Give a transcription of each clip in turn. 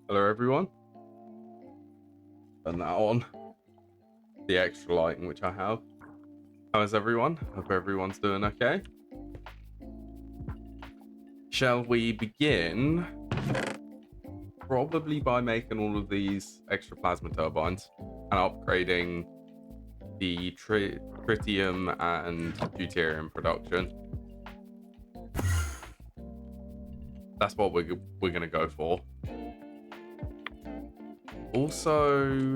Hello everyone. Turn that on. The extra lighting which I have. How is everyone? Hope everyone's doing okay. Shall we begin? Probably by making all of these extra plasma turbines and upgrading the tritium and deuterium production. That's what we're gonna go for. Also,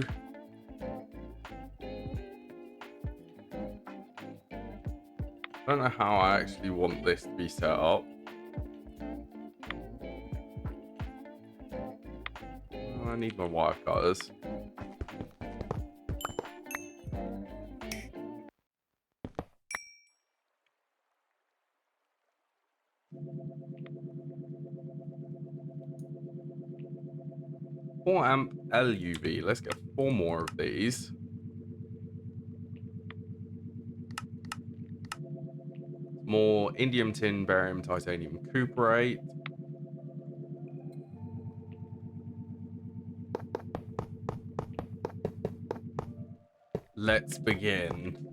I don't know how I actually want this to be set up. I need my wire cutters. Four amp LUV. Let's get 4 more of these. More indium tin, barium, titanium cuprate. Let's begin.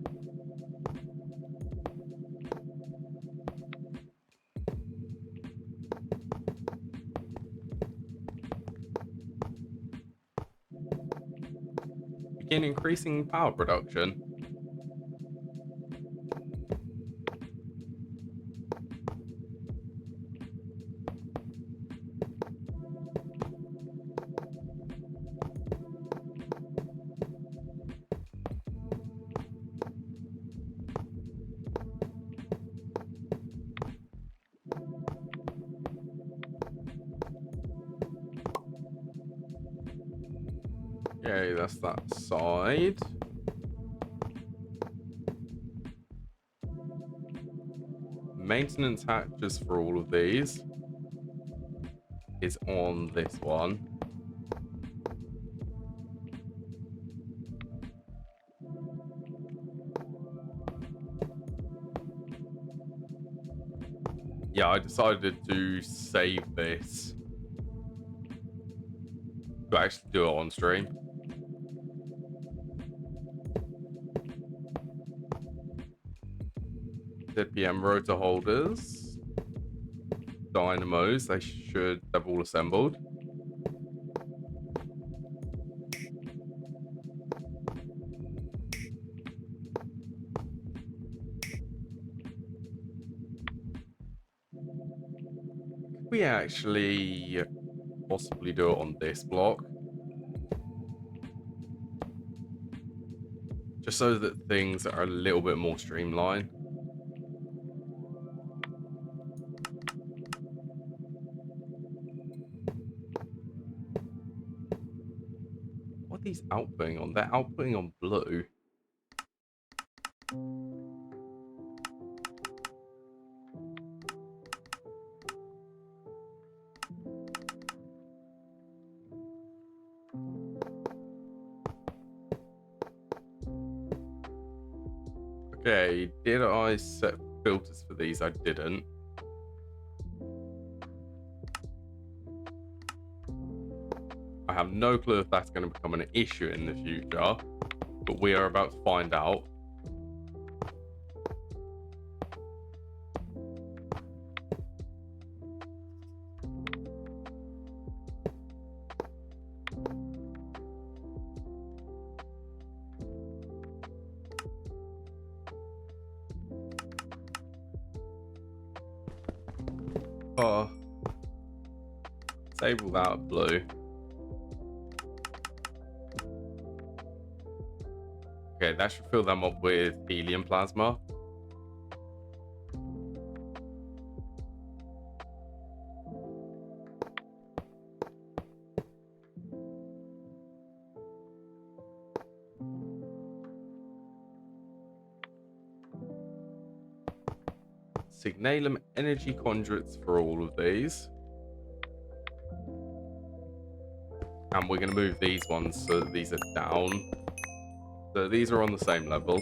Begin increasing power production. Okay, that's that side. Maintenance hatches for all of these is on this one. Yeah, I decided to save this to actually do it on stream. ZPM rotor holders, dynamos, they should have all assembled. Could we actually possibly do it on this block? Just so that things are a little bit more streamlined. What are these outputting on? They're outputting on blue. Okay, did I set filters for these? I didn't. I have no clue if that's going to become an issue in the future, but we are about to find out. Disable that blue. Okay, that should fill them up with helium plasma. Signalum energy conduits for all of these. And we're going to move these ones so that these are down. So these are on the same level.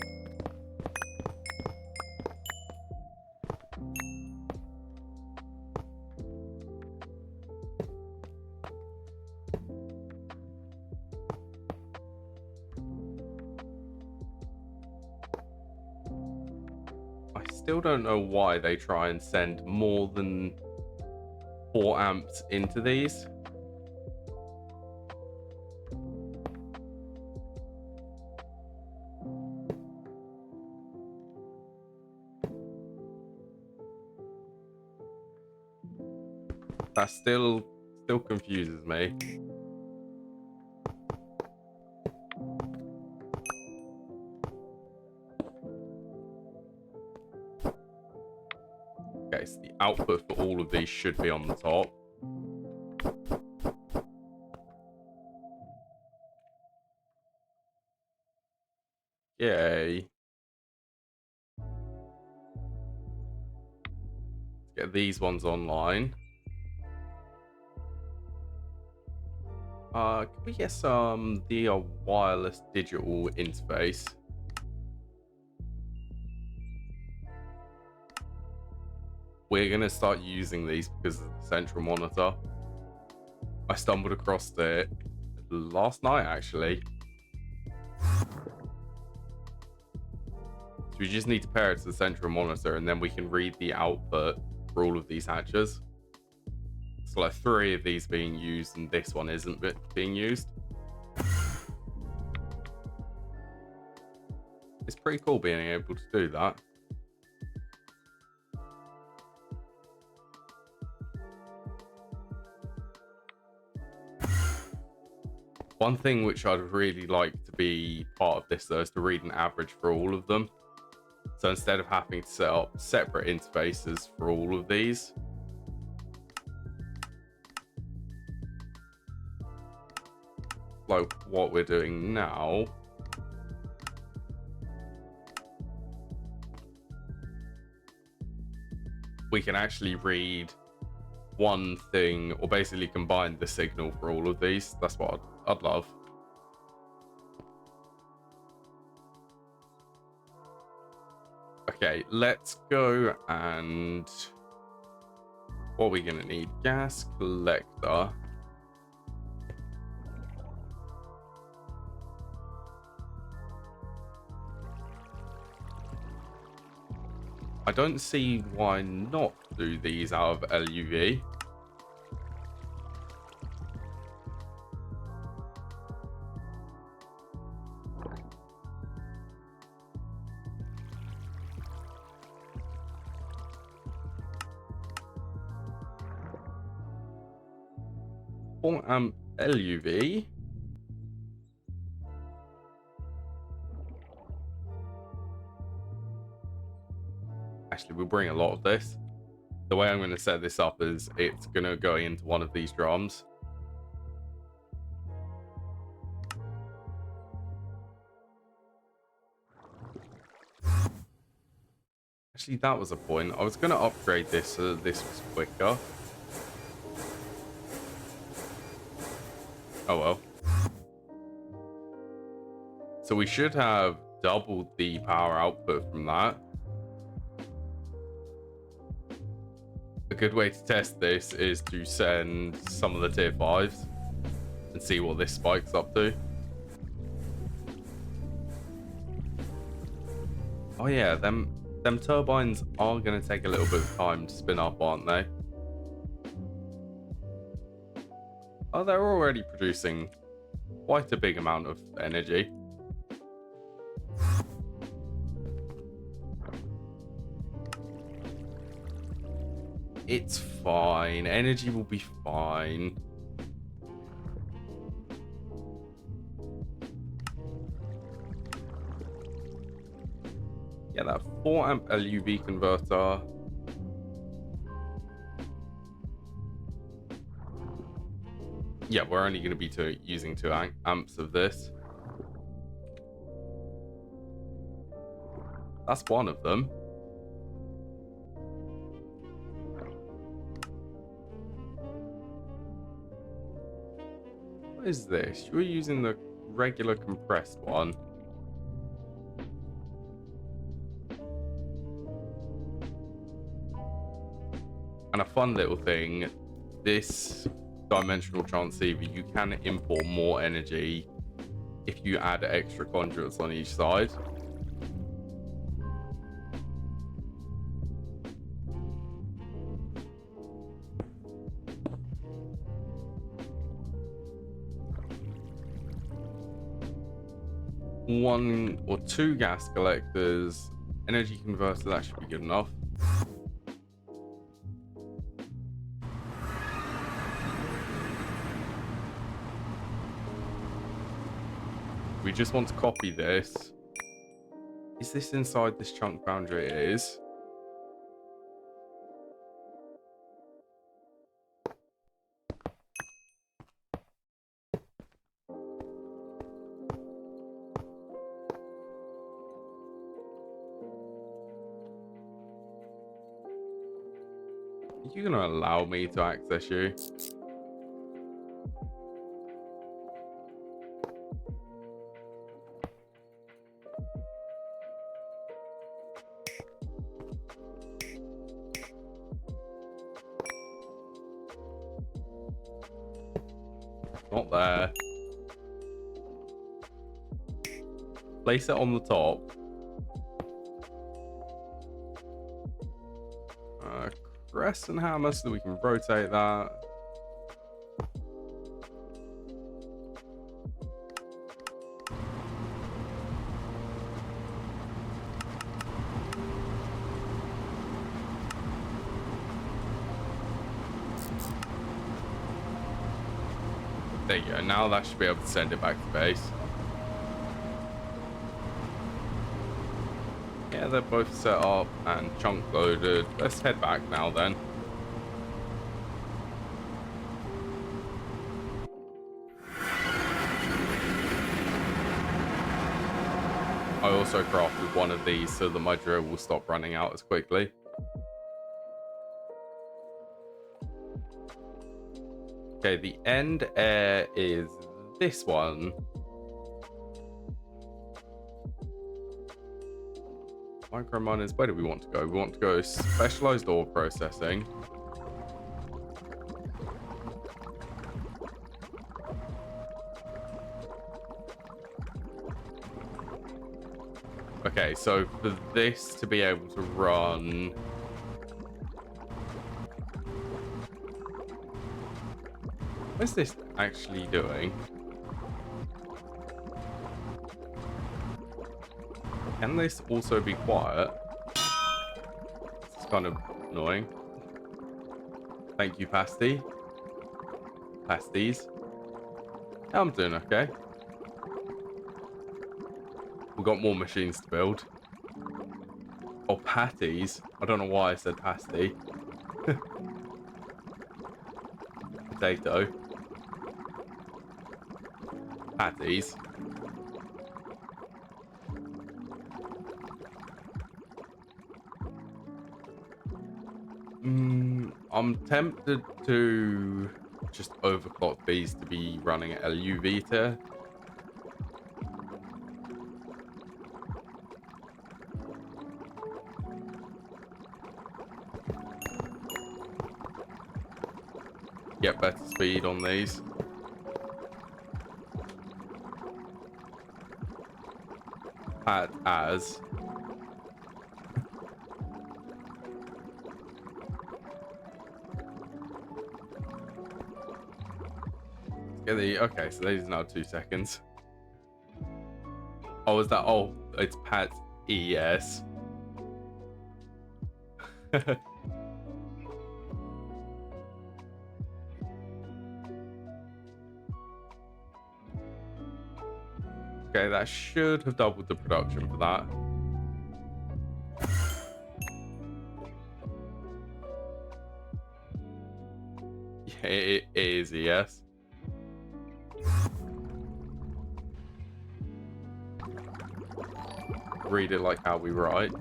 I still don't know why they try and send more than 4 amps into these. That still confuses me. Okay, so the output for all of these should be on the top. Yay. Let's get these ones online. Can we get the wireless digital interface? We're gonna start using these because of the central monitor. I stumbled across it last night, actually. So we just need to pair it to the central monitor, and then we can read the output for all of these hatches. So like 3 of these being used, and this one isn't being used. It's pretty cool being able to do that. One thing which I'd really like to be part of this, though, is to read an average for all of them. So instead of having to set up separate interfaces for all of these, like what we're doing now, we can actually read one thing, or basically combine the signal for all of these. That's what I'd love. Okay, let's go and what are we gonna need? Gas collector. I don't see why not do these out of LUV. LUV. Actually, we'll bring a lot of this. The way I'm going to set this up is it's going to go into one of these drums. Actually, that was a point. I was going to upgrade this so that this was quicker. Oh well. So we should have doubled the power output from that. A good way to test this is to send some of the tier 5s and see what this spikes up to. Oh yeah, them turbines are going to take a little bit of time to spin up, aren't they? Oh, they're already producing quite a big amount of energy. It's fine. Energy will be fine. Yeah, that 4 amp LUV converter. Yeah, we're only going to be using 2 amps of this. That's one of them. What is this? You're using the regular compressed one. And a fun little thing, this dimensional transceiver, you can import more energy if you add extra conduits on each side. One or two gas collectors, energy converter, that should be good enough. We just want to copy this. Is this inside this chunk boundary? It is. Are you gonna allow me to access you? Not there. Place it on the top. Crescent hammer so that we can rotate that. There you go. Now that should be able to send it back to base. Yeah, they're both set up and chunk loaded. Let's head back now then. I also crafted one of these so that my drill will stop running out as quickly. Okay, the end air is this one. Micro miners, where do we want to go? We want to go specialized ore processing. Okay, so for this to be able to run, what is this actually doing? Can this also be quiet? It's kind of annoying. Thank you, Pasty. Pasties. I'm doing okay. We've got more machines to build. Oh, patties. I don't know why I said pasty. Potato. Patties. I'm tempted to just overclock these to be running at LUV tier. Get better speed on these. Pat as. Get the, okay, so these are now 2 seconds. Oh, is that, oh, it's Pat ES. Okay, that should have doubled the production for that. Yeah, it is, yes. Read it like how we write.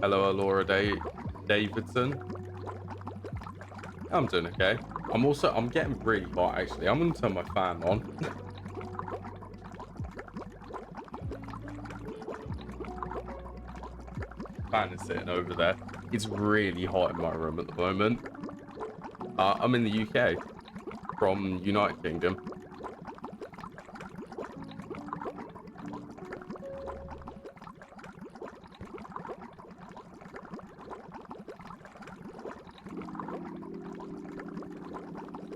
Hello, Alora Davidson. I'm doing okay. I'm getting really hot actually. I'm gonna turn my fan on. Fan is sitting over there. It's really hot in my room at the moment. I'm in the UK from United Kingdom.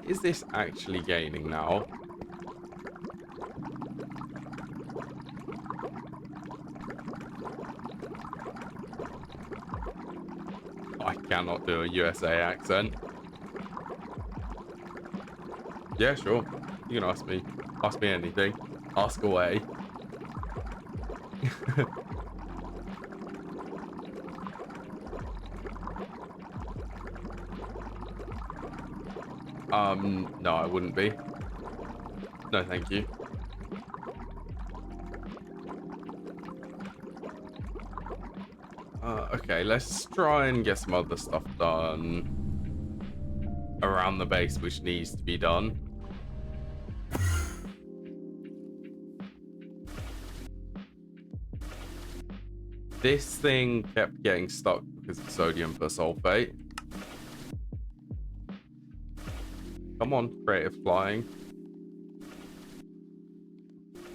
Is this actually gaining now? I cannot do a USA accent. Yeah, sure. You can ask me. Ask me anything. Ask away. No, I wouldn't be. No, thank you. Okay, let's try and get some other stuff done around the base, which needs to be done. This thing kept getting stuck because of sodium persulfate. Come on, creative flying.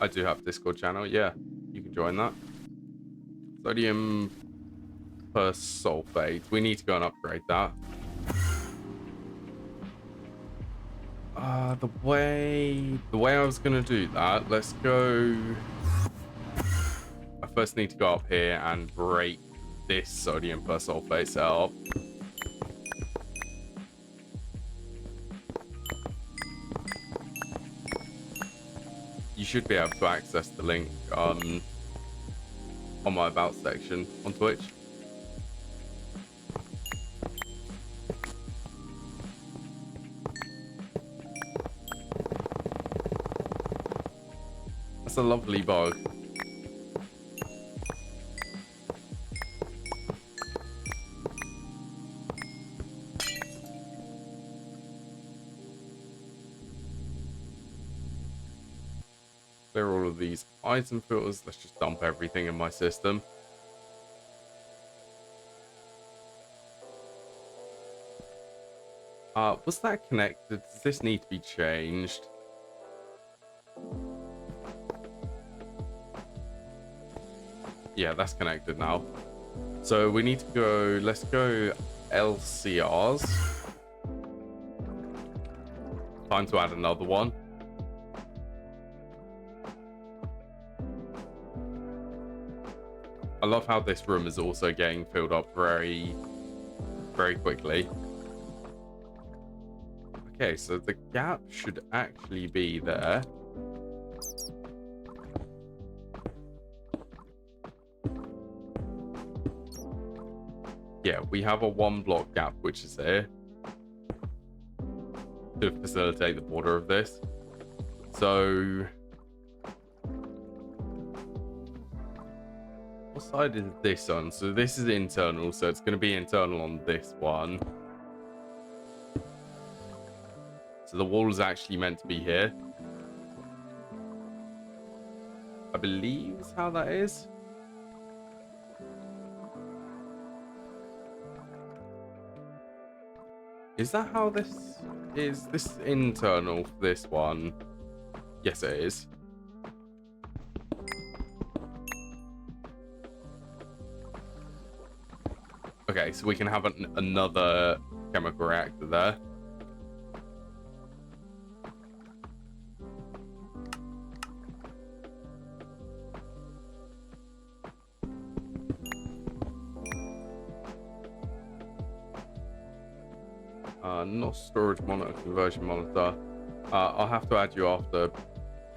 I do have Discord channel. Yeah, you can join that. Sodium persulfate. We need to go and upgrade that. The way I was gonna do that, let's go. I first need to go up here and break this sodium persulfate setup. You should be able to access the link on my about section on Twitch. That's a lovely bug. Clear all of these item filters. Let's just dump everything in my system. Was that connected? Does this need to be changed? Yeah, that's connected now. So we need to go, let's go LCRs. Time to add another one. I love how this room is also getting filled up very, very quickly. Okay, so the gap should actually be there. Yeah, we have a 1 block gap, which is there to facilitate the border of this. So what side is this on? So this is internal, so it's going to be internal on this one. So the wall is actually meant to be here. I believe is how that is. Is that how this is? This internal for this one? Yes, it is. Okay, so we can have another chemical reactor there. Not storage monitor, conversion monitor. I'll have to add you after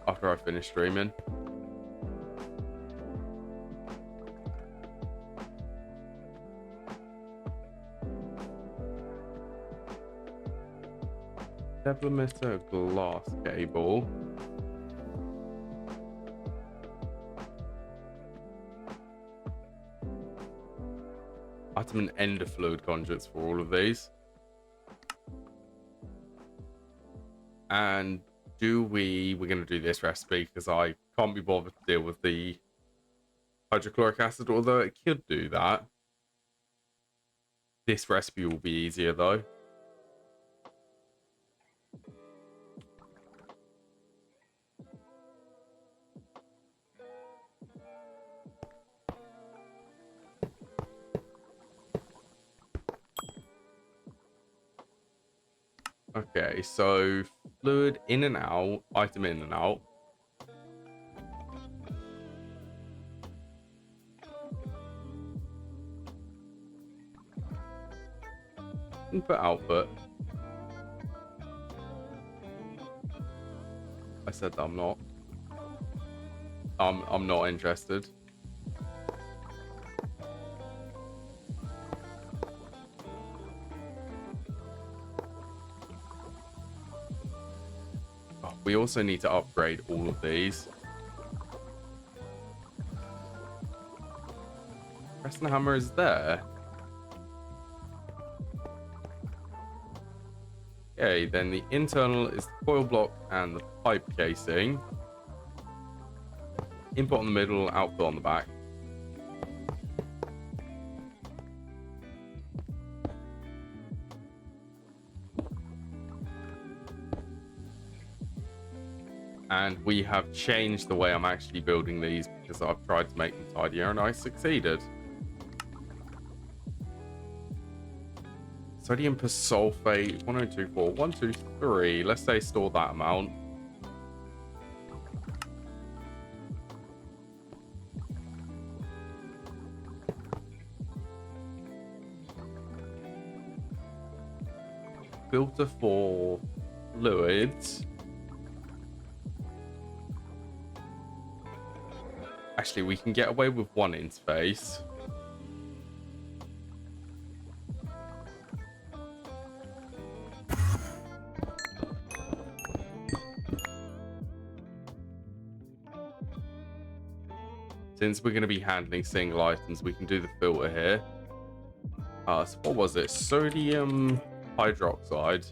I finish streaming. Deblimeter glass cable. Item and ender fluid conduits for all of these. And we're going to do this recipe because I can't be bothered to deal with the hydrochloric acid, although it could do that. This recipe will be easier though. Okay, so fluid in and out, item in and out. Input, output. I said that I'm not. I'm not interested. We also need to upgrade all of these. Preston hammer is there. Okay, then the internal is the coil block and the pipe casing. Input on the middle, output on the back. And we have changed the way I'm actually building these because I've tried to make them tidier and I succeeded. Sodium persulfate, 1024, 123. Let's say store that amount. Filter for fluids. Actually, we can get away with one interface. Since we're going to be handling single items, we can do the filter here. So what was it? Sodium hydroxide.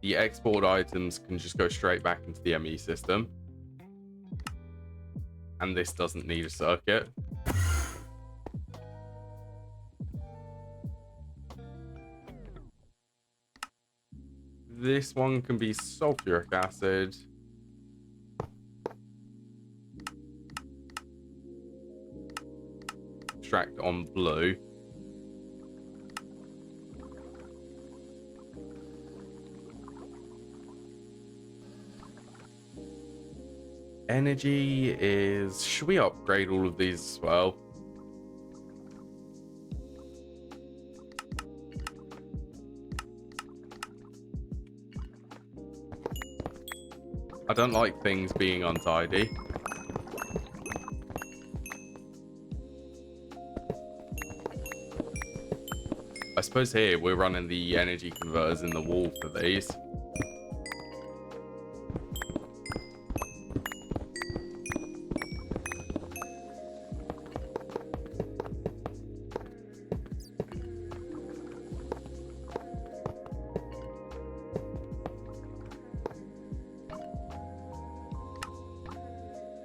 The export items can just go straight back into the ME system. And this doesn't need a circuit. This one can be sulfuric acid. Extract on blue. Energy is... Should we upgrade all of these as well? I don't like things being untidy. I suppose here we're running the energy converters in the wall for these.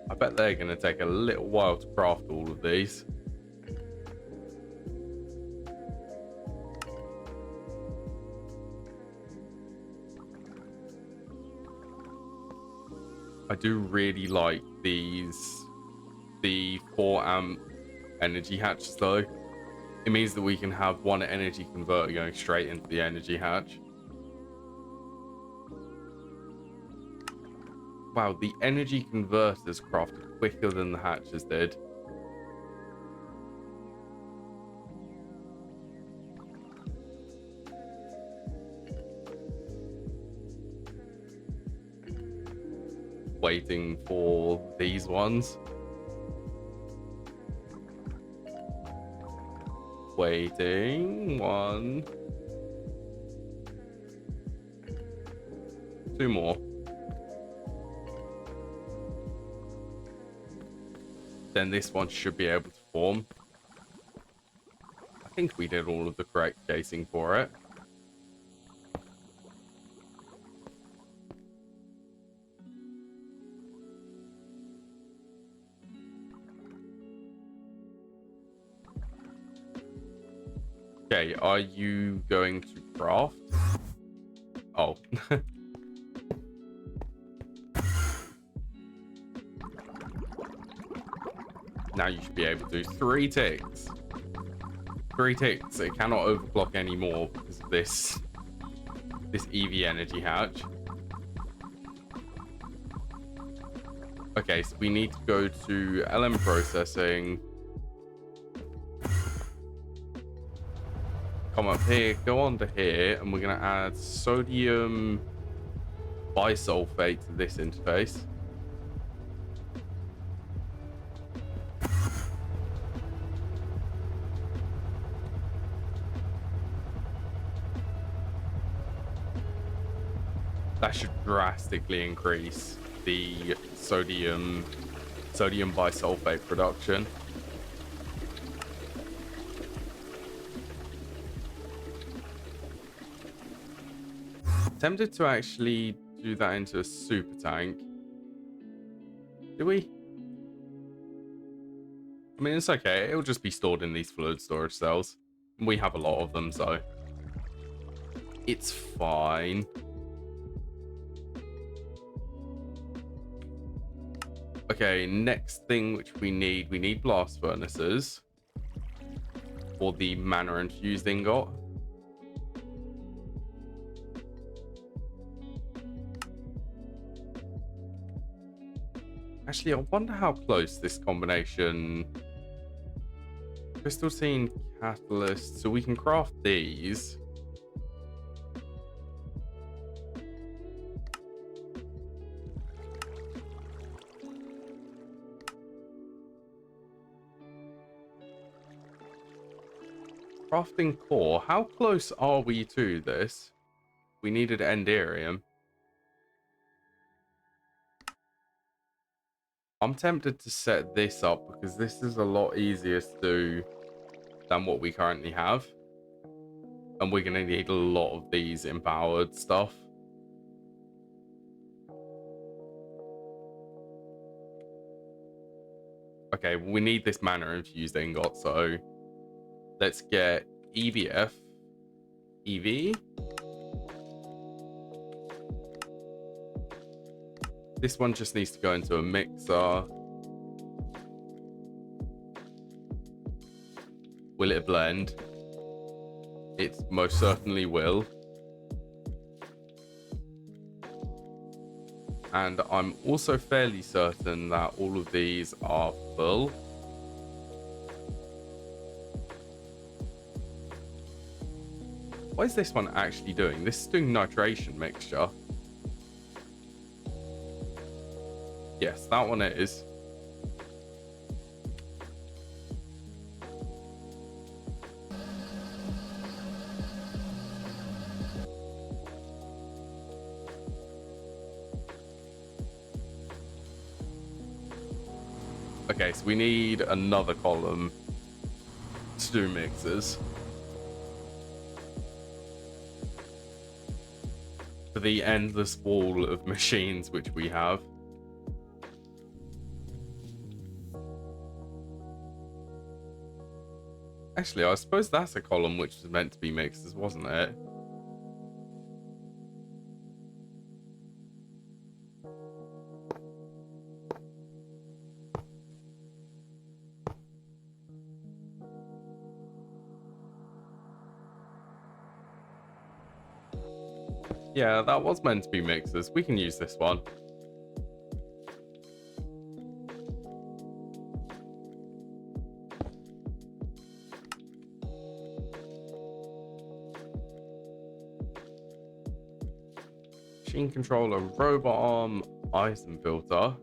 I bet they're going to take a little while to craft all of these. I do really like these, the 4 amp energy hatches though. It means that we can have one energy converter going straight into the energy hatch. Wow, the energy converters crafted quicker than the hatches did. Waiting for these ones. Waiting. 1, 2 more. Then this one should be able to form. think we did all of the correct casing for it. Okay, are you going to craft? Oh. Now you should be able to. 3 ticks. 3 ticks. It cannot overclock anymore because of this EV energy hatch. Okay, so we need to go to LM processing. Come up here, go on to here, and we're going to add sodium bisulfate to this interface. That should drastically increase the sodium bisulfate production. Tempted to actually do that into a super tank. Do we? I mean, it's okay. It'll just be stored in these fluid storage cells. We have a lot of them, so it's fine. Okay, next thing which we need blast furnaces for the mana infused ingot. Actually, I wonder how close this combination crystal scene catalyst, so we can craft these. Crafting core. How close are we to this? We needed enderium. I'm tempted to set this up because this is a lot easier to do than what we currently have. And we're going to need a lot of these empowered stuff. Okay, we need this mana infused ingot, so let's get EVF. EV. This one just needs to go into a mixer. Will it blend? It most certainly will. And I'm also fairly certain that all of these are full. What is this one actually doing? This is doing nitration mixture. Yes, that one is. Okay, so we need another column to do mixers. For the endless wall of machines which we have. Actually, I suppose that's a column which was meant to be mixers, wasn't it? Yeah, that was meant to be mixers. We can use this one. Machine controller, robot arm, Eisen filter.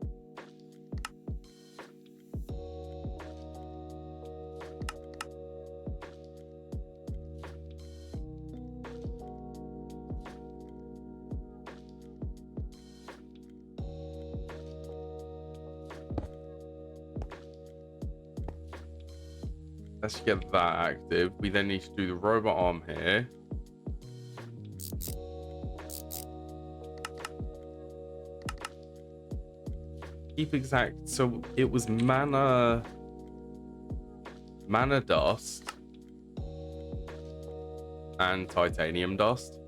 Let's get that active. We then need to do the robot arm here. Keep exact. So it was mana dust and titanium dust.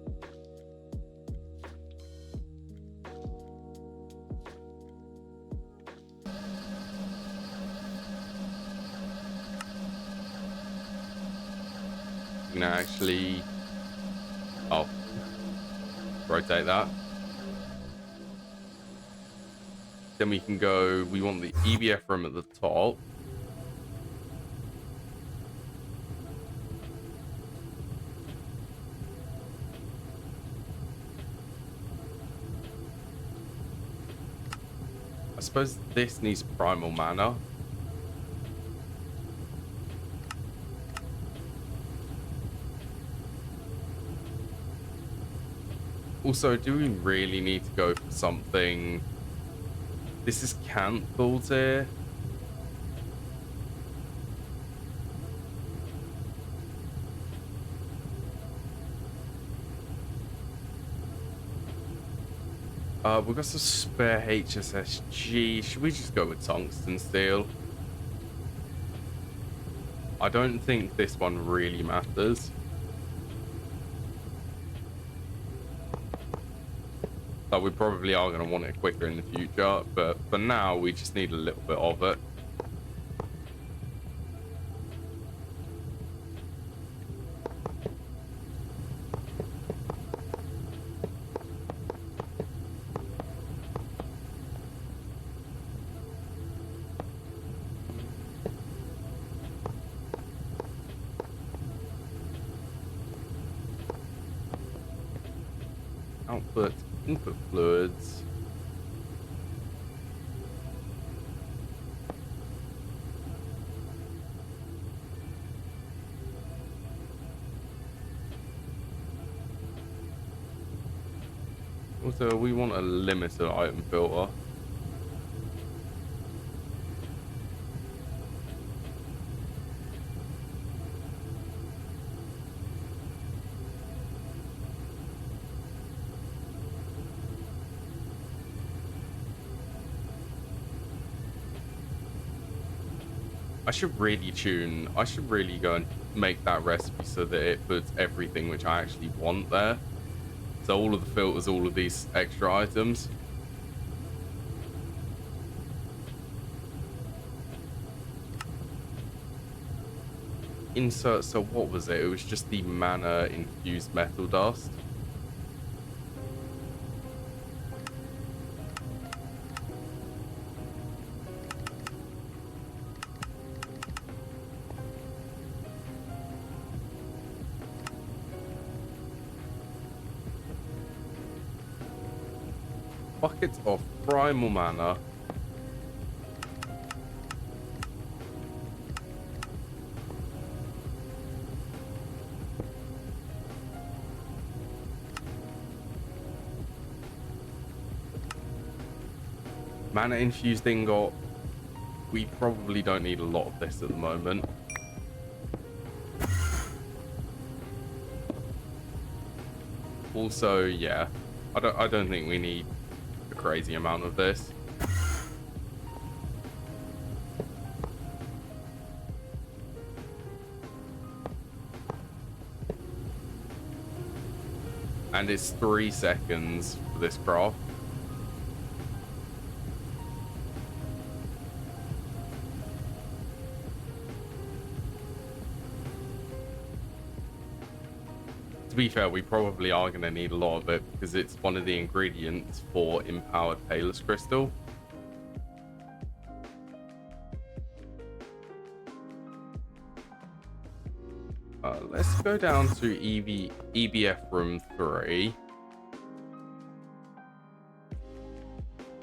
You can actually rotate that. Then we can go, we want the EBF room at the top. I suppose this needs primal mana. Also, do we really need to go for something? This is cancelled here. We've got some spare HSSG. Should we just go with tungsten steel? I don't think this one really matters. But we probably are going to want it quicker in the future. But for now, we just need a little bit of it. Output, input fluids. Also, we want a limited item filter. I should really go and make that recipe so that it puts everything which I actually want there. So all of the filters, all of these extra items. Insert, so what was it? It was just the mana infused metal dust. Buckets of primal mana. Mana infused ingot. We probably don't need a lot of this at the moment. Also, yeah, I don't think we need a crazy amount of this. And it's 3 seconds for this craft. To be fair, we probably are going to need a lot of it because it's one of the ingredients for empowered Palus crystal. Let's go down to EBF room 3.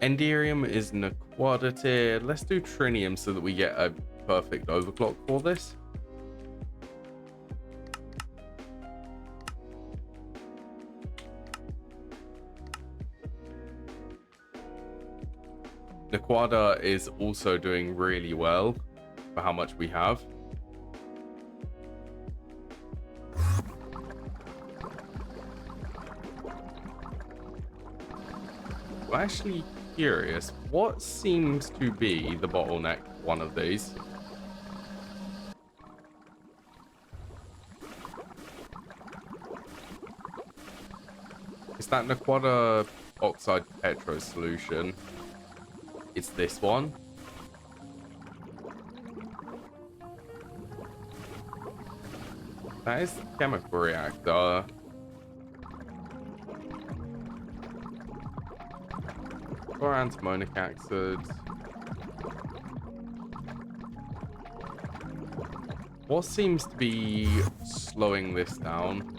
Enderium is Naquada tier. Let's do Trinium so that we get a perfect overclock for this. Naquada is also doing really well for how much we have. I'm actually curious, what seems to be the bottleneck one of these? Is that Naquata oxide petro solution? It's this one. That is the chemical reactor. Or antimonic acid. What seems to be slowing this down?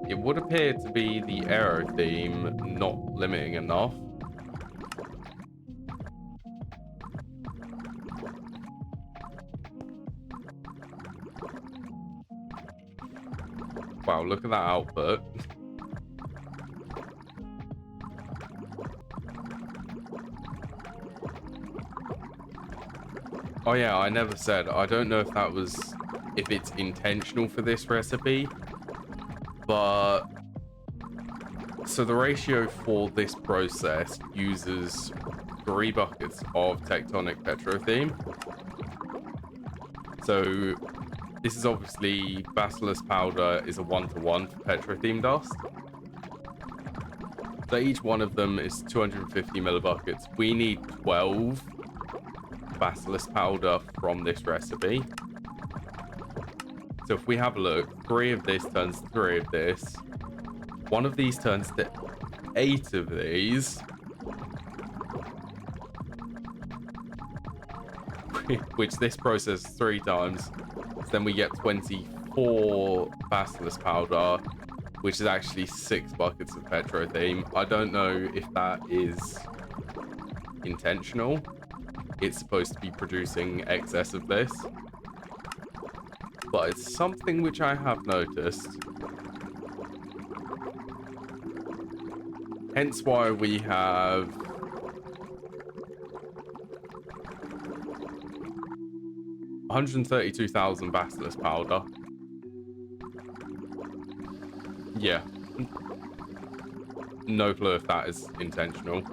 It would appear to be the aero theme not limiting enough. Wow, look at that output. Oh yeah, I never said. I don't know if that was, if it's intentional for this recipe, but so the ratio for this process uses 3 buckets of tectonic petrotheme. So this is obviously bacillus powder is a 1-to-1 for petrotheme dust. So each one of them is 250 millibuckets. We need 12 bacillus powder from this recipe. So if we have a look, 3 of this turns to 3 of this. 1 of these turns to 8 of these. Which this processes 3 times. So then we get 24 bacillus powder, which is actually 6 buckets of petrotheme. I don't know if that is intentional. It's supposed to be producing excess of this, but it's something which I have noticed. Hence why we have 132,000 bacillus powder. Yeah. No clue if that is intentional.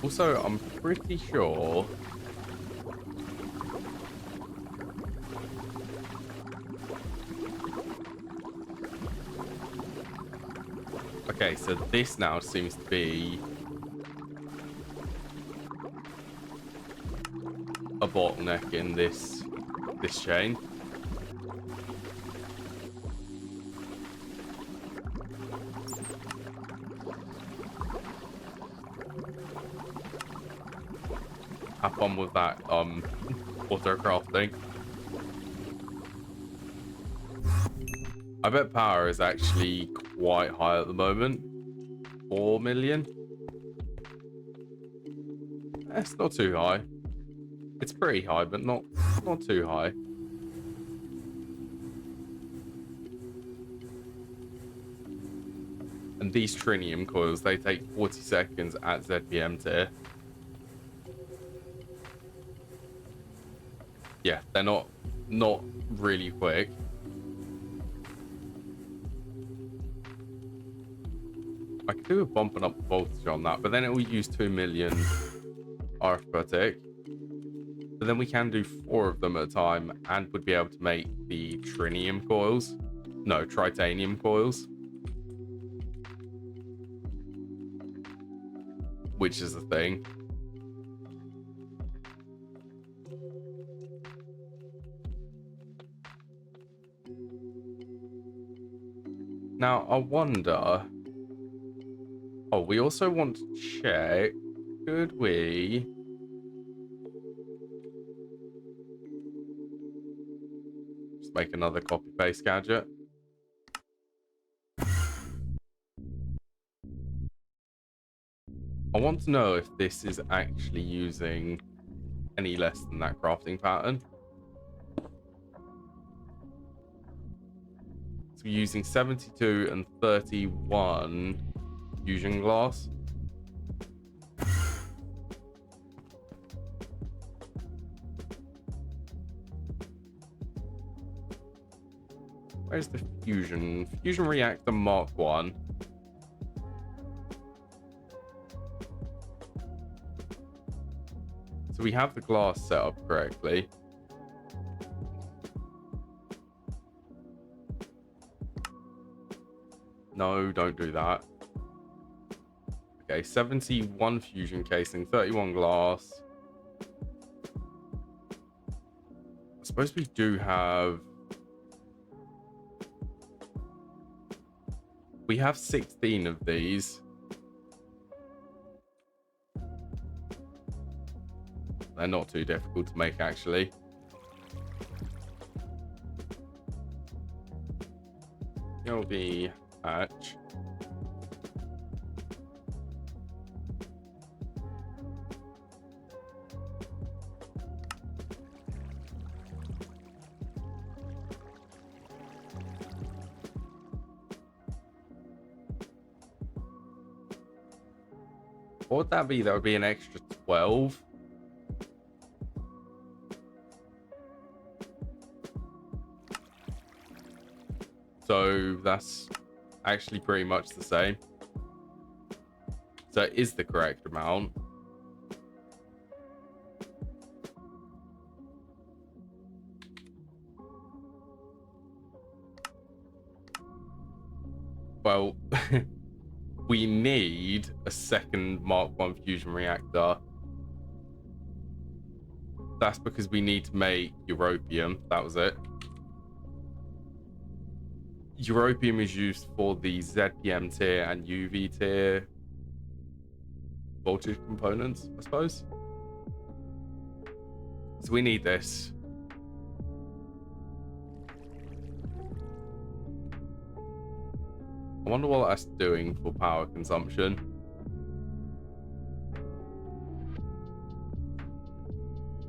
Also, I'm pretty sure okay, so this now seems to be a bottleneck in this chain. Have fun with that auto crafting. I bet power is actually quite high at the moment. 4 million. It's not too high. It's pretty high, but not too high. And these trinium coils, they take 40 seconds at ZPM tier. Yeah, they're not really quick. I could do with bumping up the voltage on that, but then it will use 2 million RF per tick. But then we can do 4 of them at a time and would be able to make the trinium coils. No, tritanium coils. Which is the thing. Now, I wonder... Oh, we also want to check... Could we... just make another copy-paste gadget? I want to know if this is actually using any less than that crafting pattern. So we're using 72 and 31 fusion glass. Where's the fusion? Fusion reactor Mark 1. So we have the glass set up correctly. No, don't do that. Okay, 71 fusion casing, 31 glass. I suppose we do have... We have 16 of these. They're not too difficult to make, actually. LV hatch. What would that be? That would be an extra 12. So that's actually pretty much the same. So it is the correct amount. Well, we need a second Mark 1 fusion reactor. That's because we need to make europium. That was it. Europium is used for the ZPM tier and UV tier voltage components, I suppose. So we need this. I wonder what that's doing for power consumption.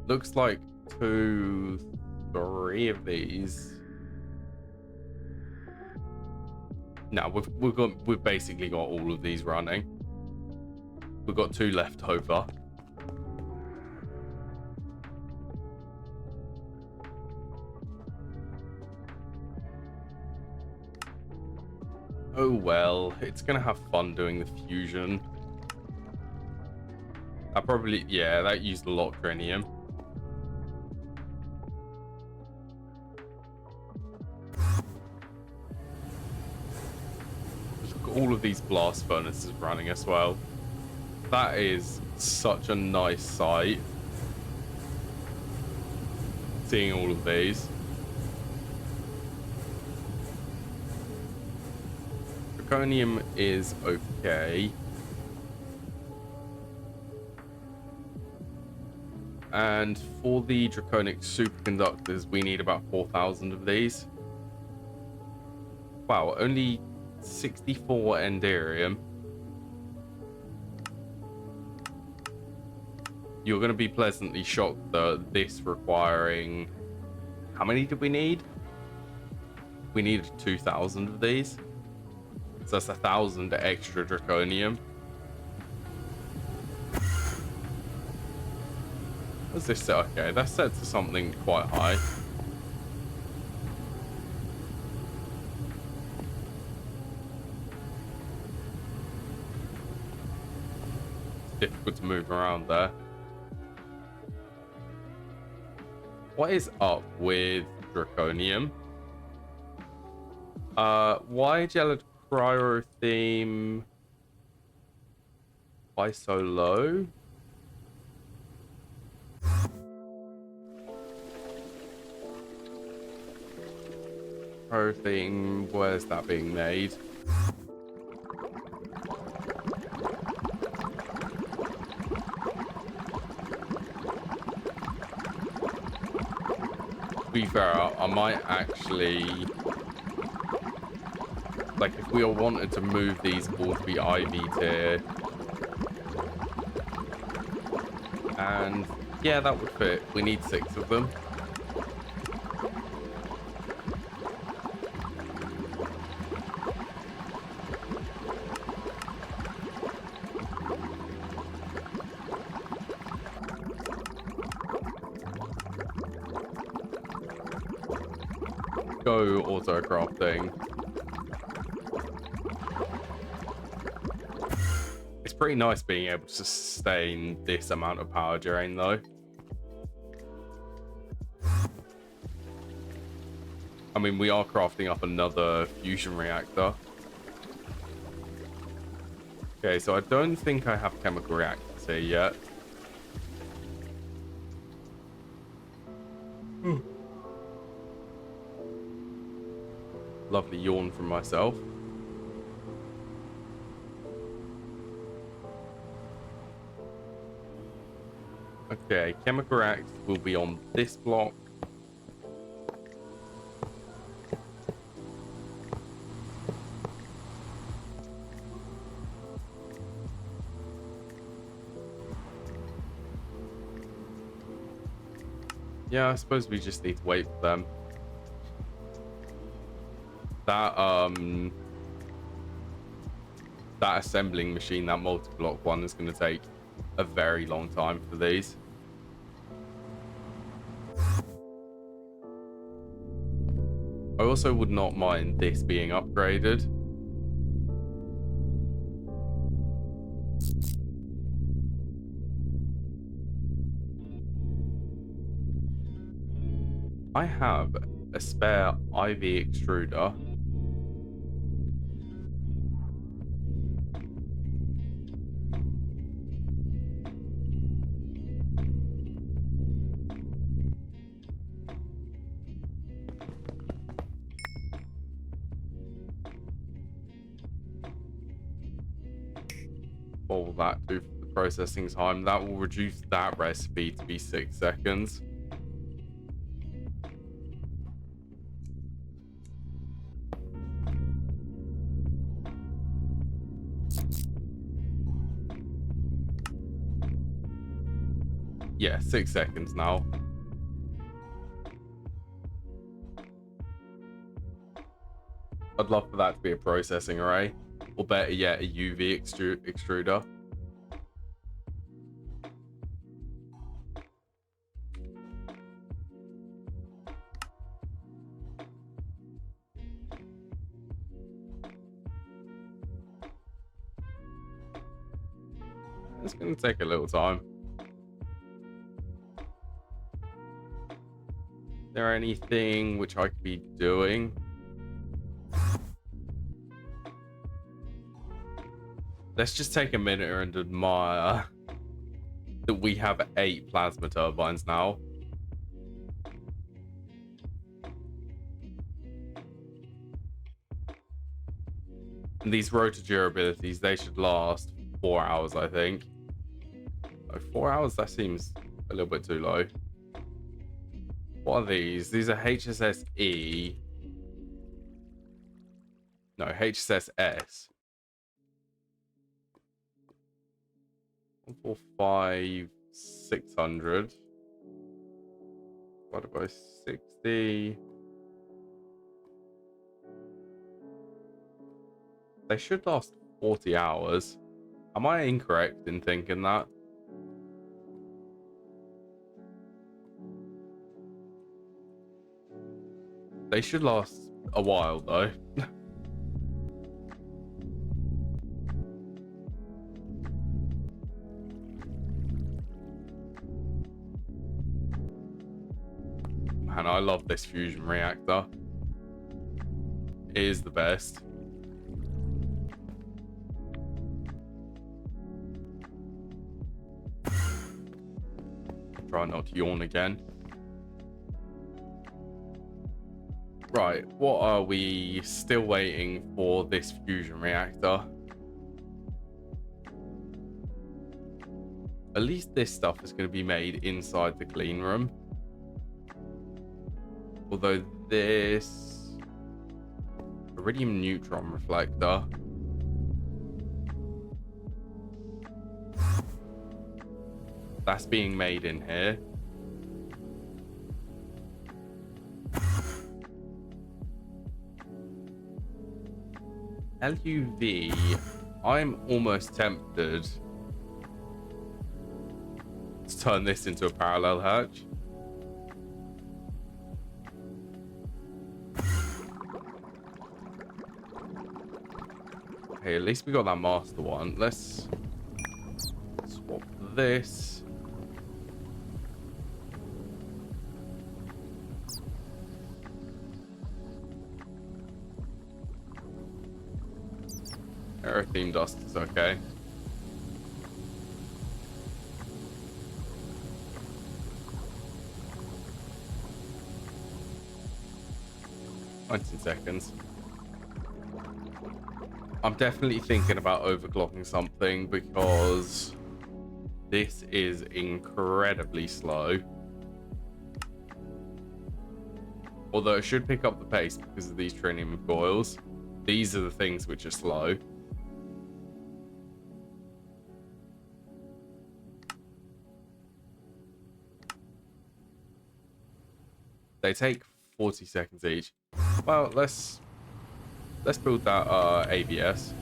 Looks like 2, 3 of these. No, we've basically got all of these running. We've got 2 left over. Oh well, it's gonna have fun doing the fusion. I probably, yeah, that used a lot of cranium. All of these blast furnaces running as well. That is such a nice sight. Seeing all of these. Draconium is okay. And for the draconic superconductors, we need about 4,000 of these. Wow, only 64 enderium. You're going to be pleasantly shocked that this requiring... How many did we need? We needed 2,000 of these. So that's 1,000 extra draconium. What's this set? Okay, that's set to something quite high. Difficult to move around there. What is up with draconium? Why gelid cryo theme? Why so low? Cryo theme, where's that being made? To be fair, I might actually, like, if we all wanted to move these all to be IV tier, And yeah, that would fit. We need 6 of them. Go auto crafting. It's pretty nice being able to sustain this amount of power drain though. I mean, we are crafting up another fusion reactor. Okay, so I don't think I have chemical reactors here yet. Lovely yawn from myself. Okay, chemical reactors will be on this block. Yeah, I suppose we just need to wait for them. That assembling machine, that multi-block one, is going to take a very long time for these. I also would not mind this being upgraded. I have a spare IV extruder. What will that do for the processing time? That will reduce that recipe to be 6 seconds. Yeah, 6 seconds now. I'd love for that to be a processing array, or better yet, a UV extruder. It's going to take a little time. Is there anything which I could be doing? Let's just take a minute and admire that we have 8 plasma turbines now. And these rotor durabilities, they should last 4 hours, I think. Oh, 4 hours? That seems a little bit too low. What are these? These are HSSE. No, HSSS. 145, 600. Divided by 60. They should last 40 hours. Am I incorrect in thinking that? They should last a while though. Man, I love this fusion reactor. It is the best. Try not to yawn again. Right, what are we still waiting for this fusion reactor? At least this stuff is going to be made inside the clean room. Although this iridium neutron reflector, That's being made in here. LUV, I'm almost tempted to turn this into a parallel hatch. Okay, at least we got that master one. Let's swap this. Aero theme dust is okay. Seconds. I'm definitely thinking about overclocking something because this is incredibly slow. Although it should pick up the pace because of these trinium coils. These are the things which are slow. They take 40 seconds each. Well, let's build that ABS.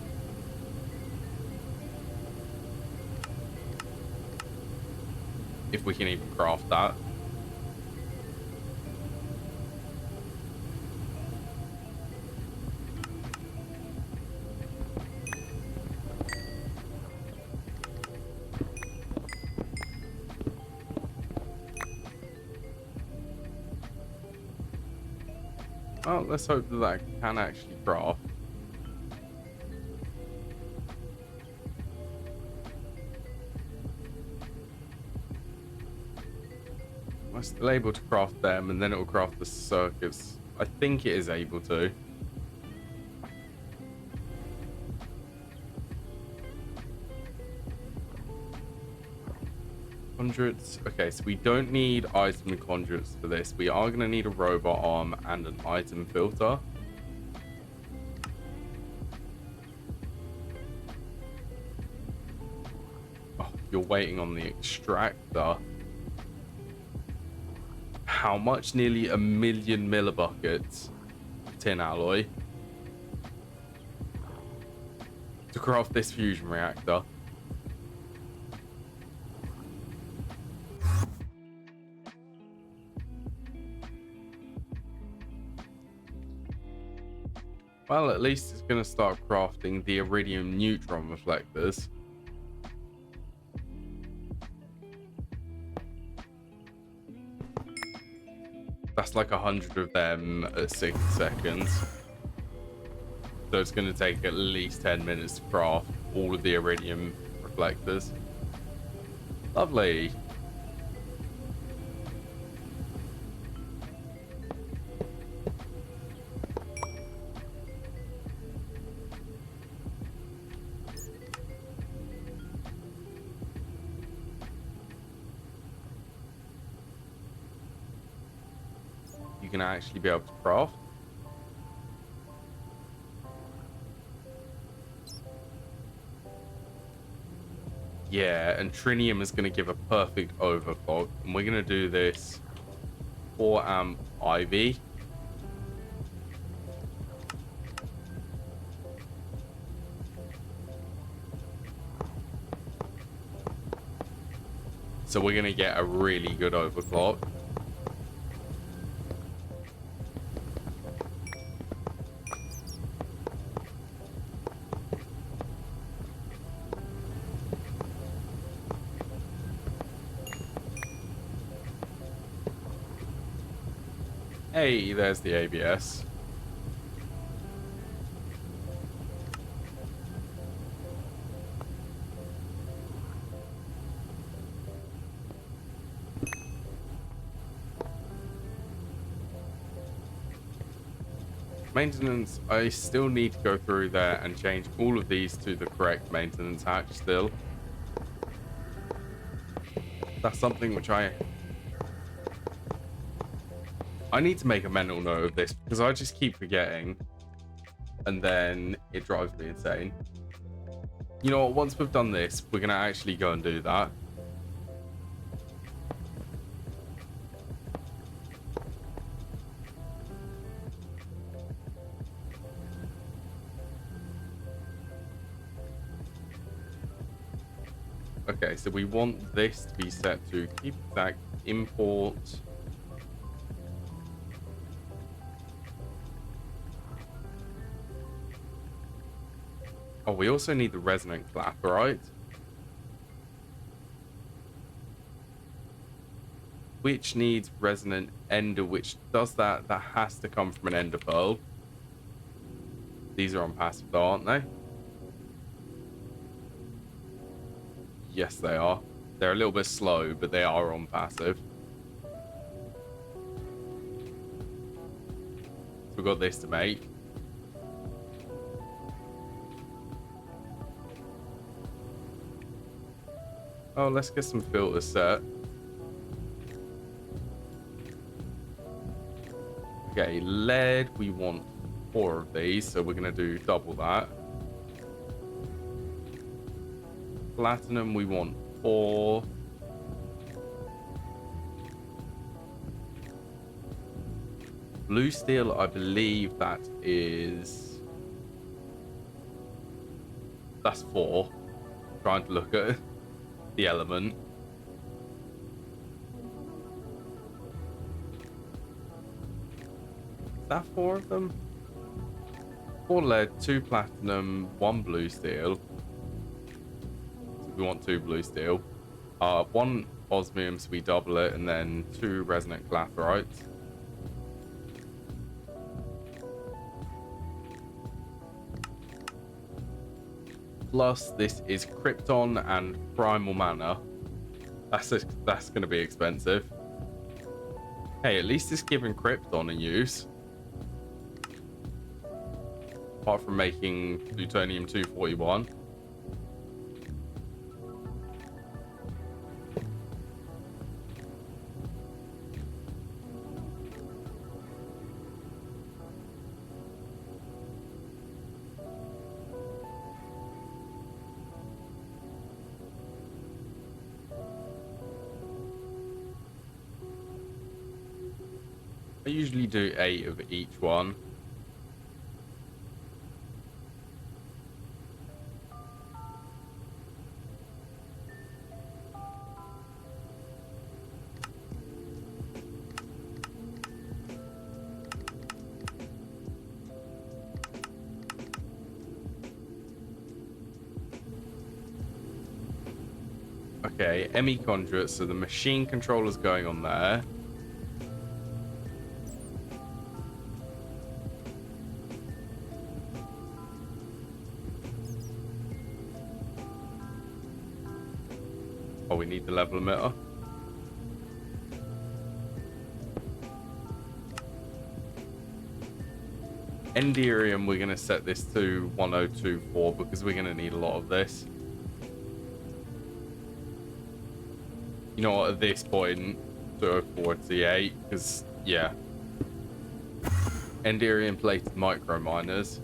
If we can even craft that. Well, let's hope that that can actually craft. I'm still able to craft them, and then it will craft the circuits. I think it is able to. Conduits. Okay, so we don't need item conduits for this. We are going to need a robot arm and an item filter. Oh, you're waiting on the extractor. How much? Nearly 1,000,000 millibuckets of tin alloy to craft this fusion reactor. Well, at least it's going to start crafting the iridium neutron reflectors. That's like 100 of them at 6 seconds. So it's going to take at least 10 minutes to craft all of the iridium reflectors. Lovely. Going to actually be able to craft. Yeah, and trinium is going to give a perfect overclock, and we're going to do this 4 amp IV. So we're going to get a really good overclock. Hey, there's the ABS. Maintenance, I still need to go through there and change all of these to the correct maintenance hatch still. That's something which I need to make a mental note of this because I just keep forgetting and then it drives me insane. You know what, once we've done this, we're going to actually go and do that. Okay, so we want this to be set to keep exact import. Oh, we also need the resonant clathrite, which needs resonant ender, which does that. That has to come from an ender pearl. These are on passive though, aren't they? Yes, they are. They're a little bit slow, but they are on passive. So we've got this to make. Oh, let's get some filters set. Okay, lead, we want 4 of these, so we're going to do double that. Platinum, we want 4. Blue steel, I believe that's 4. Trying to look at the element. Is that 4 of them? 4 lead, 2 platinum, 1 blue steel. So we want 2 blue steel. 1 osmium, so we double it, and then 2 resonant clathrites. Plus, this is krypton and primal mana. That's going to be expensive. Hey, at least it's giving krypton a use. Apart from making plutonium-241. I usually do 8 of each one. Okay, ME conduit, so the machine controller's going on there. Oh, we need the level emitter. Enderium, we're going to set this to 1024 because we're going to need a lot of this. You know what, at this point, 248, because, yeah. Enderium plated micro miners.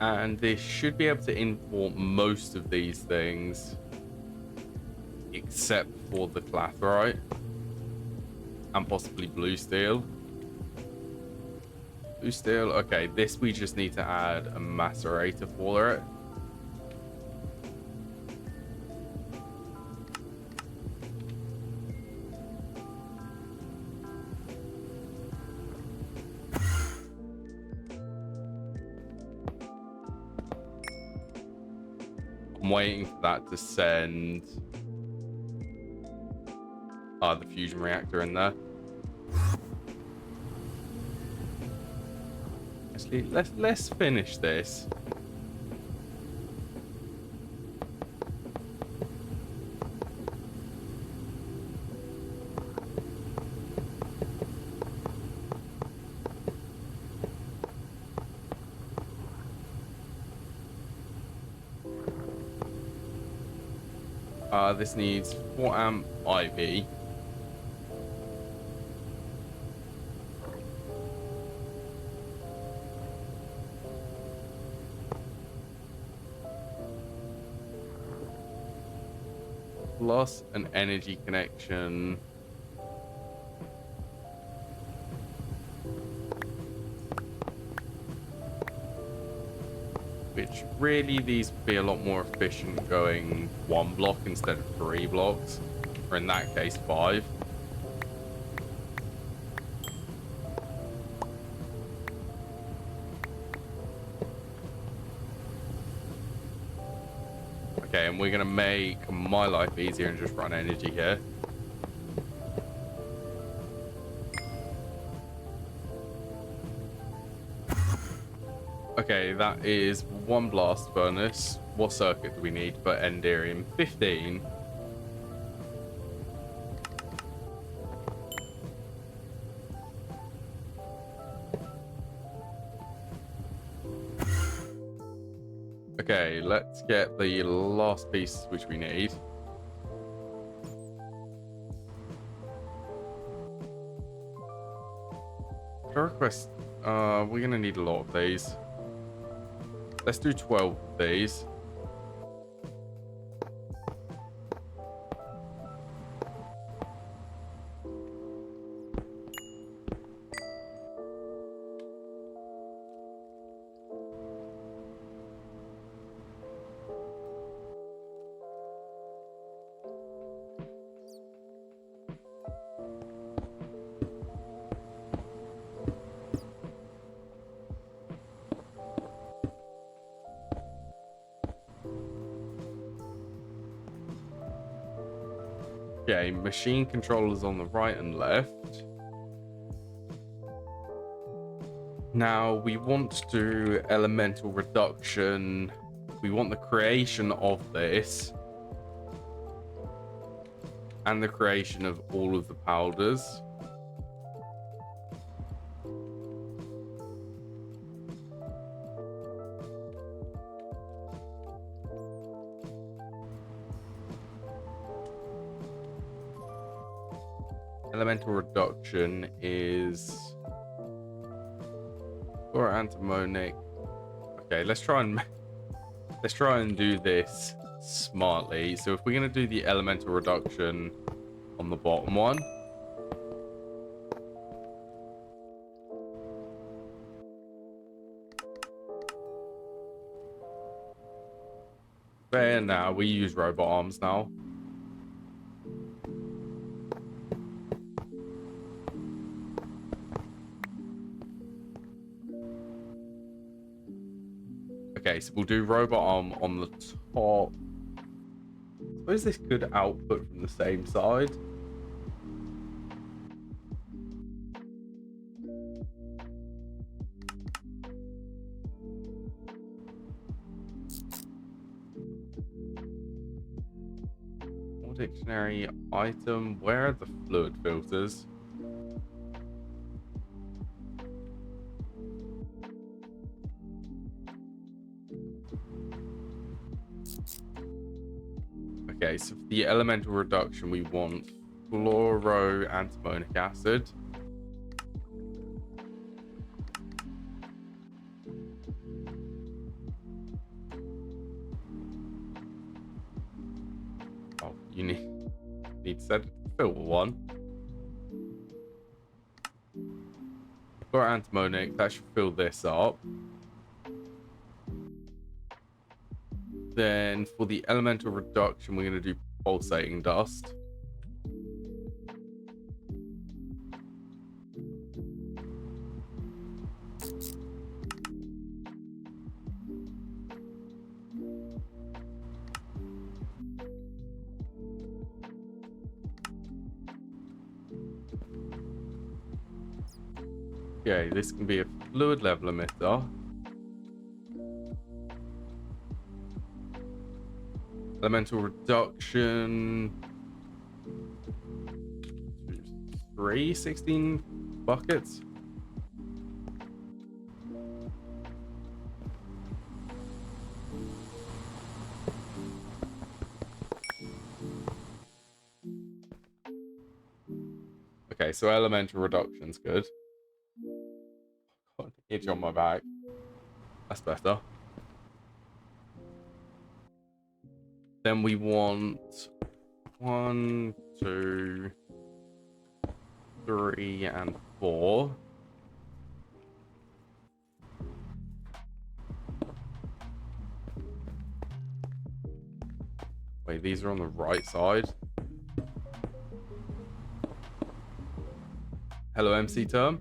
And this should be able to import most of these things, except for the clathrite and possibly blue steel. Blue steel, okay, this we just need to add a macerator for it. I'm waiting for that to send the fusion reactor in there. Actually, let's finish this. This needs 4 amp IV. plus an energy connection. Which really, these would be a lot more efficient going 1 block instead of 3 blocks. Or in that case, 5. Okay, and we're going to make my life easier and just run energy here. Okay, that is 1 blast furnace. What circuit do we need for Enderium? 15. Okay, let's get the last piece which we need. Request. We're gonna need a lot of these. Let's do 12 of these. Okay, machine controllers on the right and left. Now we want to do elemental reduction. We want the creation of this and the creation of all of the powders. Elemental reduction is or antimonic. Okay, let's try and do this smartly. So if we're going to do the elemental reduction on the bottom one, there now we use robot arms now. Okay, so we'll do robot arm on the top. I suppose this could output from the same side. More dictionary item. Where are the fluid filters? Okay, so for the elemental reduction, we want fluoroantimonic acid. Oh, you need to set filter 1. Fluoroantimonic, that should fill this up. Then for the elemental reduction, we're going to do pulsating dust. Okay, this can be a fluid level emitter. Elemental reduction. 16 buckets. Okay, so elemental reduction's good. God, itch on my back. That's better. Then we want 1, 2, 3, and 4. Wait, these are on the right side. Hello, MC Term.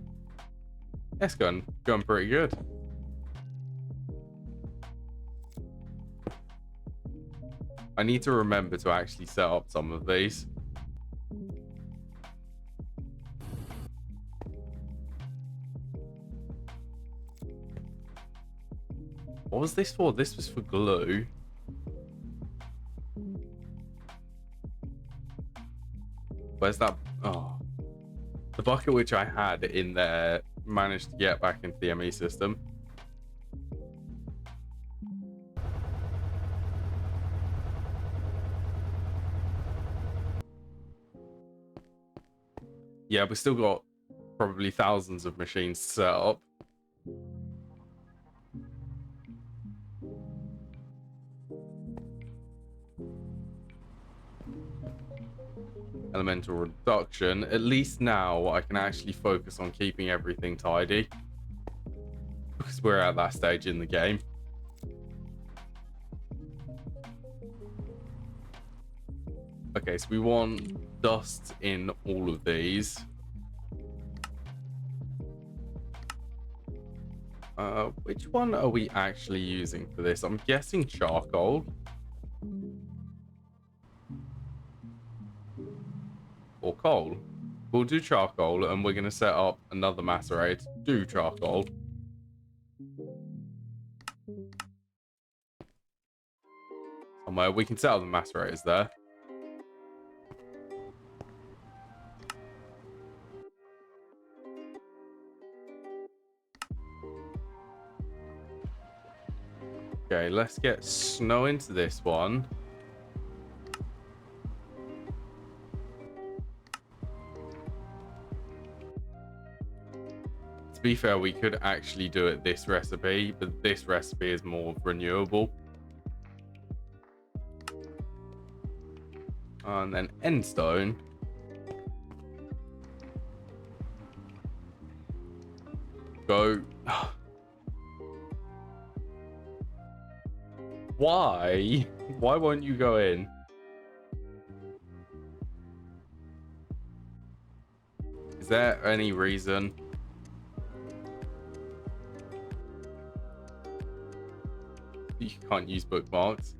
It's going pretty good. I need to remember to actually set up some of these. What was this for? This was for glue. Where's that? Oh. The bucket which I had in there managed to get back into the ME system. Yeah, we still got probably thousands of machines set up. Elemental reduction. At least now I can actually focus on keeping everything tidy, because we're at that stage in the game. Okay, so we want dust in all of these. Which one are we actually using for this? I'm guessing charcoal. Or coal. We'll do charcoal, and we're going to set up another macerator to do charcoal. Somewhere we can set up the macerators there. Okay, let's get snow into this one. To be fair, we could actually do it this recipe, but this recipe is more renewable. And then endstone. Go. Why? Why won't you go in? Is there any reason? You can't use bookmarks.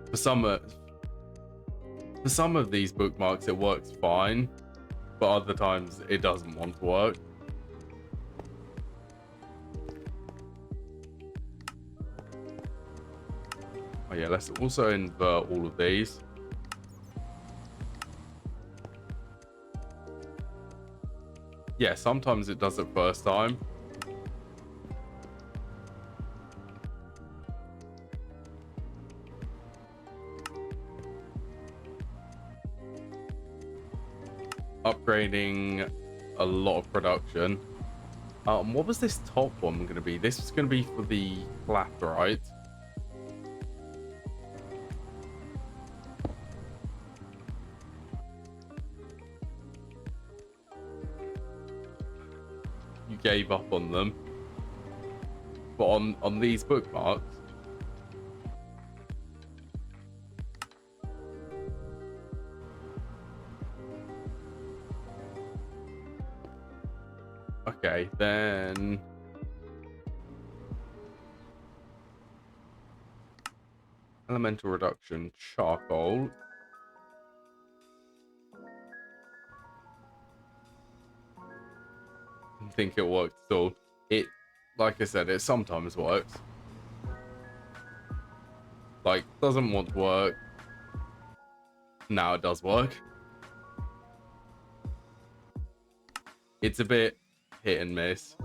For some of these bookmarks, it works fine, but other times it doesn't want to work. Oh yeah, let's also invert all of these. Yeah, sometimes it does it first time. Upgrading a lot of production. What was this top one going to be? This was going to be for the laterite. You gave up on them, but on these bookmarks. Okay, then elemental reduction, charcoal. I think it worked at all. It, like I said, it sometimes works. Like, doesn't want to work. Now it does work. It's a bit hit and miss.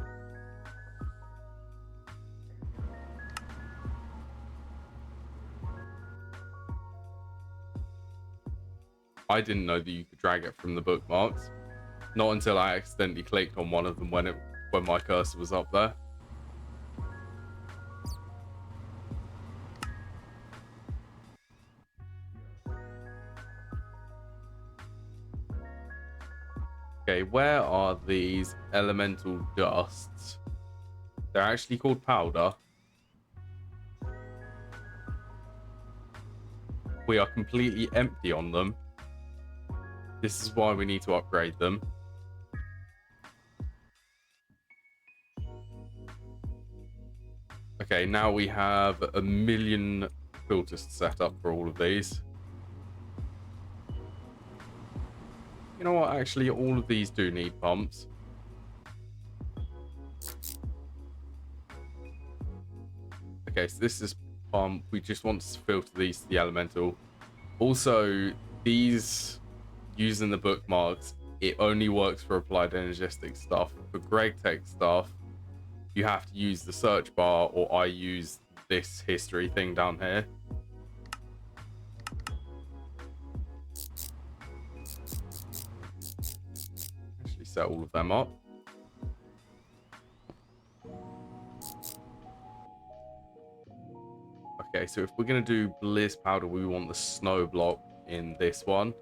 I didn't know that you could drag it from the bookmarks. Not until I accidentally clicked on one of them when my cursor was up there. Okay, where are these elemental dusts? They're actually called powder. We are completely empty on them. This is why we need to upgrade them. Okay, now we have 1 million filters set up for all of these. You know what? Actually, all of these do need pumps. Okay, so this is pump. We just want to filter these to the elemental. Also, these, using the bookmarks, it only works for applied energetic stuff. For GregTech stuff, you have to use the search bar, or I use this history thing down here. Actually set all of them up. Okay, so if we're going to do Bliss Powder, we want the snow block in this one.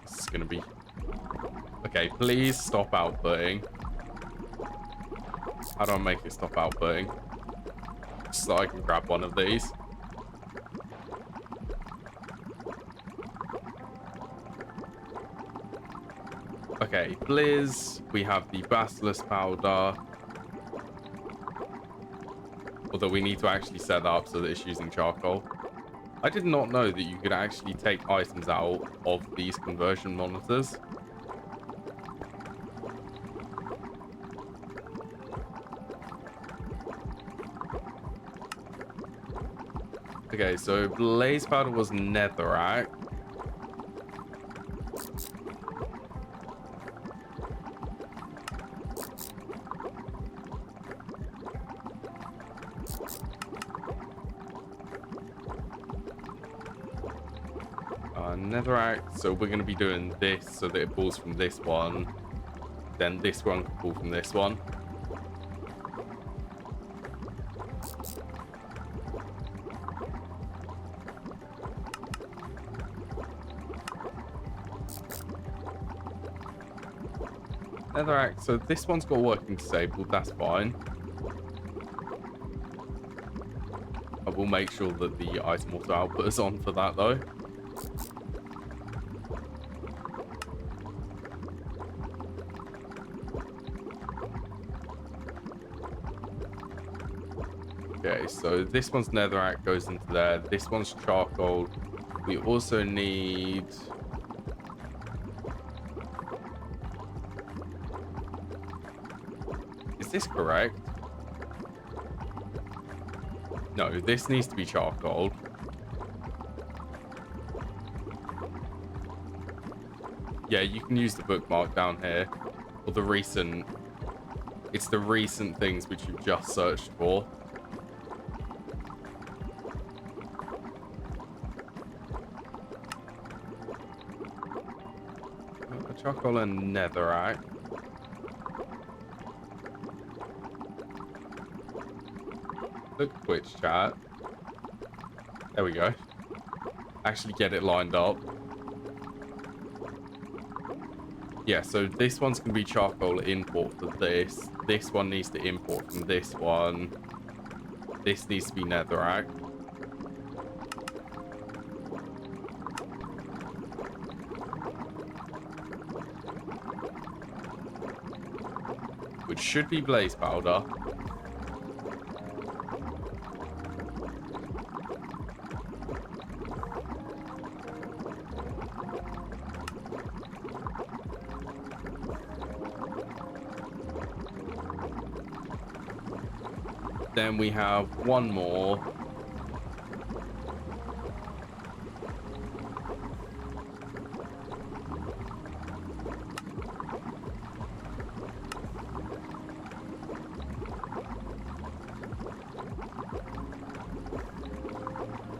This is going to be... Okay, please stop outputting. How do I make it stop outputting? So I can grab one of these. Okay, Blizz. We have the Basilisk Powder. Although we need to actually set that up so that it's using charcoal. I did not know that you could actually take items out of these conversion monitors. Okay, so Blaze Powder was netherrack. Netherrack, so we're going to be doing this so that it pulls from this one. Then this one can pull from this one. Netherrack, so this one's got working disabled, that's fine. I will make sure that the item auto output is on for that though. Okay, so this one's netherrack, goes into there. This one's charcoal. We also need... Is this correct? No, this needs to be charcoal. Yeah, you can use the bookmark down here. Or the recent... It's the recent things which you've just searched for. Charcoal and netherrack. Look at Twitch chat. There we go. Actually get it lined up. Yeah, so this one's going to be charcoal import for this. This one needs to import from this one. This needs to be netherrack. Which should be blaze powder. Then we have one more.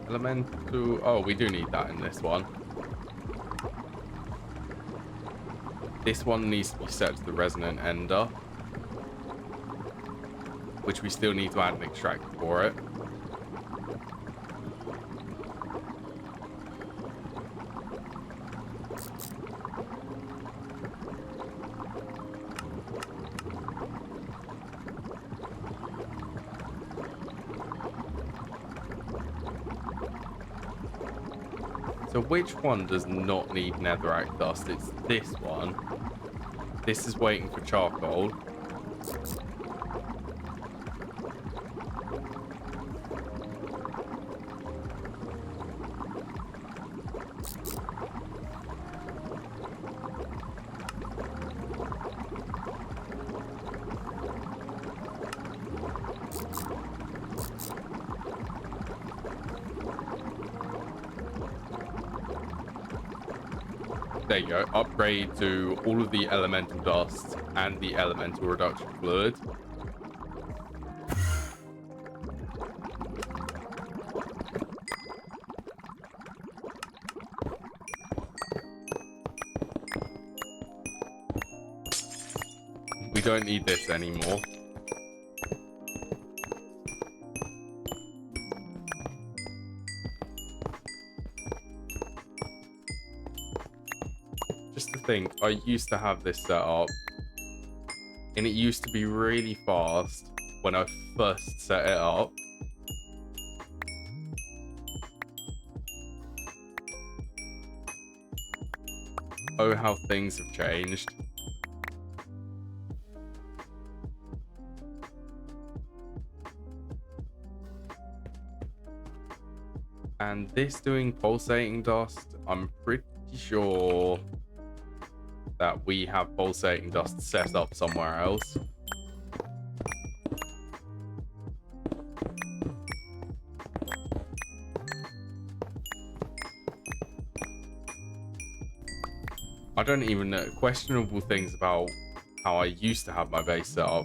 Elemental. Oh, we do need that in this one. This one needs to be set to the resonant ender, which we still need to add an extractor for it. So which one does not need netherrack dust? It's this one. This is waiting for charcoal. There you go. Upgrade to all of the elemental dust and the elemental reduction fluid. We don't need this anymore. Just to think, I used to have this set up, and it used to be really fast when I first set it up. Oh, how things have changed. And this doing pulsating dust, I'm pretty sure that we have pulsating dust set up somewhere else. I don't even know questionable things about how I used to have my base set up.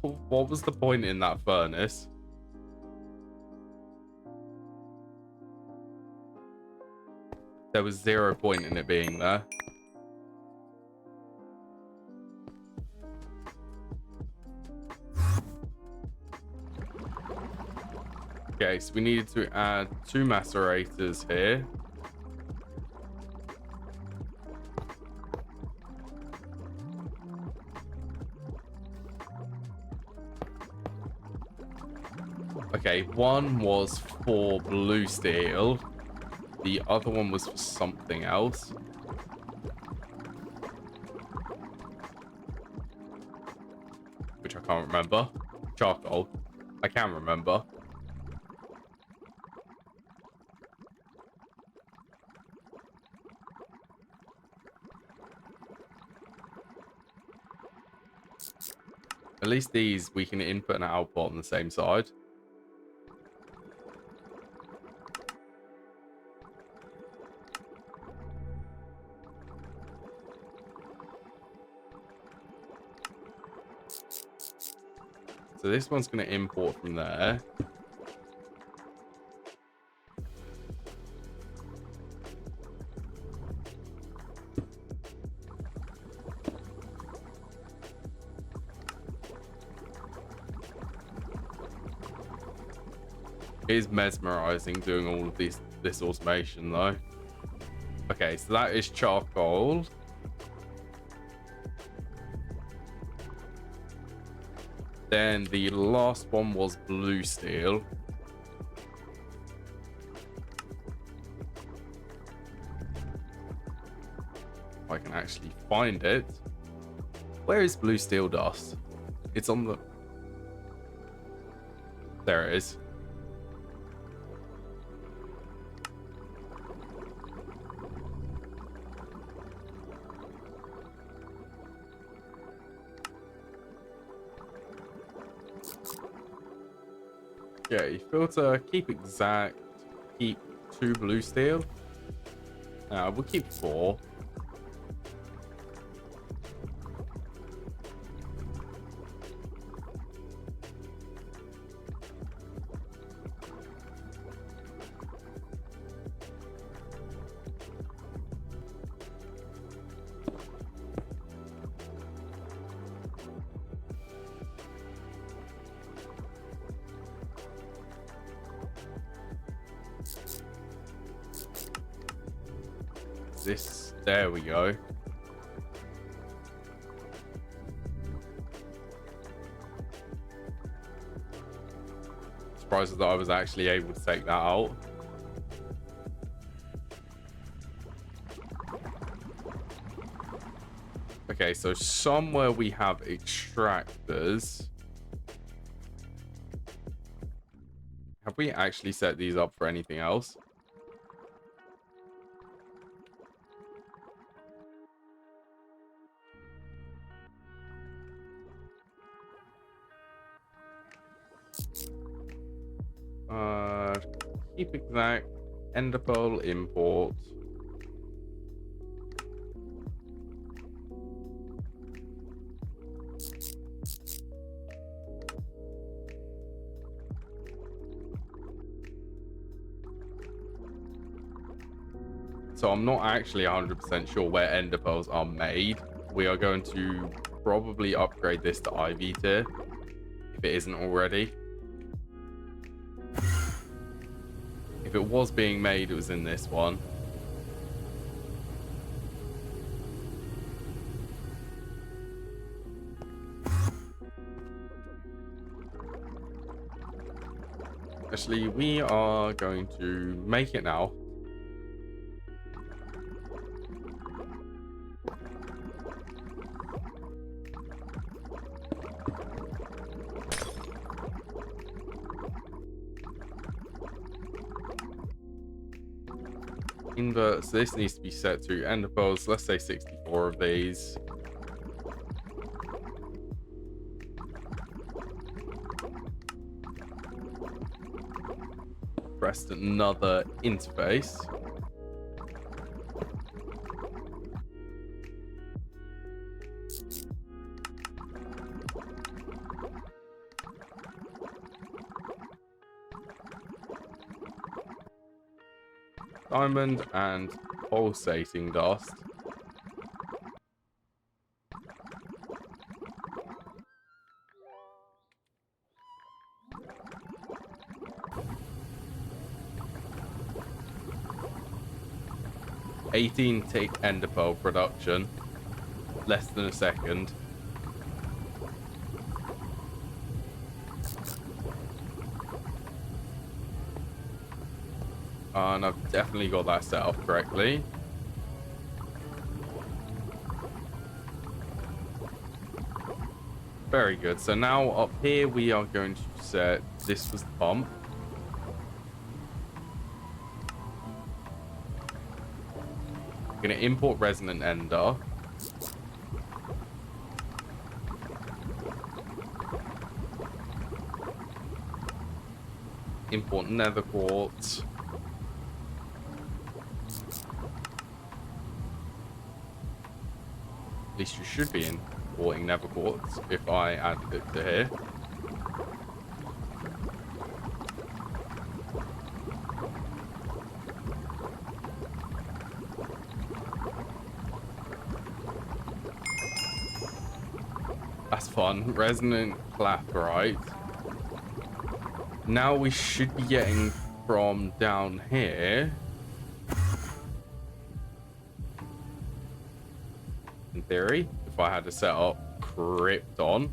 What was the point in that furnace? There was 0 point in it being there. Okay, so we needed to add 2 macerators here. Okay, one was for blue steel. The other one was for something else. Which I can't remember. Charcoal. I can remember. At least these we can input and output on the same side. So this one's going to import from there. It is mesmerizing doing all of this automation though. Okay, so that is charcoal. Then the last one was blue steel. If I can actually find it. Where is blue steel dust? It's on the... There it is. Okay, filter, keep exact, keep 2 blue steel. We'll keep 4. this. There we go. Surprised that I was actually able to take that out. Okay, so somewhere we have extractors. Have we actually set these up for anything else? Keep exact. Ender pearl import. So I'm not actually 100% sure where ender pearls are made. We are going to probably upgrade this to IV tier if it isn't already. If it was being made, it was in this one. Actually, we are going to make it now. Invert, so this needs to be set to ender pearls. Let's say 64 of these. Press another interface. Diamond and pulsating dust. Take ender pearl production. Less than a second. And I've definitely got that set up correctly. Very good. So now up here we are going to set, this was the pump. We're going to import resonant ender. Import nether quartz. At least you should be importing nether quartz if I added it to here. That's fun. Resonant clathrite. Now we should be getting from down here. In theory, if I had to set up Krypton.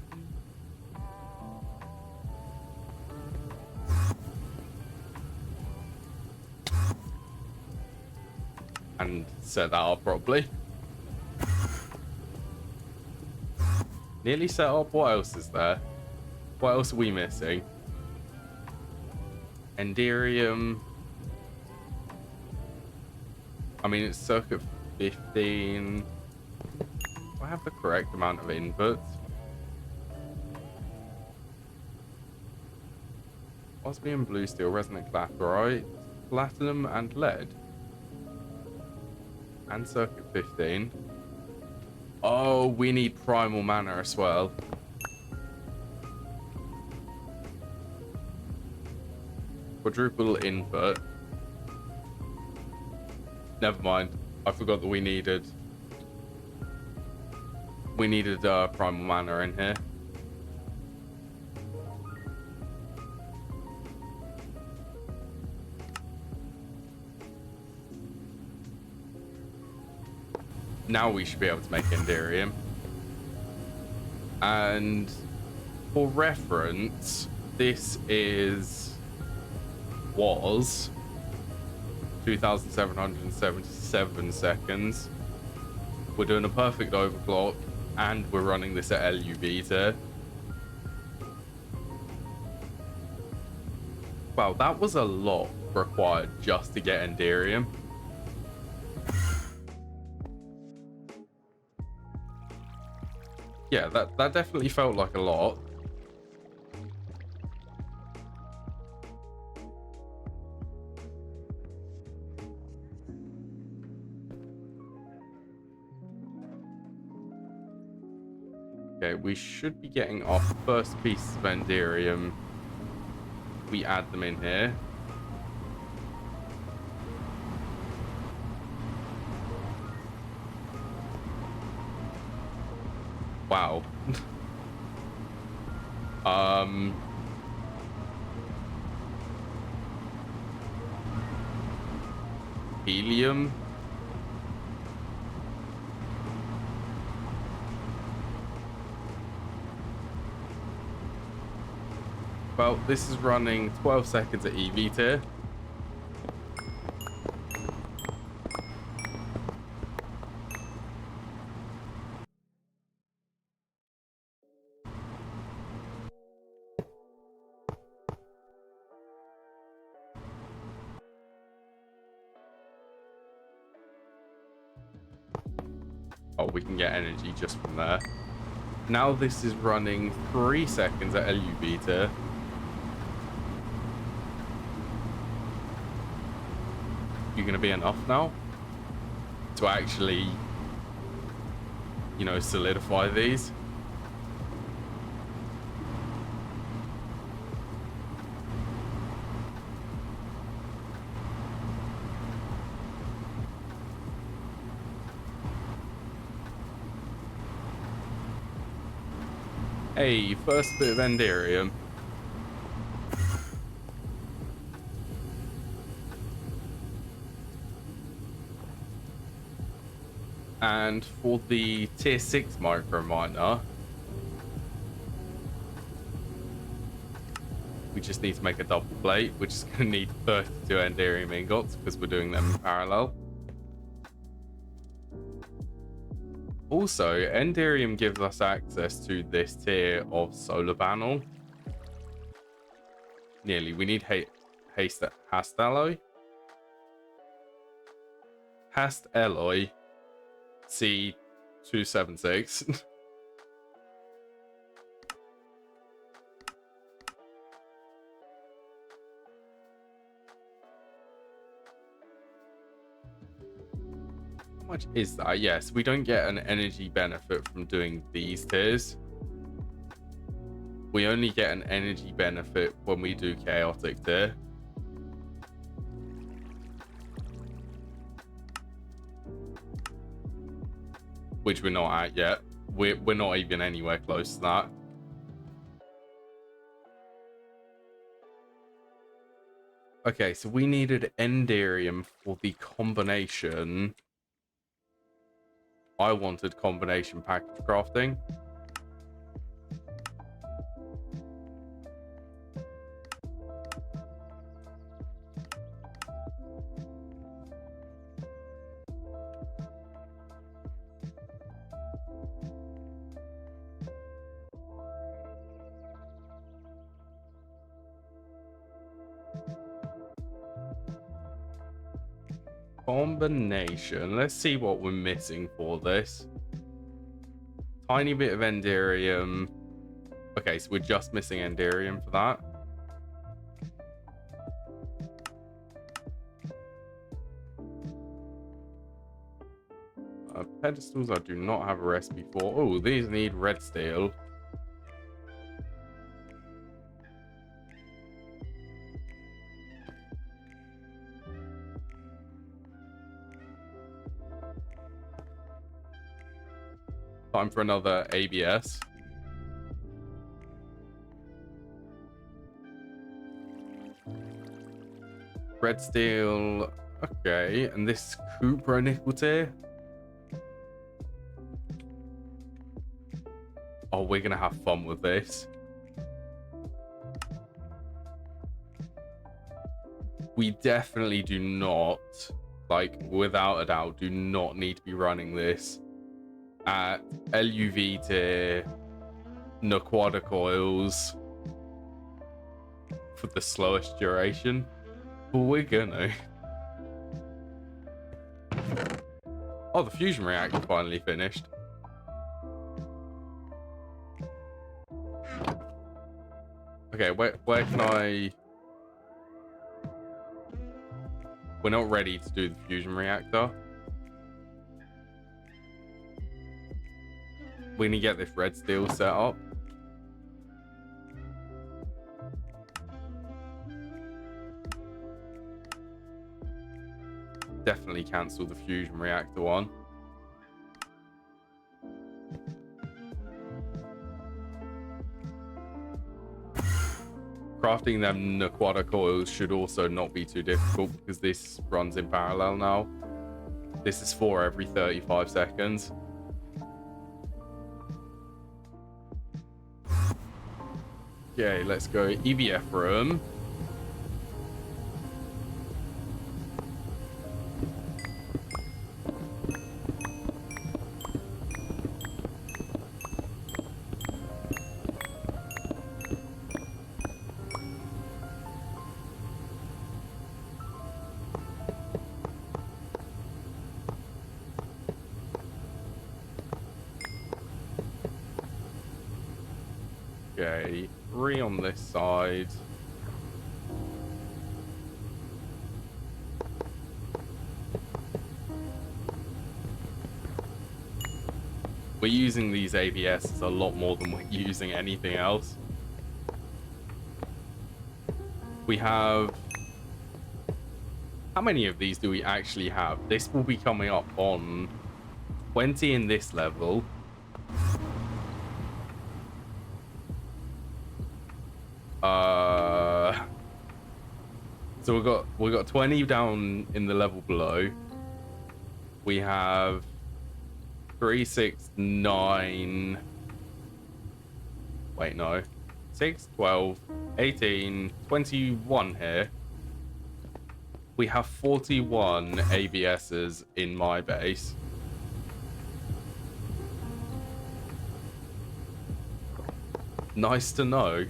And set that up properly. Nearly set up. What else is there? What else are we missing? Enderium. I mean, it's circuit 15. Do I have the correct amount of inputs? Osmium, blue steel, resonant clathrite, platinum, and lead. And circuit 15. Oh, we need primal mana as well. Quadruple input. Never mind. I forgot that we needed primal mana in here. Now we should be able to make Enderium. And for reference, this was 2,777 seconds. We're doing a perfect overclock, and we're running this at LU beta. Wow, that was a lot required just to get Enderium. Yeah, that definitely felt like a lot. Okay, we should be getting our first piece of Enderium. We add them in here. Wow. Helium. Well, this is running 12 seconds at EV tier. Oh, we can get energy just from there. Now this is running 3 seconds at LU beta. You're going to be enough now to actually, you know, solidify these. Hey, first bit of Enderium. And for the tier 6 micro miner, we just need to make a double plate, which is going to need 32 Enderium ingots because we're doing them in parallel. Also, Enderium gives us access to this tier of solar panel. Nearly. We need Hast alloy. Hast alloy C276. How much is that? Yes, we don't get an energy benefit from doing these tiers. We only get an energy benefit when we do chaotic tier. Which we're not at yet. We're not even anywhere close to that. Okay, so we needed Enderium for the combination. I wanted combination package crafting. Combination. Let's see what we're missing for this. Tiny bit of Enderium. Okay, so we're just missing Enderium for that. Pedestals I do not have a recipe for. Oh, these need red steel. Time for another ABS. Red steel. Okay, and this Cupra nickel tier. Oh, we're gonna have fun with this. We definitely do not, like, without a doubt, do not need to be running this at LUV tier, no quad coils for the slowest duration. But we're gonna. Oh, the fusion reactor finally finished. Okay, where can I... We're not ready to do the fusion reactor. We're gonna get this red steel set up. Definitely cancel the fusion reactor one. Crafting them Naquata coils should also not be too difficult because this runs in parallel now. This is for every 35 seconds. Okay, let's go EBF room. Okay, 3 on this side. We're using these ABSs a lot more than we're using anything else. We have... How many of these do we actually have? This will be coming up on 20 in this level. So we got 20 down in the level below. We have 3, 6, 9. Wait, no. 6, 12, 18, 21 here. We have 41 ABSs in my base. Nice to know.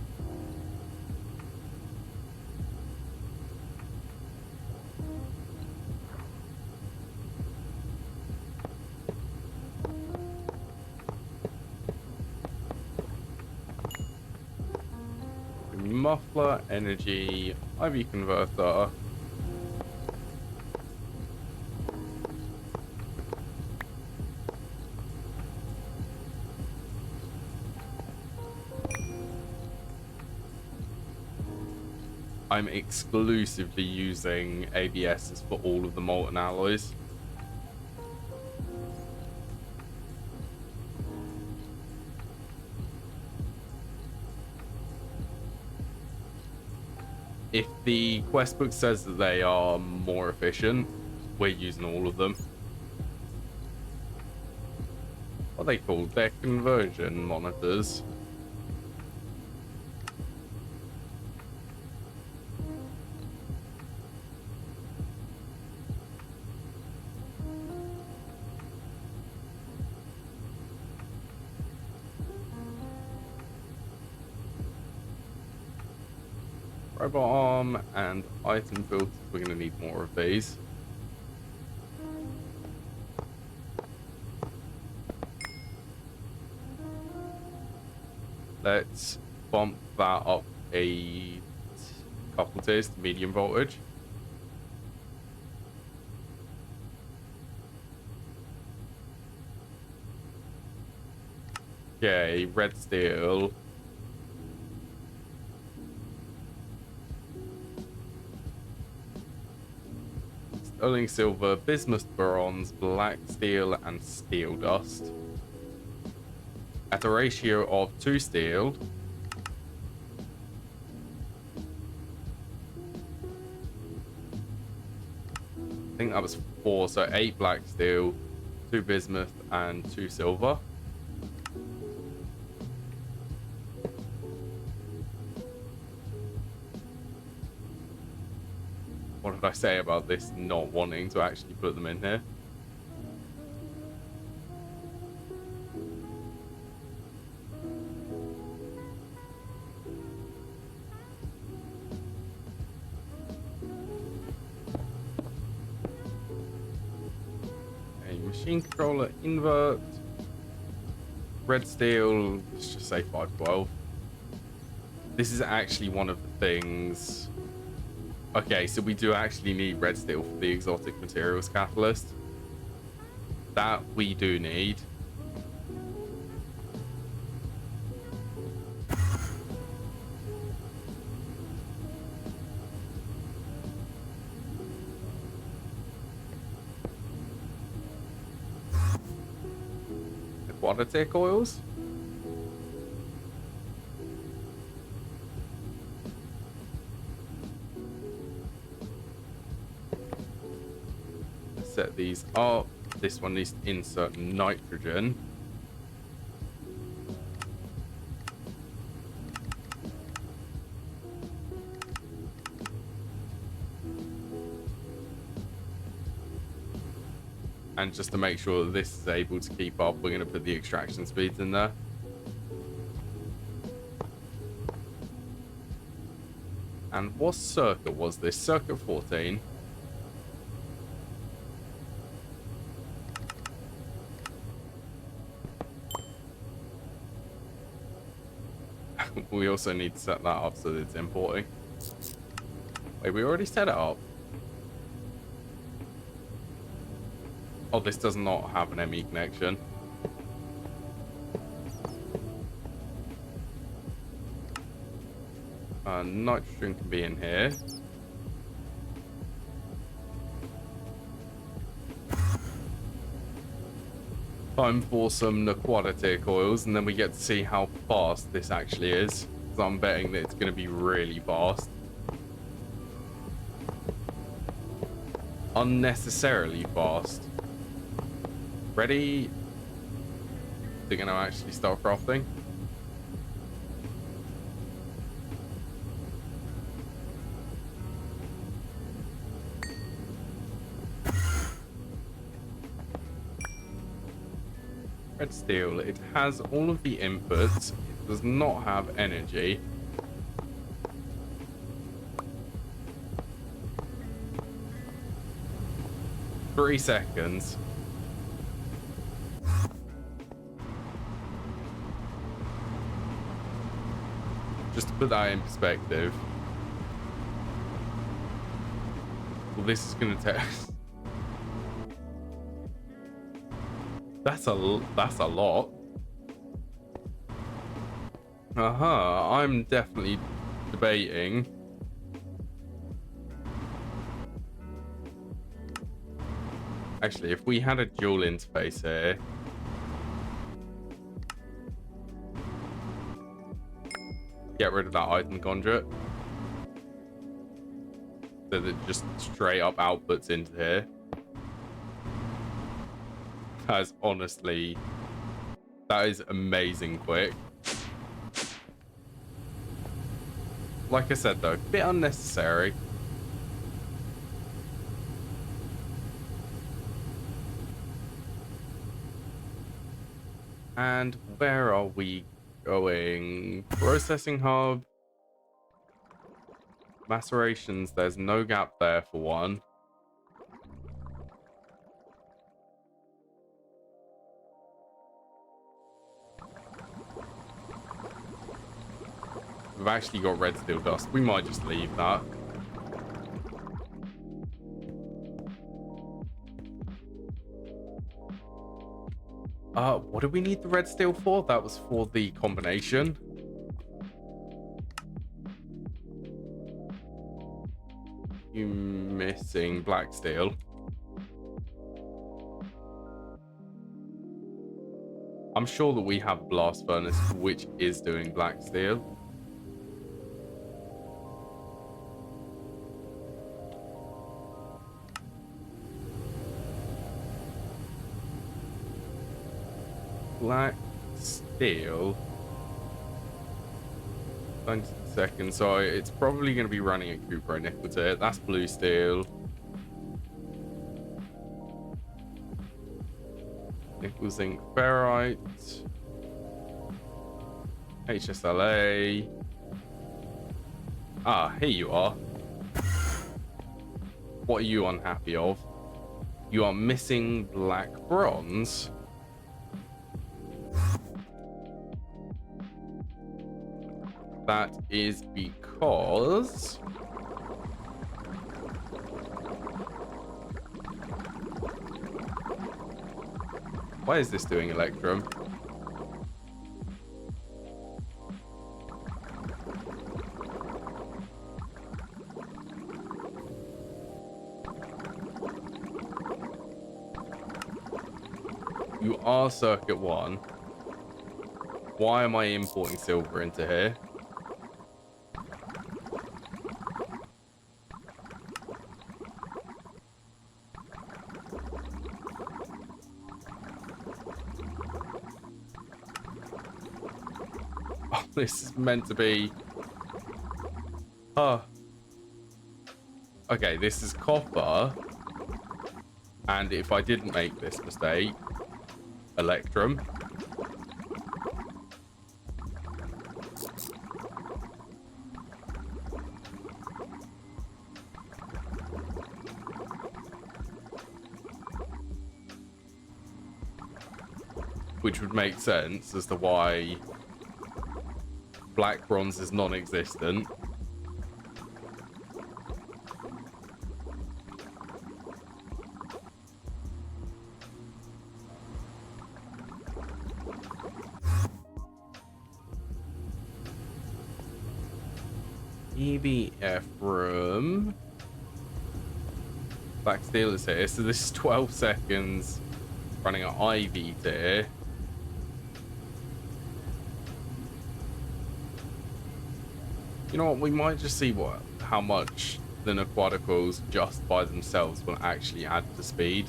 Muffler, energy, IV converter. I'm exclusively using ABSs for all of the molten alloys. If the quest book says that they are more efficient, we're using all of them. What are they called? They're conversion monitors. Robot arm and item filters. We're going to need more of these. Let's bump that up a couple tiers to medium voltage. Okay, red steel. Sterling silver, bismuth bronze, black steel, and steel dust. At a ratio of 2 steel. I think that was 4, so 8 black steel, 2 bismuth, and 2 silver. I say about this not wanting to actually put them in here. A machine controller invert. Red steel, let's just say 512. This is actually one of the things. Okay, so we do actually need red steel for the exotic materials catalyst. That we do need. Aquatic oils. Set these up. This one needs to insert nitrogen. And just to make sure that this is able to keep up, we're going to put the extraction speeds in there. And what circuit was this? Circuit 14. We also need to set that up so that it's importing. Wait, we already set it up. Oh, this does not have an ME connection. Nitrogen can be in here. Time for some aquatic oils, and then we get to see how fast this actually is. Because I'm betting that it's going to be really fast. Unnecessarily fast. Ready? They're going to actually start crafting. Red steel, it has all of the inputs, it does not have energy. Three seconds. Just to put that in perspective. Well, this is going to take... That's a lot. I'm definitely debating. Actually, if we had a dual interface here. Get rid of that item conduit. So that just straight up outputs into here. That is honestly, that is amazing quick. Like I said though, a bit unnecessary. And where are we going? Processing hub. Macerations, there's no gap there for one. We've actually got red steel dust. We might just leave that. What do we need the red steel for? That was for the combination. You missing black steel. I'm sure that we have a blast furnace which is doing black steel. Black steel. 90 seconds, so it's probably going to be running at Cooper and nickel tier. That's blue steel. Nickel, zinc, ferrite. HSLA. Ah, here you are. What are you unhappy of? You are missing black bronze. That is because why is this doing Electrum? You are circuit 1. Why am I importing silver into here? Oh, this is meant to be... Oh. Okay, this is copper. And if I didn't make this mistake... Electrum. Which would make sense as to why black bronze is non-existent. EBF room. Black steel is here. So this is 12 seconds running at IV tier. You know what? We might just see how much the Aquaticals just by themselves will actually add to speed.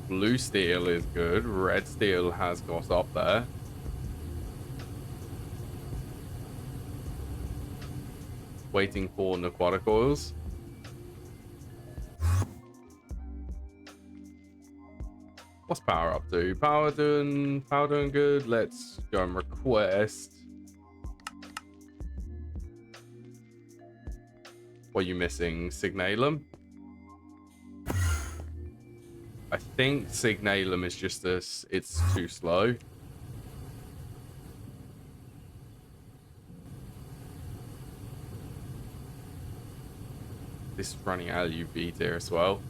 Blue steel is good. Red steel has got up there. Waiting for Aquaticals. What's power up to? Power doing good. Let's go and request. What are you missing? Signalum? I think Signalum is just this. It's too slow. This is running LUV tier as well.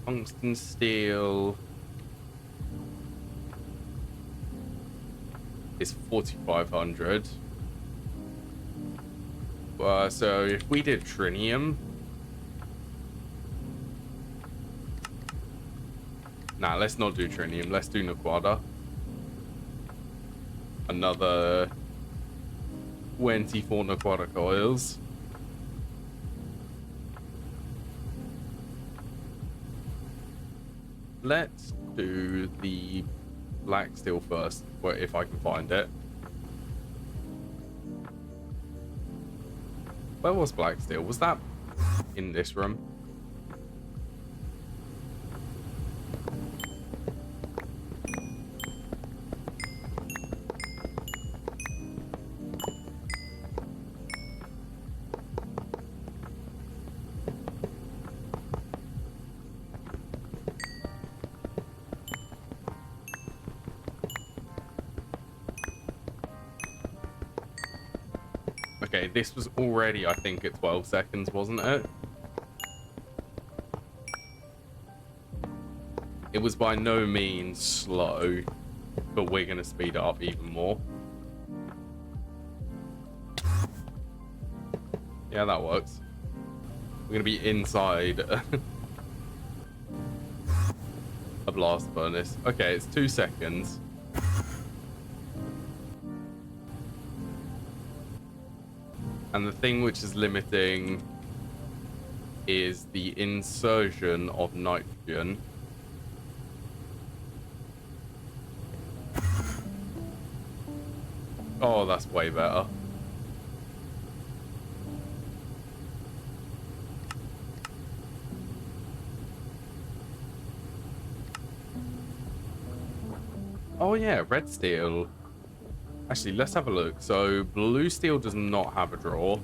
Tungsten steel is 4,500. So if we did trinium, nah, let's not do trinium. Let's do Naquada. Another 24 Naquada coils. Let's do the black steel first, if I can find it. Where was black steel? Was that in this room? Okay, this was already, I think, at 12 seconds, wasn't it? It was by no means slow, but we're going to speed it up even more. Yeah, that works. We're going to be inside a blast furnace. Okay, it's 2 seconds. And the thing which is limiting is the insertion of nitrogen. Oh, that's way better. Oh yeah, red steel. Actually, let's have a look. So blue steel does not have a drawer.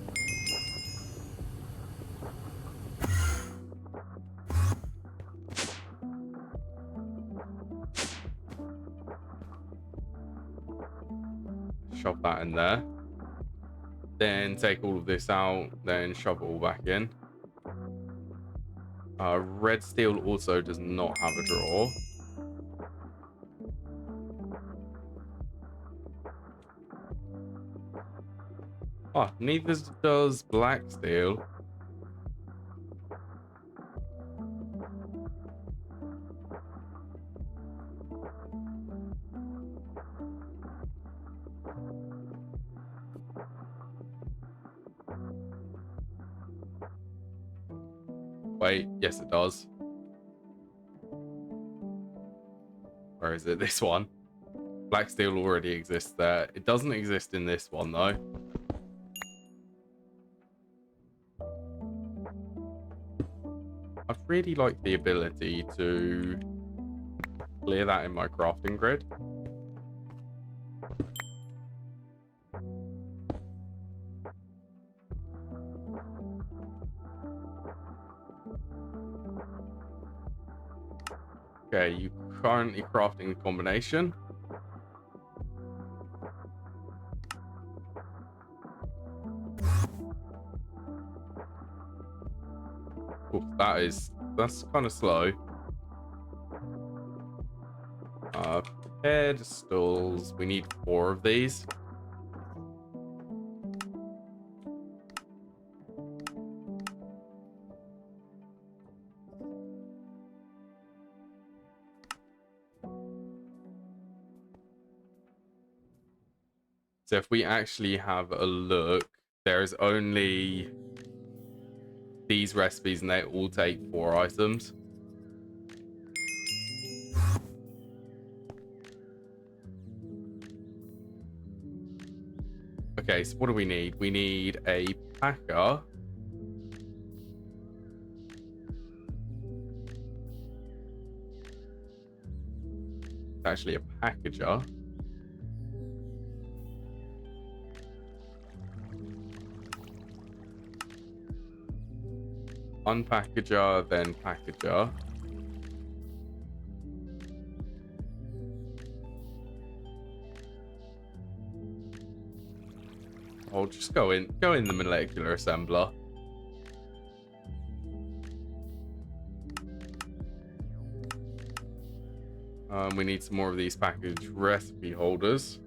Shove that in there. Then take all of this out. Then shove it all back in. Red steel also does not have a drawer. Oh, neither does black steel. Wait, yes it does. Where is it? This one. Black steel already exists there. It doesn't exist in this one though. I'd really like the ability to clear that in my crafting grid. Okay, you currently crafting the combination. Ooh, that's kind of slow. Pedestals. We need 4 of these. So if we actually have a look, there's only these recipes and they all take 4 items. Okay, so what do we need? We need a packer. It's actually a packager. Unpackager, then packager. I'll just go in the molecular assembler. We need some more of these package recipe holders.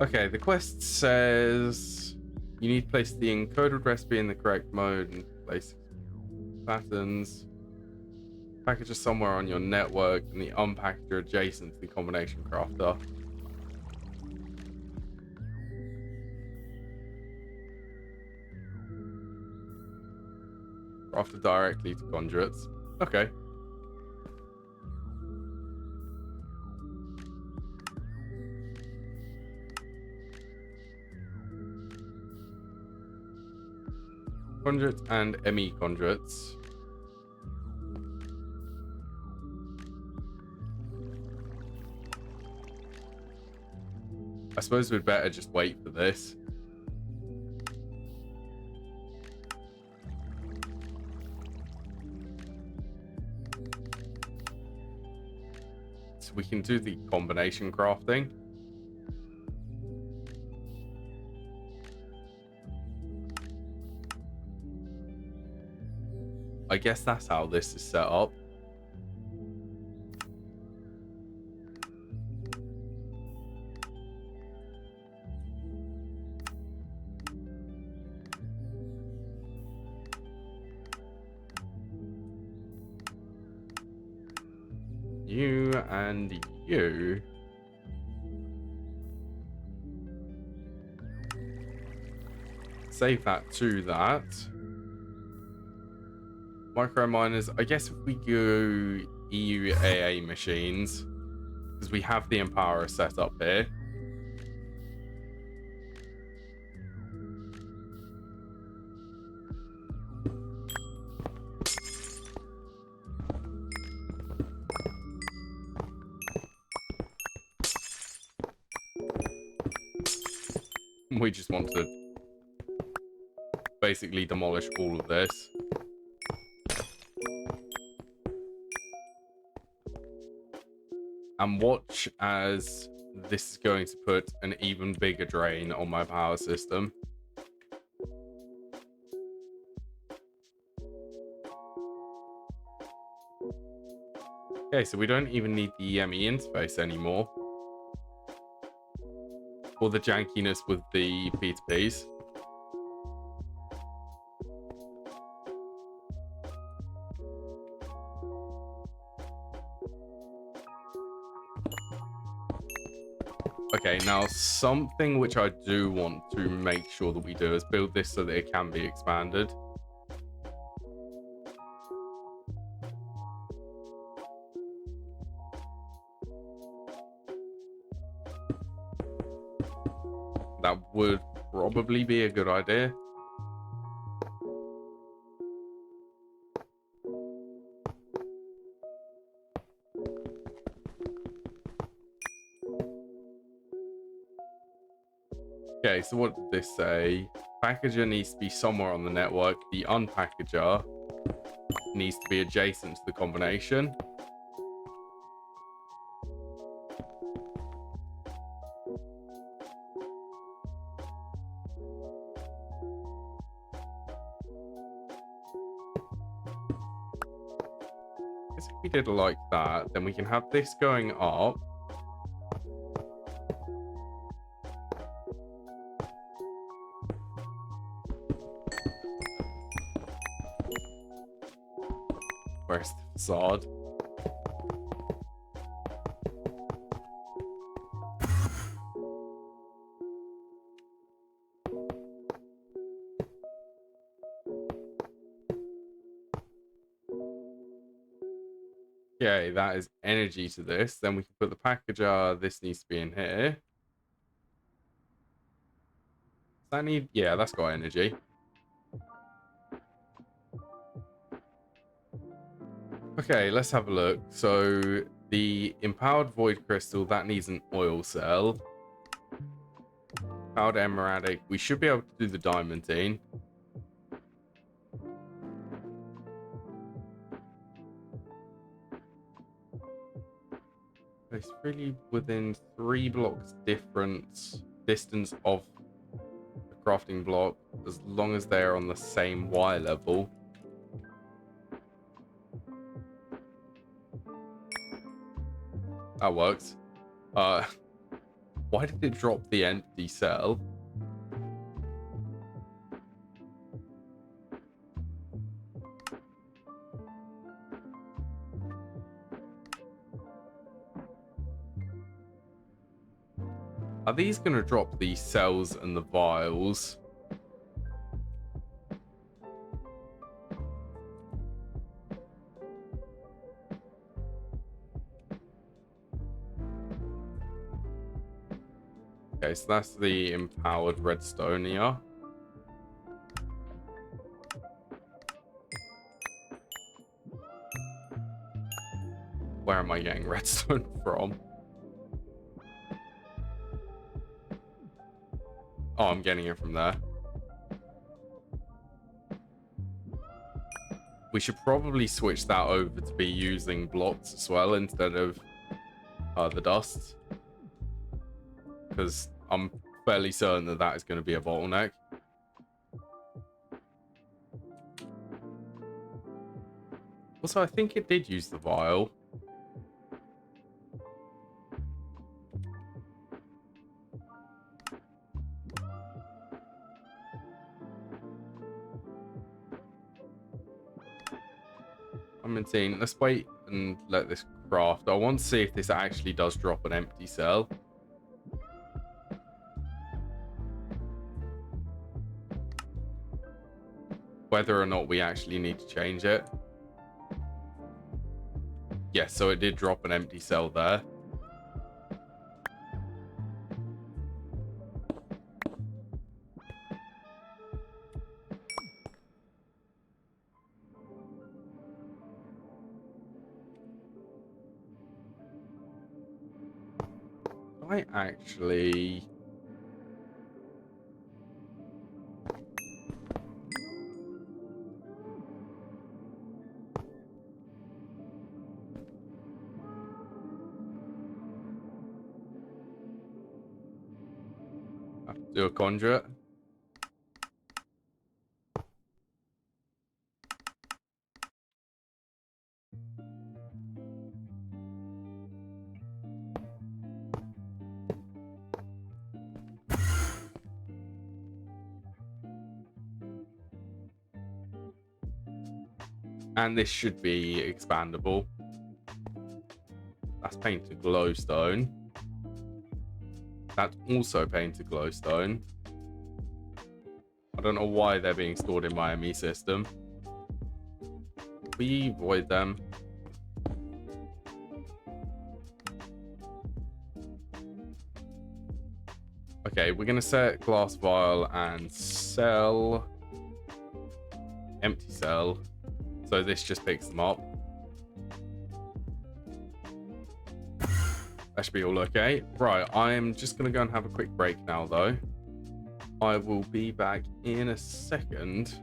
Okay, the quest says you need to place the encoded recipe in the correct mode and place patterns. Packager somewhere on your network and the unpackager adjacent to the combination crafter. Crafted directly to conduits. Okay. Conduits and ME conduits. I suppose we'd better just wait for this. So we can do the combination crafting. I guess that's how this is set up. You and you. Save that to that. Micro miners. I guess if we go EUAA machines, because we have the Empowerer set up here. We just want to basically demolish all of this. And watch as this is going to put an even bigger drain on my power system. Okay, so we don't even need the EME interface anymore. Or the jankiness with the P2Ps. Okay, now something which I do want to make sure that we do is build this so that it can be expanded. That would probably be a good idea. Okay, so what did this say? Packager needs to be somewhere on the network. The unpackager needs to be adjacent to the combination. If we did it like that, then we can have this going up. Where's the facade? Okay, that is energy to this. Then we can put the packager. This needs to be in here. Does that need? Yeah, that's got energy. Okay, let's have a look. So the empowered void crystal, that needs an oil cell. Empowered emeradic, we should be able to do the diamantine. It's really within 3 blocks difference distance of the crafting block, as long as they're on the same Y level. That works. Why did it drop the empty cell? Are these going to drop the cells and the vials? Okay, so that's the empowered redstone here. Where am I getting redstone from? Oh, I'm getting it from there. We should probably switch that over to be using blocks as well instead of the dust. Because I'm fairly certain that that is going to be a bottleneck. Also, I think it did use the vial. I'm insane. Let's wait and let this craft. I want to see if this actually does drop an empty cell. Whether or not we actually need to change it. Yes, so it did drop an empty cell there. might actually... have to do a conduit. And this should be expandable. That's painted glowstone. That's also painted glowstone. I don't know why they're being stored in my ME system. We void them. Okay, we're gonna set glass vial and sell empty cell. So this just picks them up. That should be all okay. Right, I am just gonna go and have a quick break now though. I will be back in a second.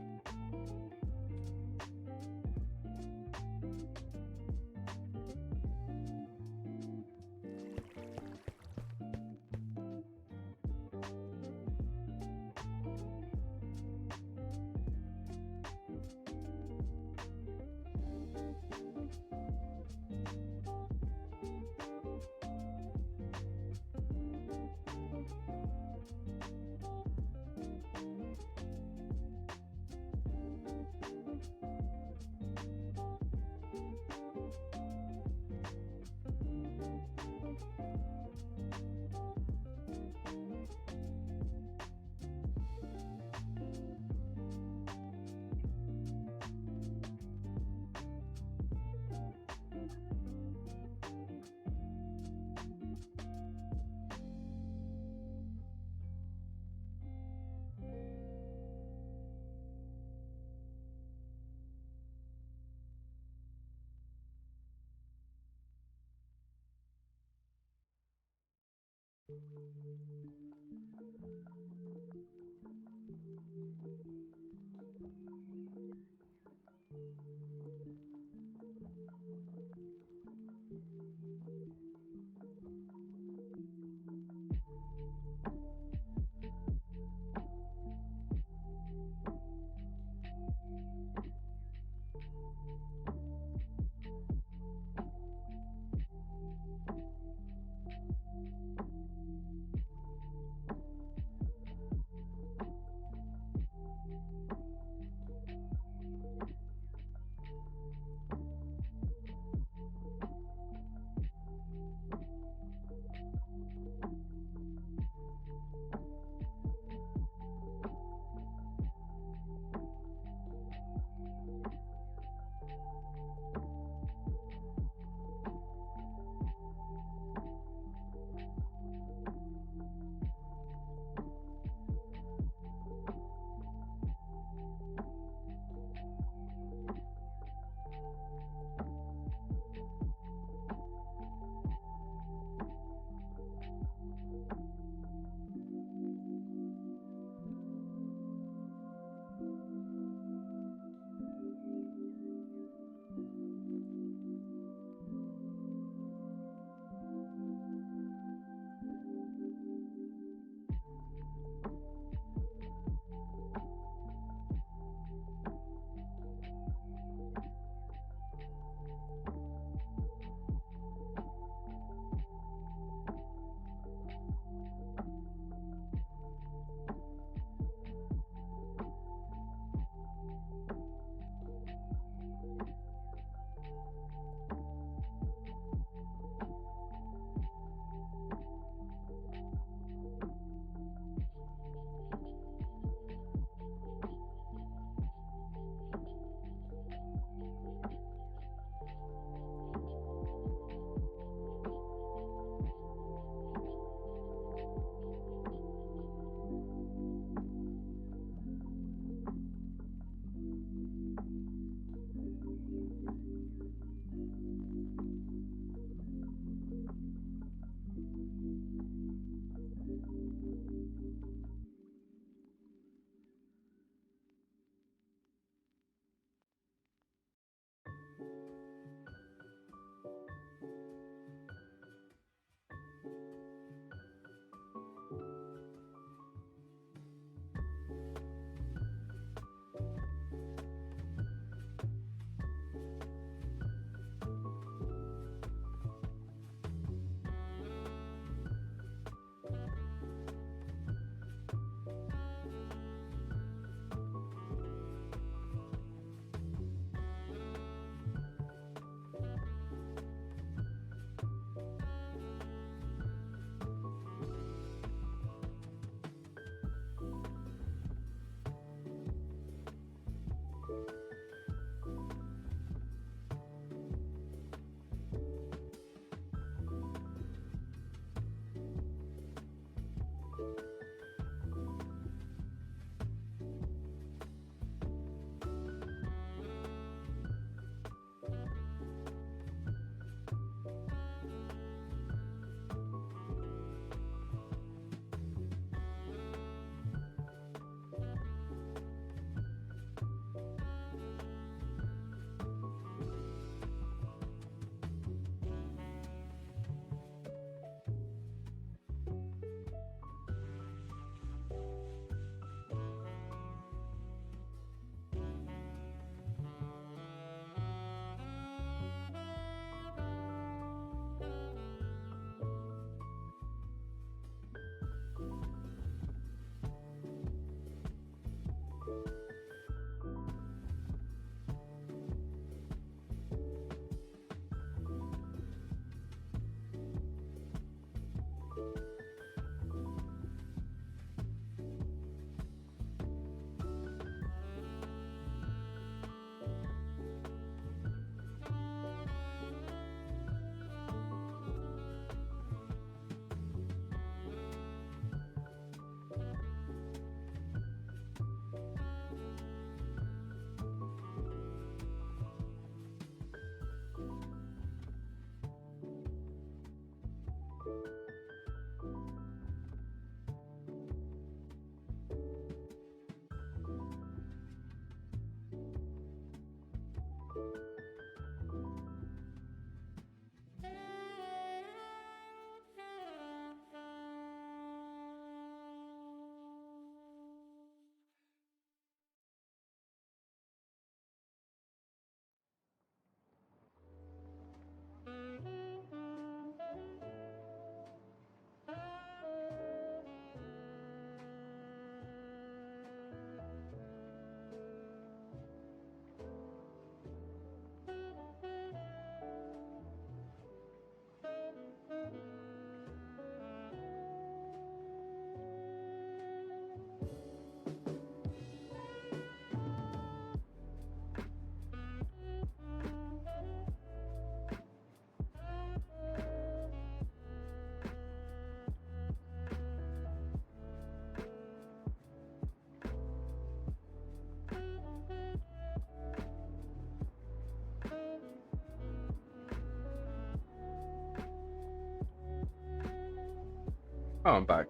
Oh, I'm back.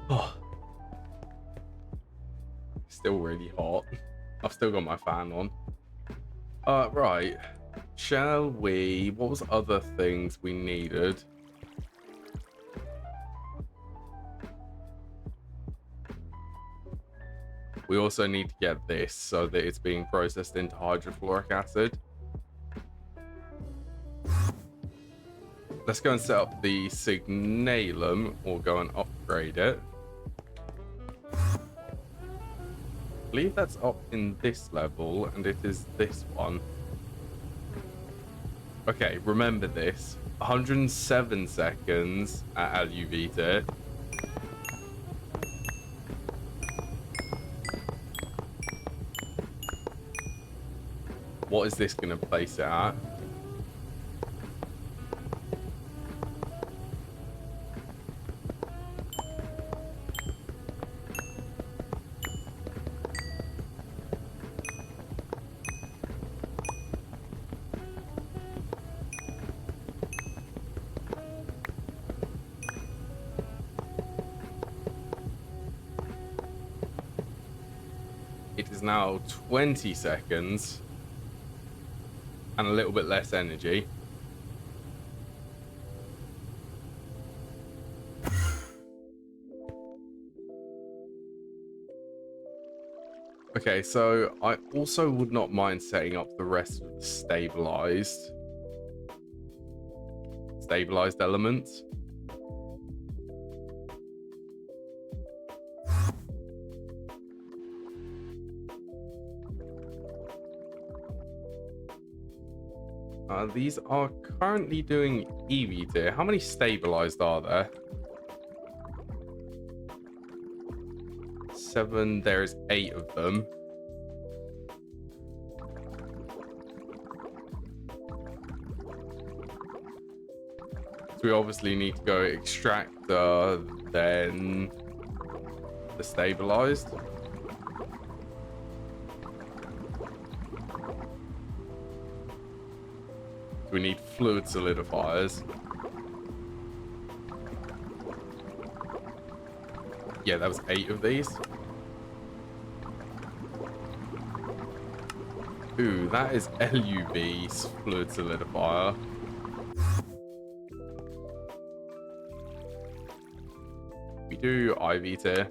Oh. Still really hot. I've still got my fan on. Right. Shall we... What was other things we needed? We also need to get this so that it's being processed into hydrofluoric acid. Let's go and set up the signalum, or go and upgrade it. I believe that's up in this level, and it is this one. Okay, remember this. 107 seconds at LUV. What is this going to place it at? It is now 20 seconds and a little bit less energy. Okay, so I also would not mind setting up the rest of the stabilized elements. These are currently doing EV tier. How many stabilized are there? 7. There's 8 of them. So we obviously need to go extractor, then the stabilized. We need fluid solidifiers. Yeah, that was 8 of these. Ooh, that is LUV's fluid solidifier. We do IV tier.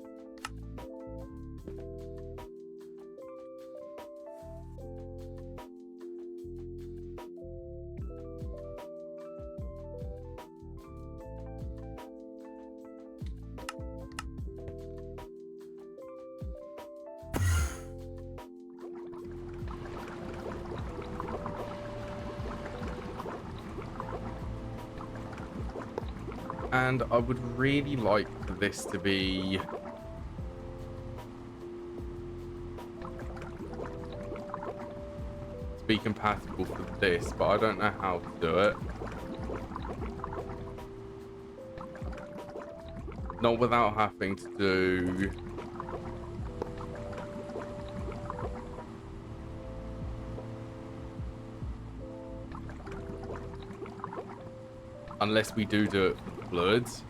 And I would really like for this to be compatible for this, but I don't know how to do it. Not without having to do unless we do it for the fluids.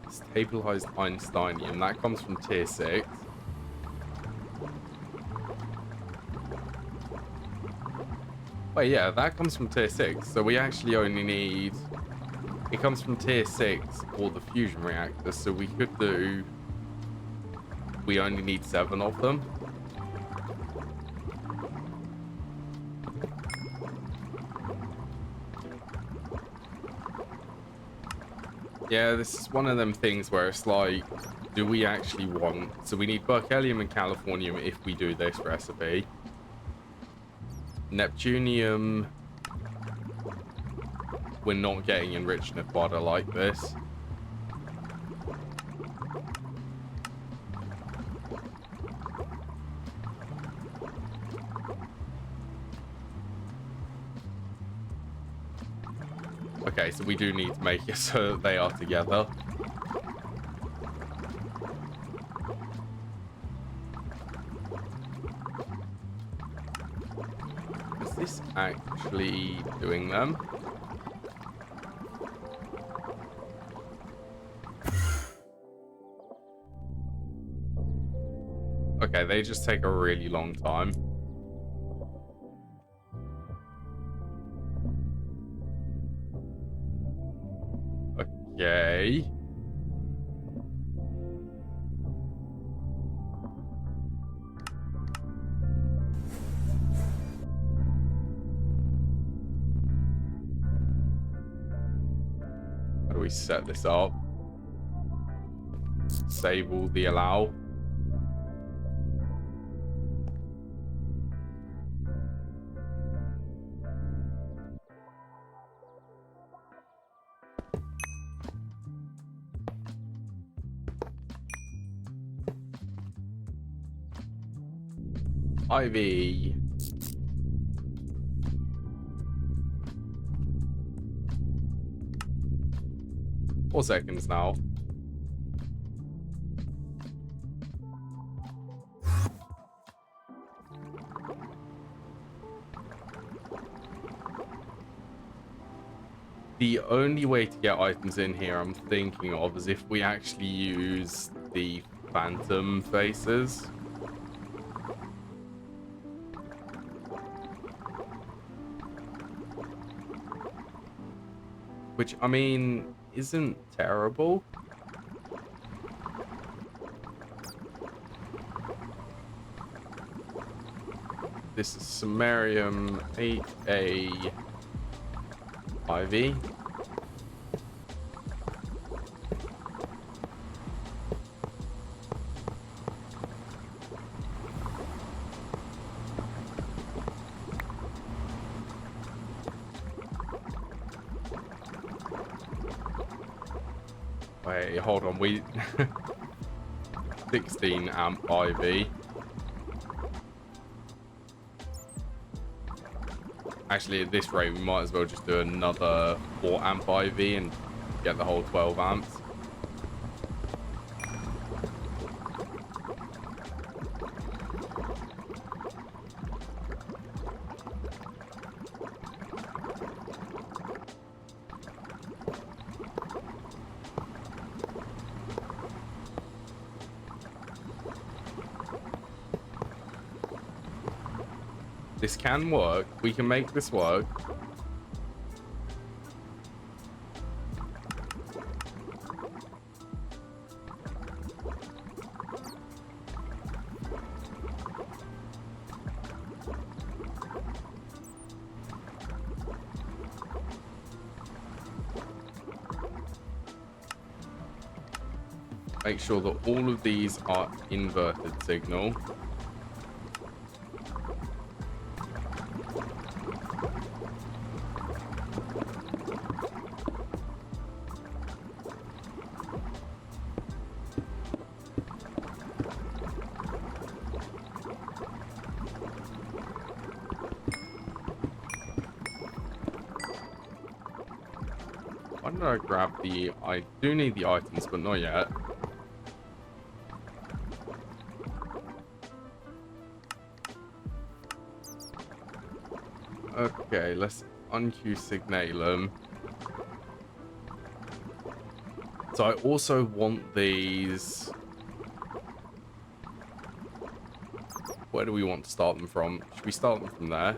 Stabilized Einsteinium, that comes from tier 6. Wait, yeah, that comes from tier 6. So we actually only need... It comes from tier 6 or the fusion reactor, so we could do... We only need 7 of them. Yeah, this is one of them things where it's like, do we actually want... So we need berkelium and californium if we do this recipe. Neptunium... We're not getting enriched Nevada like this. Okay, so we do need to make it so that they are together. this actually doing them? Okay, they just take a really long time. Okay. How do we set this up? Disable the allow. IV. 4 seconds now. The only way to get items in here I'm thinking of is if we actually use the phantom faces. Which, I mean, isn't terrible. This is Samarium 8A IV. Wait, hold on, we 16 amp IV. Actually, at this rate, we might as well just do another 4 amp IV and get the whole 12 amps. This can work. We can make this work. Make sure that all of these are inverted signal. Why did I grab the... I do need the items, but not yet. Okay, let's unqueue Signalum. So I also want these... Where do we want to start them from? Should we start them from there?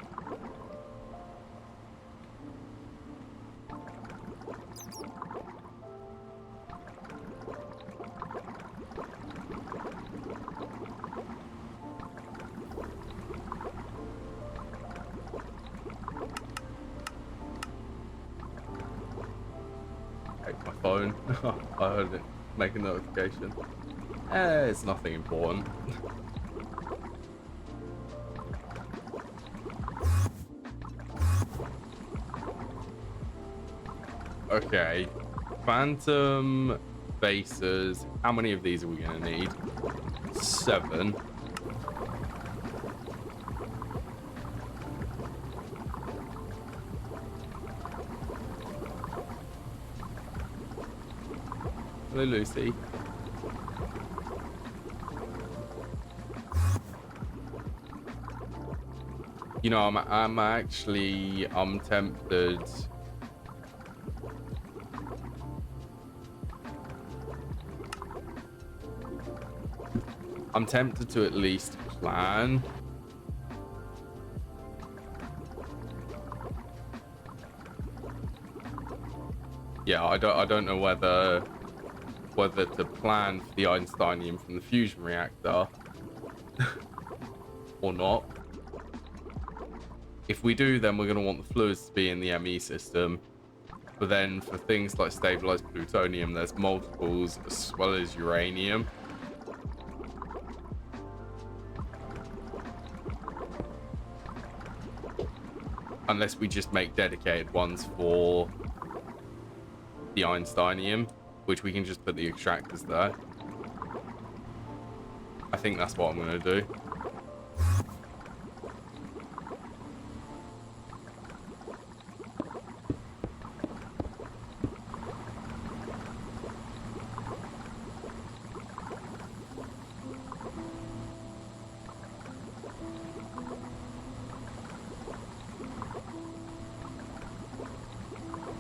My phone. I heard it make a notification. It's nothing important. Okay. Phantom bases. How many of these are we going to need? 7. Hello, Lucy. You know, I'm tempted. I'm tempted to at least plan. Yeah, I don't know whether to plan for the Einsteinium from the fusion reactor or not. If we do, then we're going to want the fluids to be in the ME system. But then for things like stabilized plutonium, there's multiples as well as uranium. Unless we just make dedicated ones for the Einsteinium, which we can just put the extractors there. I think that's what I'm going to do.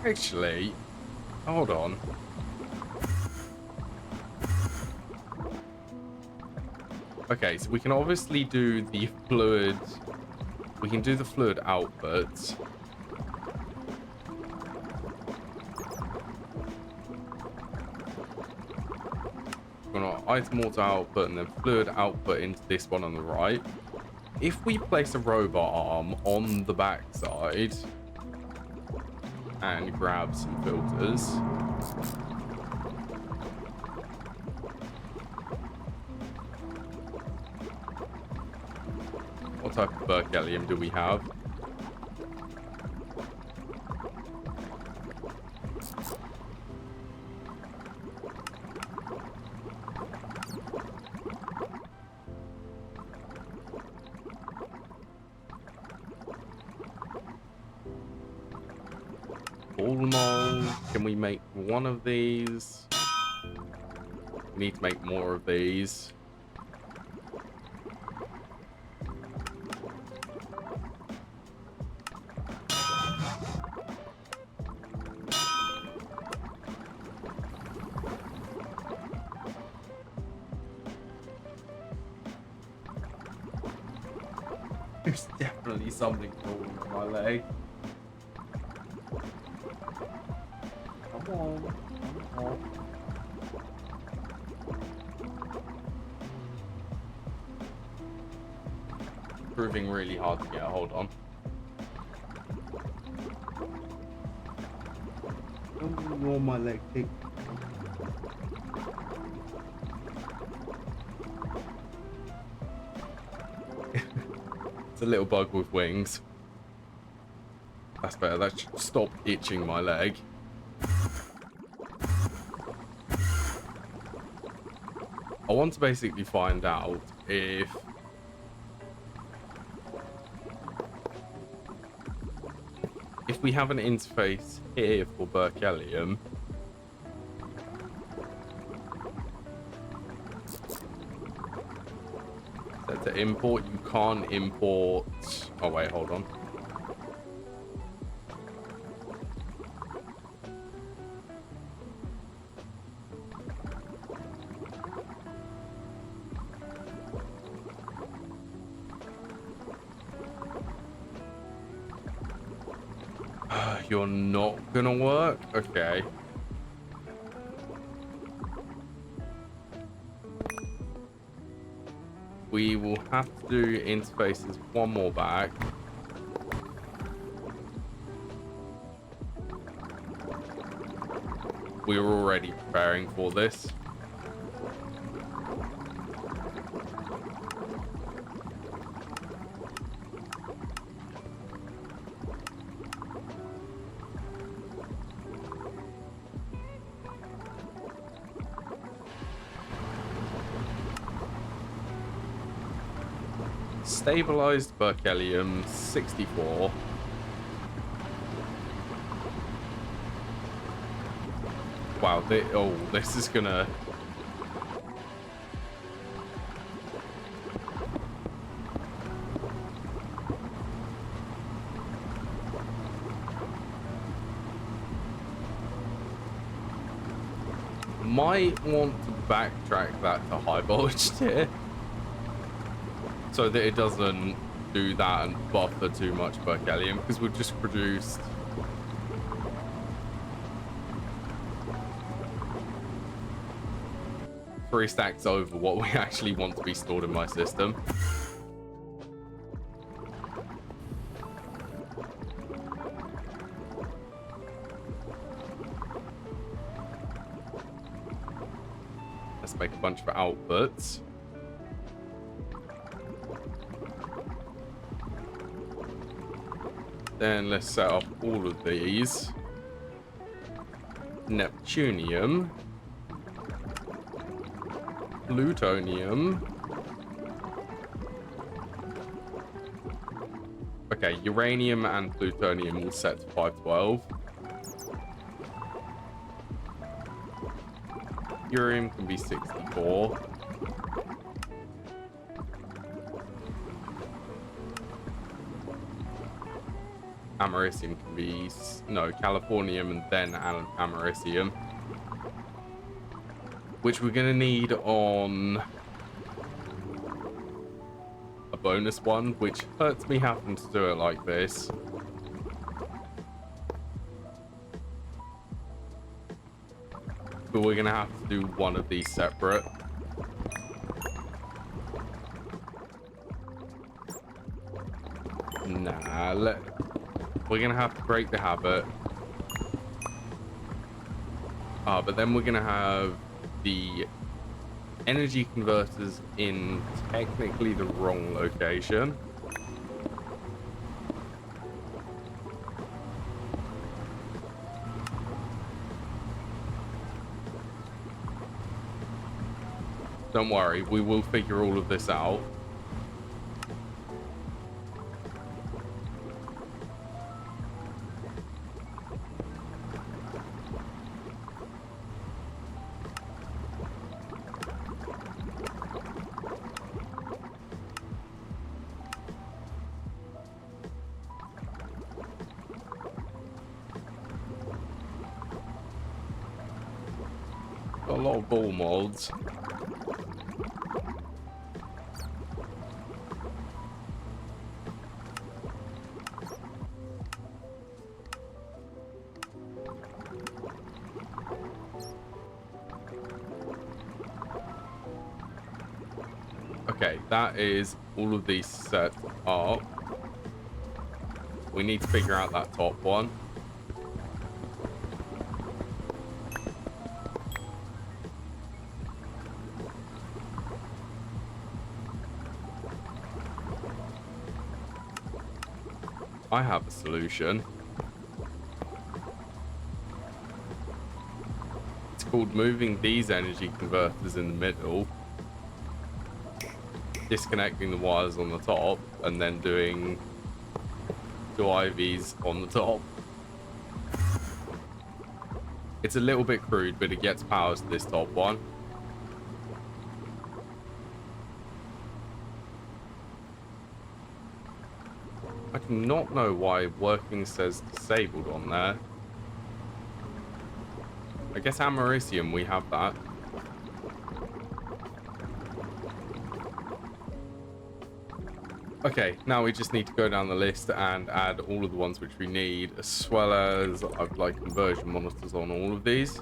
Actually, hold on. Okay, so we can obviously do the fluid. We can do the fluid output. We're going to item auto output and then fluid output into this one on the right. If we place a robot arm on the backside and grab some filters. What type of berkelium do we have? Can we make one of these? We need to make more of these. There's definitely something wrong with my leg. Come on. Come on. Proving really hard to get a hold on. Don't ignore my leg kick. It's a little bug with wings. That's better. That should stop itching my leg. I want to basically find out if we have an interface here for berkelium. So to import, you can't import. Oh wait, hold on. You're not gonna work? Okay. We will have to do interfaces one more back. We were already preparing for this. Stabilized berkelium 64. Wow, this is gonna. might want to backtrack that to high voltage tier so that it doesn't do that and buffer too much berkelium, because we've just produced three stacks over what we actually want to be stored in my system. Let's make a bunch of outputs. Then let's set up all of these. Neptunium. Plutonium. Okay, uranium and plutonium all set to 512. Urium can be 64. Americium can be, no, californium and then americium. Which we're going to need on a bonus one, which hurts me having to do it like this. But we're going to have to do one of these separate. Nah, we're going to have to break the habit. But then we're going to have the energy converters in technically the wrong location. Don't worry, we will figure all of this out. A lot of ball molds. Okay, that is all of these set up. We need to figure out that top one. I have a solution. It's called moving these energy converters in the middle, disconnecting the wires on the top, and then doing two IVs on the top. It's a little bit crude, but it gets power to this top one. I do not know why working says disabled on there. I guess americium, we have that. Okay, now we just need to go down the list and add all of the ones which we need, as well as I'd like conversion monitors on all of these.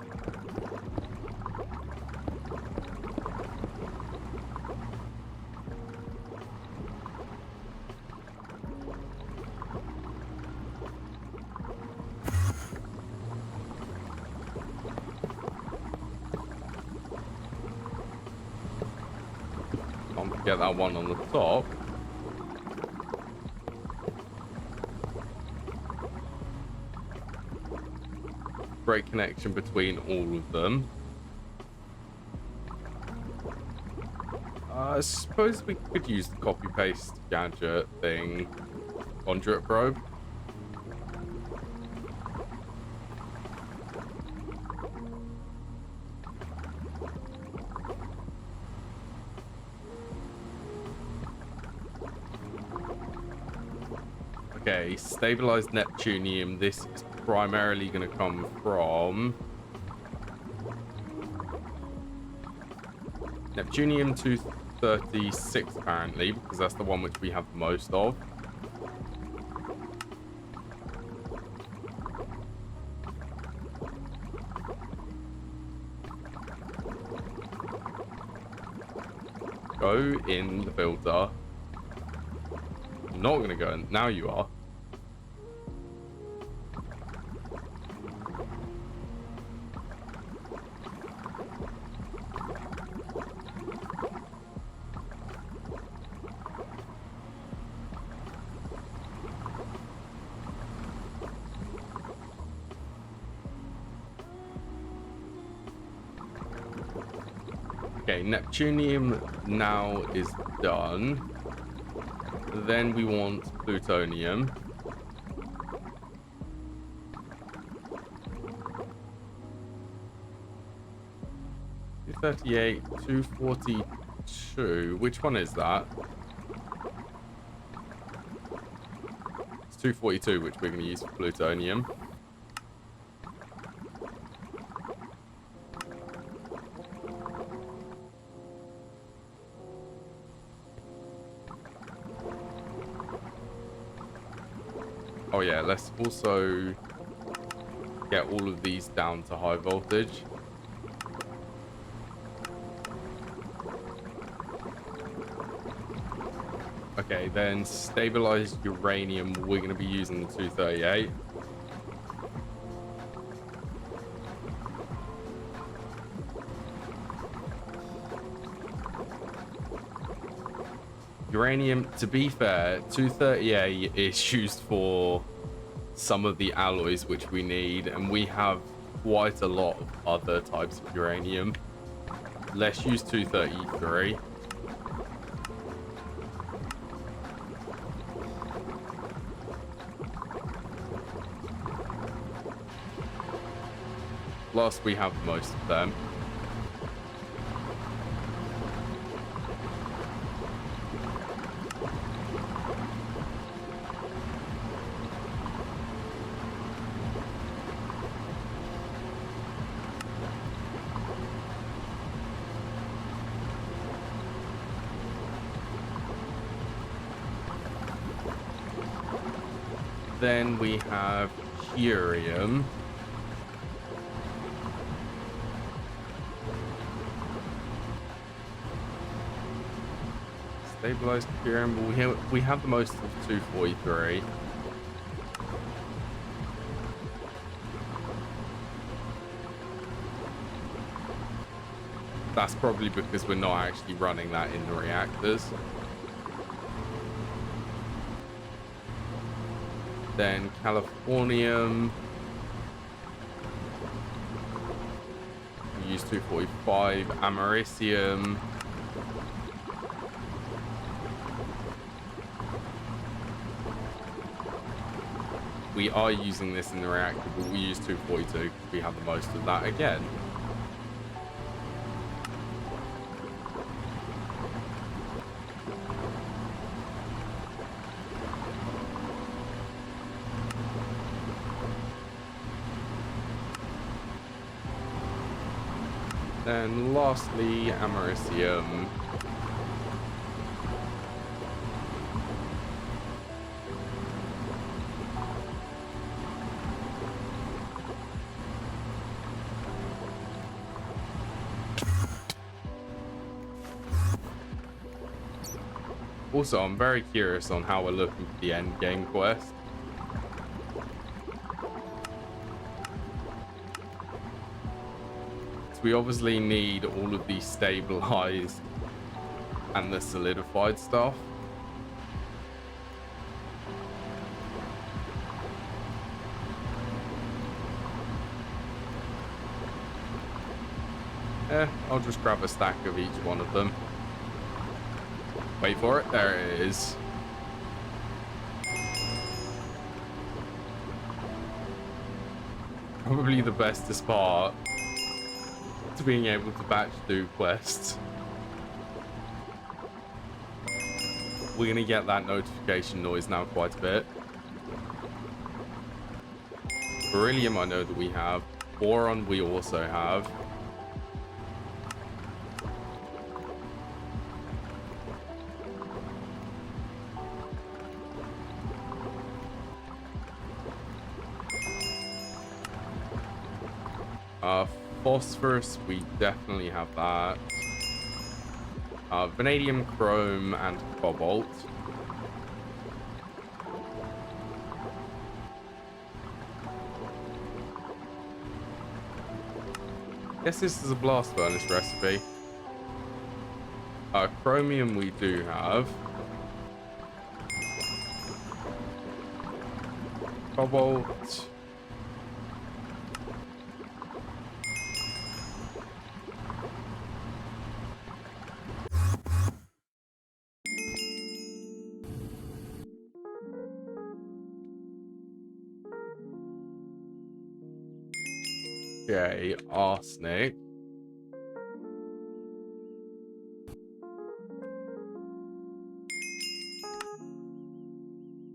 Can't forget that one on the top. Great connection between all of them. I suppose we could use the copy paste gadget thing on drip probe. Okay, stabilized neptunium. This is primarily going to come from Neptunium 236 apparently, because that's the one which we have the most of. Go in the filter. I'm not going to go in. Now you are. Okay, Neptunium now is done. Then we want plutonium. $238, 242. Which one is that? It's 242, which we're going to use for plutonium. Oh yeah, let's also get all of these down to high voltage. Okay, then stabilized uranium, we're going to be using the 238. Uranium, to be fair, 238 is used for some of the alloys which we need, and we have quite a lot of other types of uranium. Let's use 233. Plus, we have most of them. Then we have curium. Stabilized curium, but we have the most of 243. That's probably because we're not actually running that in the reactors. Then californium. We use 245. Americium. We are using this in the reactor, but we use 242 because we have the most of that again. Then lastly, americium. Also, I'm very curious on how we're looking for the end game quest. So we obviously need all of the stabilized and the solidified stuff. I'll just grab a stack of each one of them. Wait for it. There it is. Probably the bestest part to being able to batch do quests. We're going to get that notification noise now quite a bit. Beryllium I know that we have. Boron we also have. Uh, phosphorus, we definitely have that. Vanadium, chrome, and cobalt. Guess this is a blast furnace recipe. Chromium we do have. Cobalt. Okay, arsenic.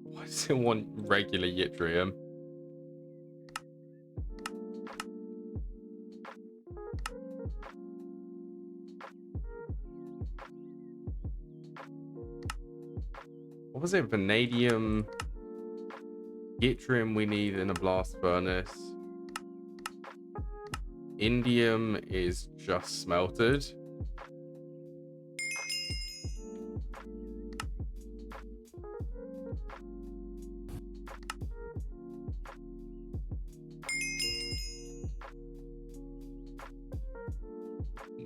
Why does it want regular yttrium? What was it? Vanadium. Yttrium we need in a blast furnace. Indium is just smelted.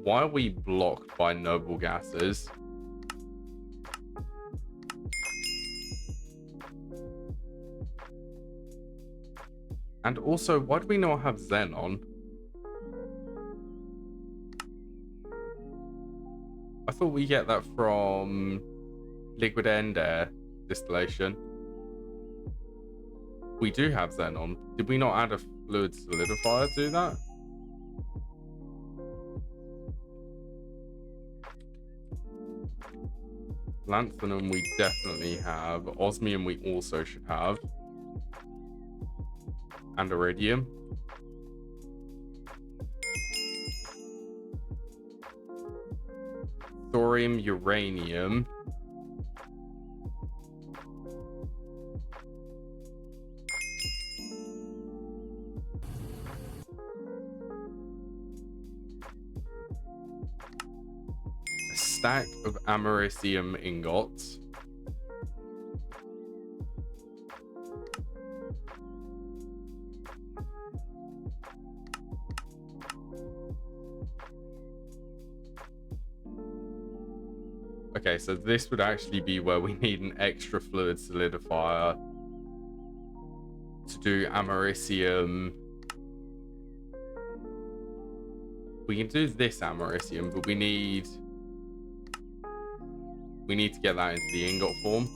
Why are we blocked by noble gases? And also, why do we not have xenon? I thought we get that from liquid end air distillation. We do have xenon. Did we not add a fluid solidifier to that? Lanthanum we definitely have. Osmium we also should have. And iridium. Thorium, uranium. A stack of americium ingots. Okay, so this would actually be where we need an extra fluid solidifier to do americium. We can do this americium, but we need to get that into the ingot form.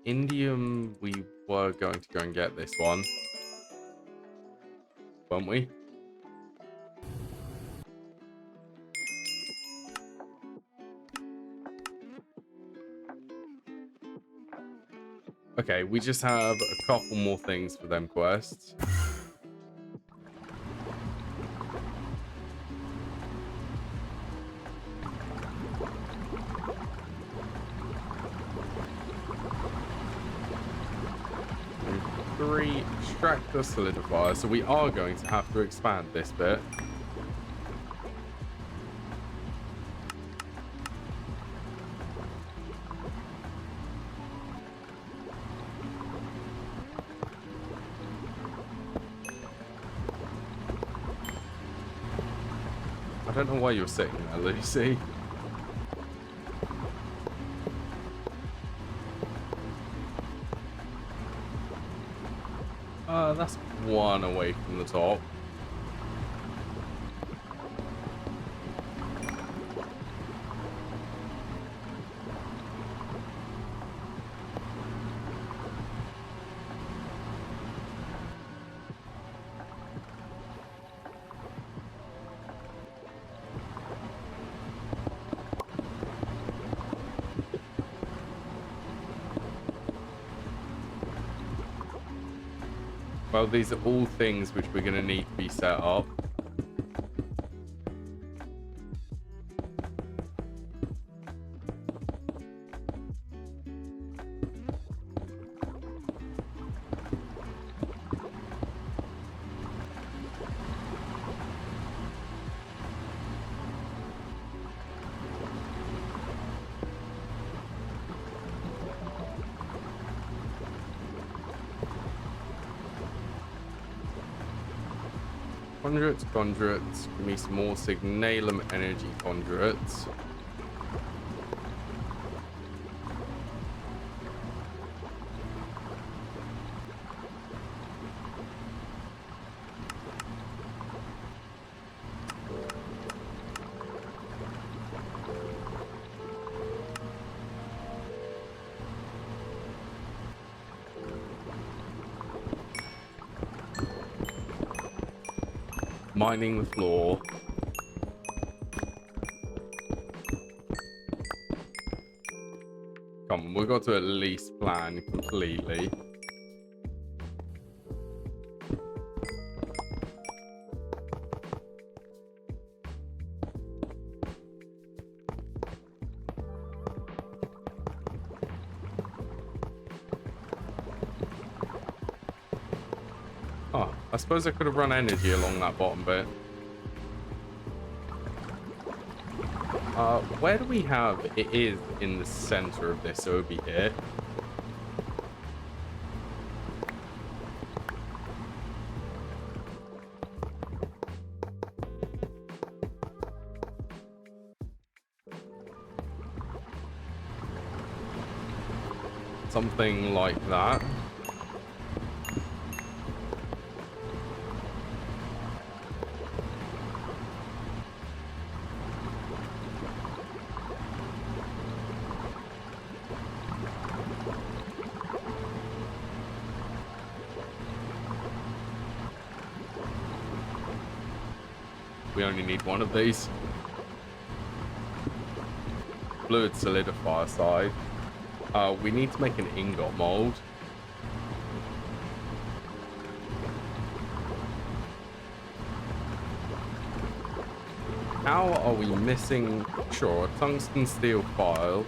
Indium, we were going to go and get this one, weren't we? Okay, we just have a couple more things for them quests. Three, extract the solidifier. So we are going to have to expand this bit. I don't know why you're sitting there, Lucy. That's one away from the top. Well, these are all things which we're going to need to be set up. Conduits. Give me some more signalum energy conduits. Mining the floor. Come on, we've got to at least plan completely. Oh, I suppose I could have run energy along that bottom bit. Where do we have... It is in the center of this, so it'll be here. Something like that. We only need one of these. Fluid solidifier side. We need to make an ingot mold. How are we missing? Sure, a tungsten steel file.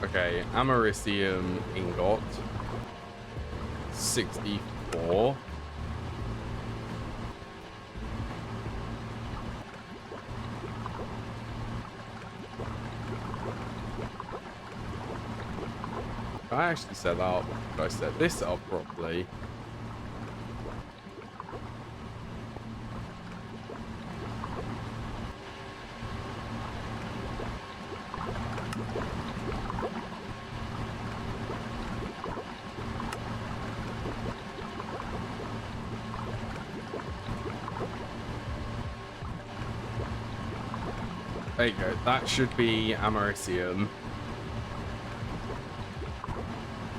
Okay, americium ingot. 64. I actually set that up. I set this up properly. There you go. That should be americium.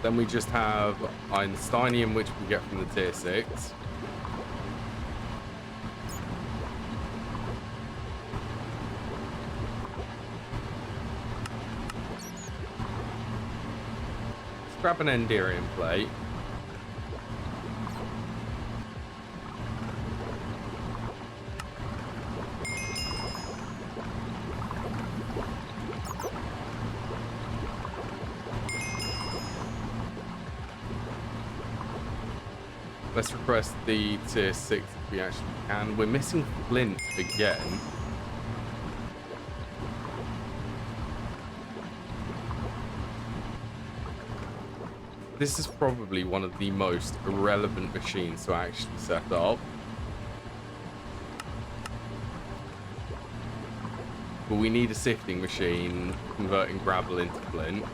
Then we just have einsteinium, which we get from the tier 6. Let's grab an enderium plate. Let's request the tier 6 if we actually can. We're missing flint again. This is probably one of the most irrelevant machines to actually set up. But we need a sifting machine converting gravel into flint.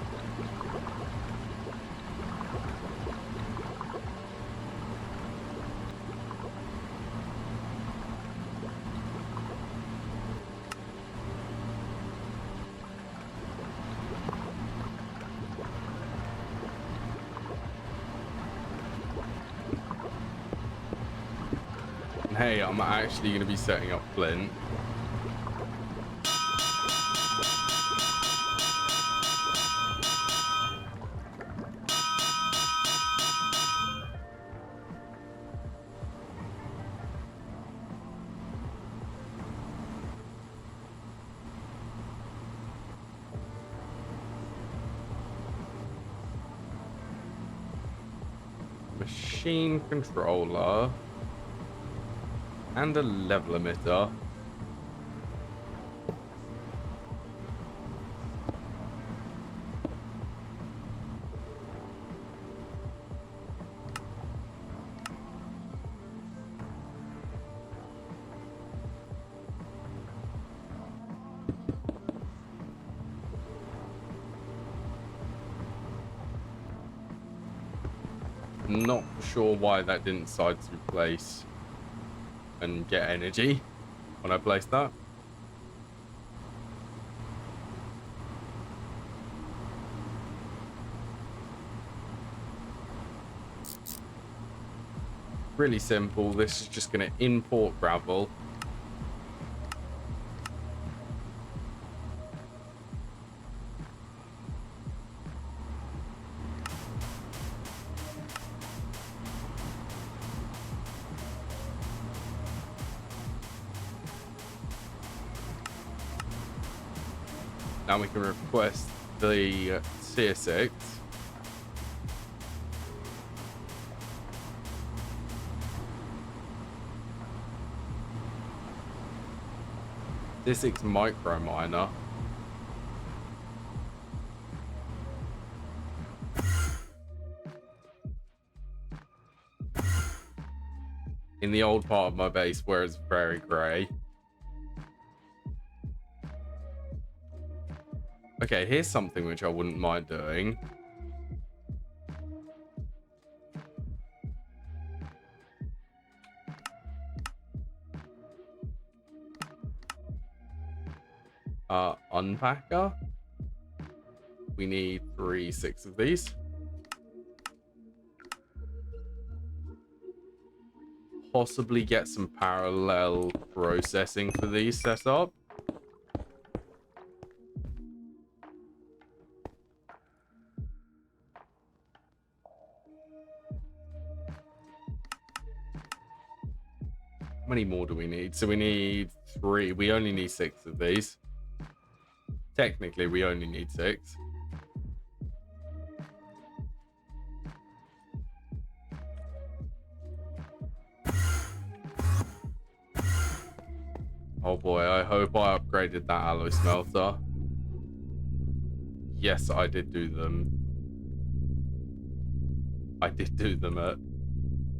Hey, I'm actually going to be setting up flint. Machine controller. And a level emitter. Not sure why that didn't decide to place and get energy when I placed that. Really simple. This is just going to import gravel. Now we can request the CSX. CSX micro miner. In the old part of my base where it's very grey. Okay, here's something which I wouldn't mind doing. Unpacker. We need 6 of these. Possibly get some parallel processing for these set up. How many more do we need? So we need 3. We only need 6 of these. Technically, we only need 6. Oh boy, I hope I upgraded that alloy smelter. Yes, I did do them. I did do them at...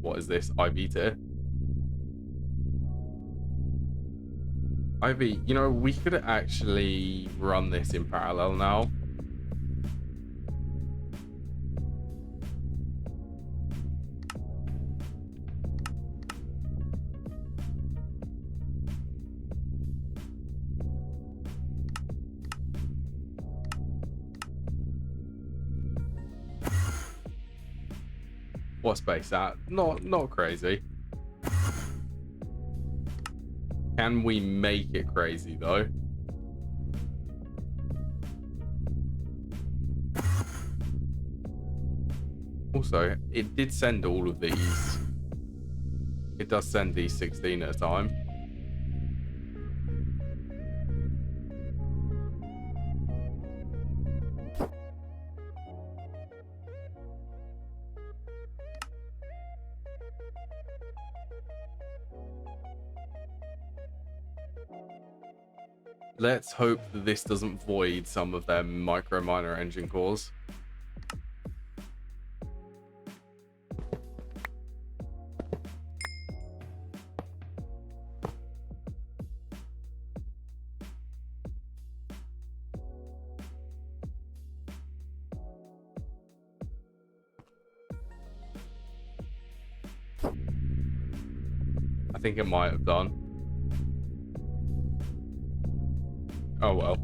What is this? IV tier? IV, you know, we could actually run this in parallel now. What's base at? Not crazy. Can we make it crazy though? Also, it did send all of these. It does send these 16 at a time. Let's hope that this doesn't void some of their micro miner engine cores. I think it might have done. Oh well.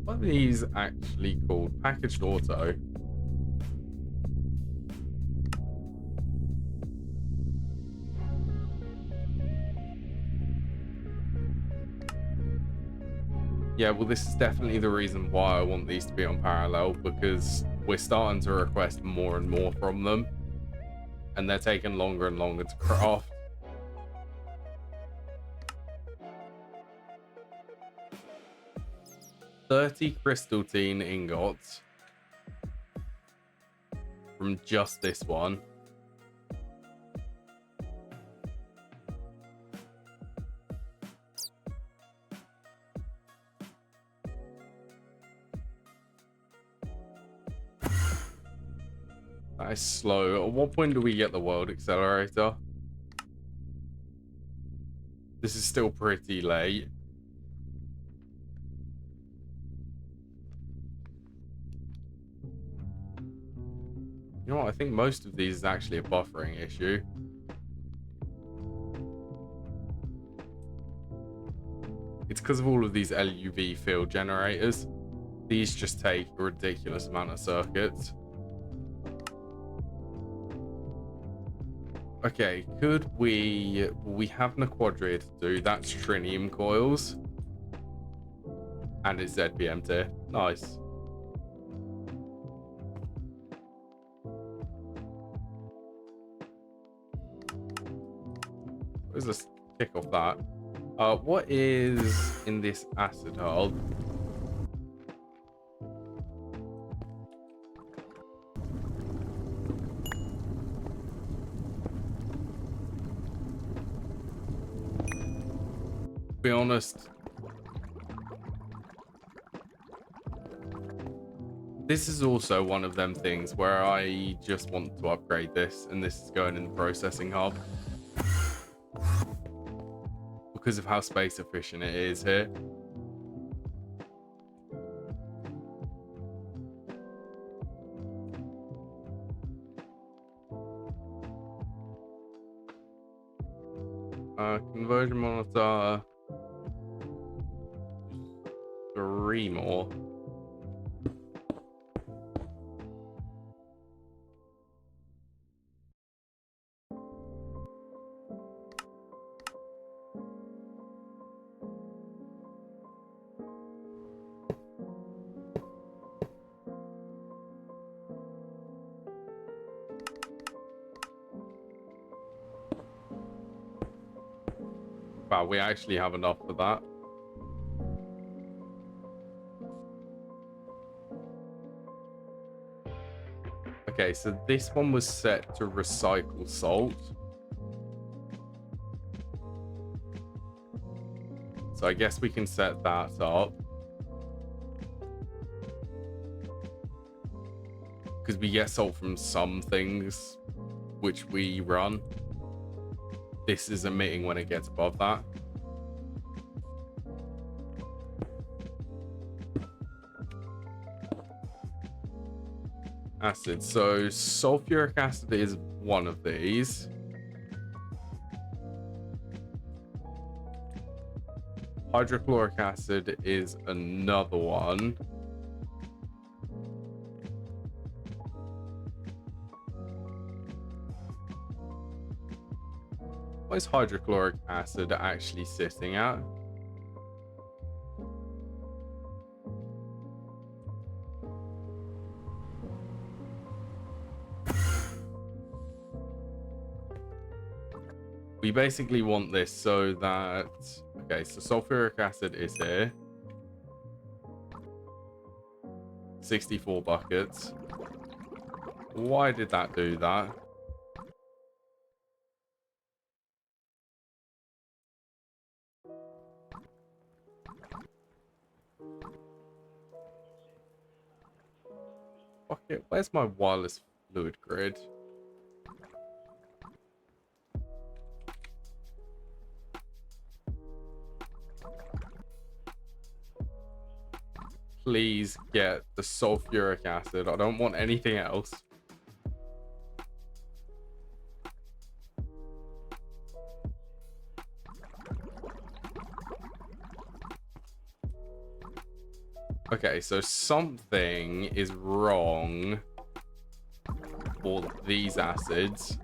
What are these actually called? Packaged auto. Yeah, well, this is definitely the reason why I want these to be on parallel, because we're starting to request more and more from them, and they're taking longer and longer to craft. $30 crystal tin ingots from just this one. That is slow. At what point do we get the world accelerator? This is still pretty late. You know what? I think most of these is actually a buffering issue. It's because of all of these LUV field generators. These just take a ridiculous amount of circuits. Okay, could we have an quadria to do? That's trinium coils. And it's ZBM tier. Nice. Let's just kick off that. What is in this acid hull? To be honest, this is also one of them things where I just want to upgrade this, and this is going in the processing hub because of how space efficient it is here. Conversion monitor. 3 more. Wow, we actually have enough for that. Okay, so this one was set to recycle salt. So I guess we can set that up. Because we get salt from some things which we run. This is emitting when it gets above that. Acid. So sulfuric acid is one of these. Hydrochloric acid is another one. What is hydrochloric acid actually sitting at? We basically want this so that... Okay, so sulfuric acid is here. 64 buckets. Why did that do that? Fuck it, where's my wireless fluid grid? Please get the sulfuric acid. I don't want anything else. Okay, so something is wrong for these acids.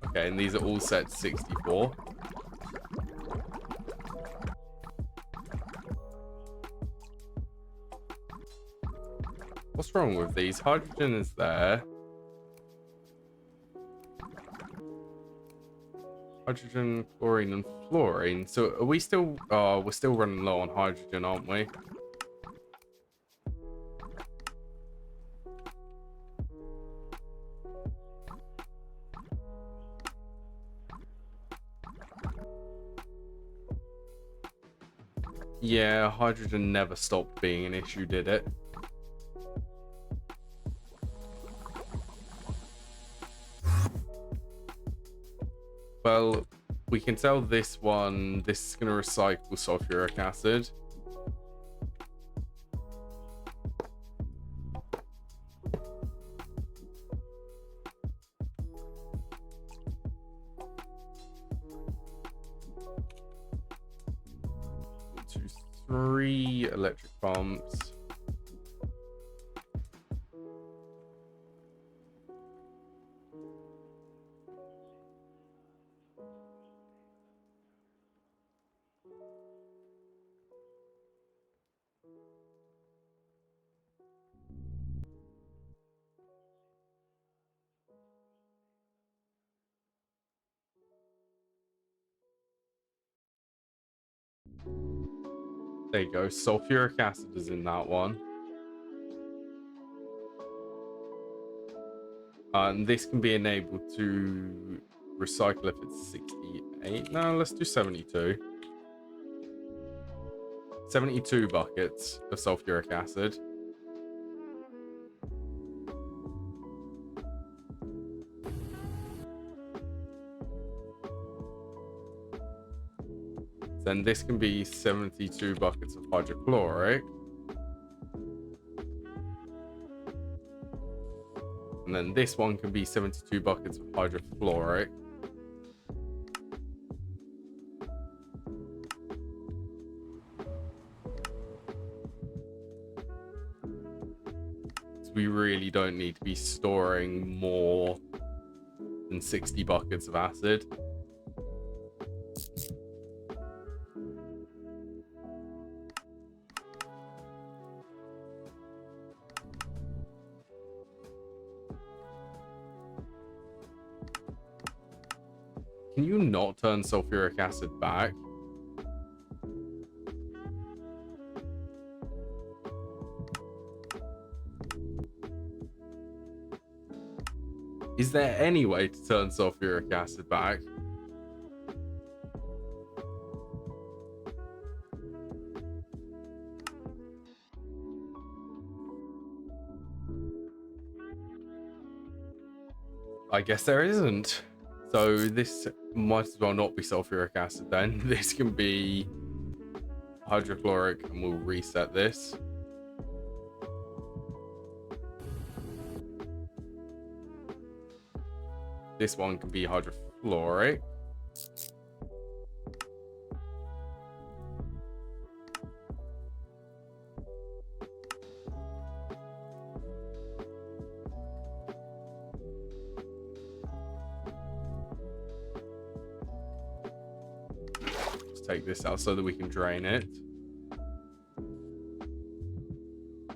Okay, and these are all set to 64. What's wrong with these? Hydrogen is there. Hydrogen, chlorine, and fluorine. So are we still... we're still running low on hydrogen, aren't we? Yeah, hydrogen never stopped being an issue, did it? Well, we can tell this one, this is going to recycle sulfuric acid. Two, three electric pumps. There you go. Sulfuric acid is in that one. And this can be enabled to recycle if it's 68. No, let's do 72. 72 buckets of sulfuric acid. Then this can be 72 buckets of hydrochloric. And then this one can be 72 buckets of hydrofluoric. So we really don't need to be storing more than 60 buckets of acid. Can you not turn sulfuric acid back? Is there any way to turn sulfuric acid back? I guess there isn't. So this might as well not be sulfuric acid then. This can be hydrochloric, and we'll reset this. This one can be hydrofluoric. Just take this out so that we can drain it.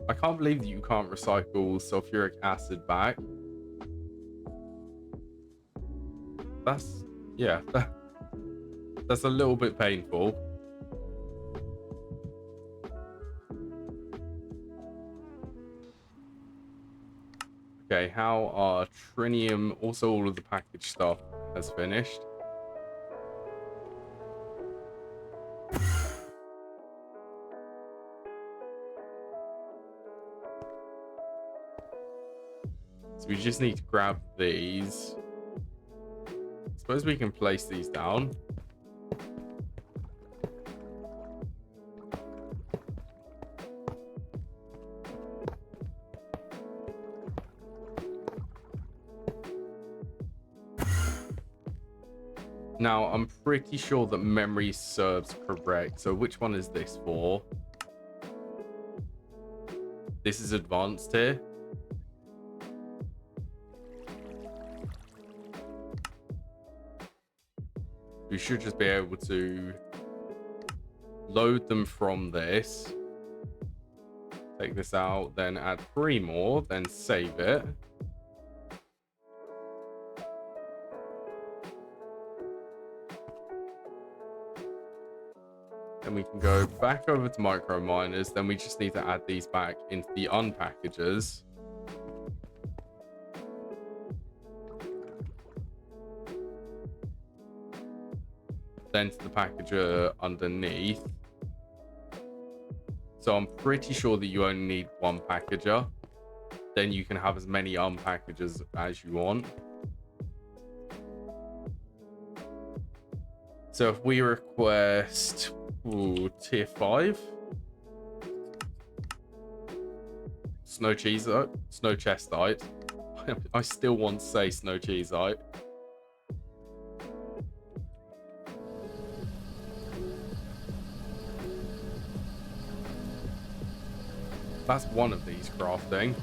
I can't believe that you can't recycle sulfuric acid back. That's, yeah, that's a little bit painful. Okay, how are trinium, also all of the package stuff has finished. So we just need to grab these. Suppose we can place these down. Now, I'm pretty sure that memory serves correct. So which one is this for? This is advanced here. We should just be able to load them from this. Take this out, then add 3 more, then save it. Then we can go back over to micro miners. Then we just need to add these back into the unpackagers. Then to the packager underneath. So I'm pretty sure that you only need one packager. Then you can have as many unpackagers as you want. So if we request tier 5 snow cheesite, snow chestite. I still want to say snow cheesite. That's one of these crafting.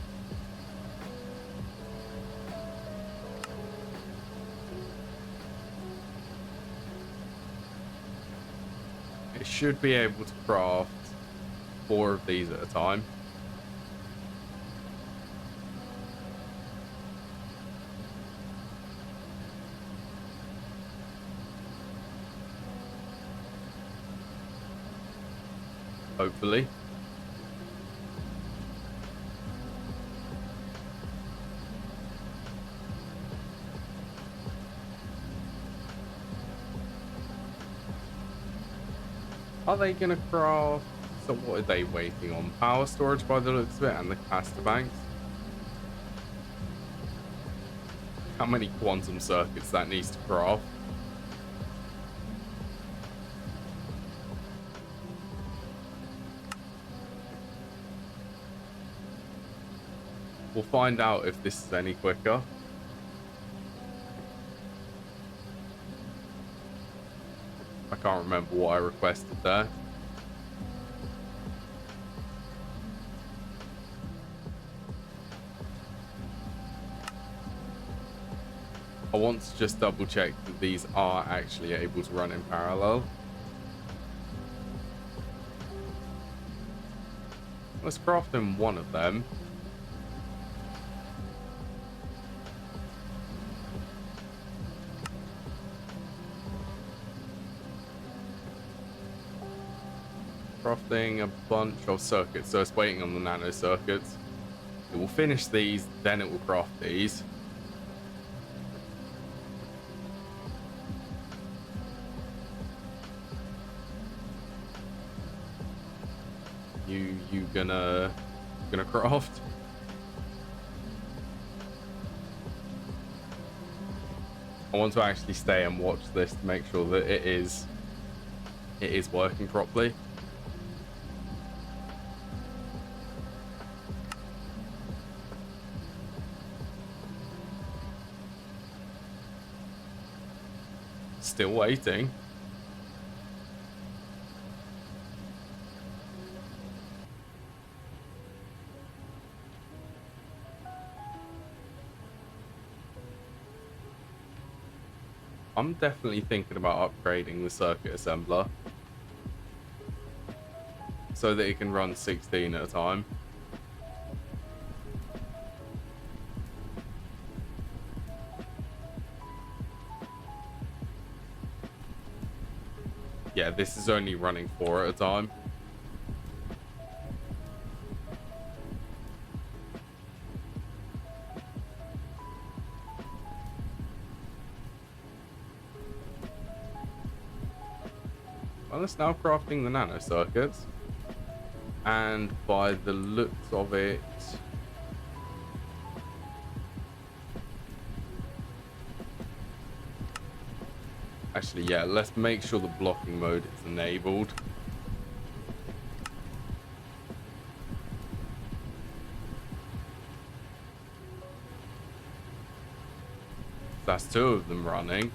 It should be able to craft 4 of these at a time. Hopefully. Are they gonna craft? So what are they waiting on? Power storage by the looks of it, and the capacitor banks. How many quantum circuits that needs to craft? We'll find out if this is any quicker. I can't remember what I requested there. I want to just double check that these are actually able to run in parallel. Let's craft in one of them. Crafting a bunch of circuits, so it's waiting on the nano circuits. It will finish these, then it will craft these. You gonna craft? I want to actually stay and watch this to make sure that it is working properly. Still waiting. I'm definitely thinking about upgrading the circuit assembler so that it can run 16 at a time. Yeah, this is only running 4 at a time. Well, it's now crafting the nano circuits, and by the looks of it, actually, yeah, let's make sure the blocking mode is enabled. That's 2 of them running.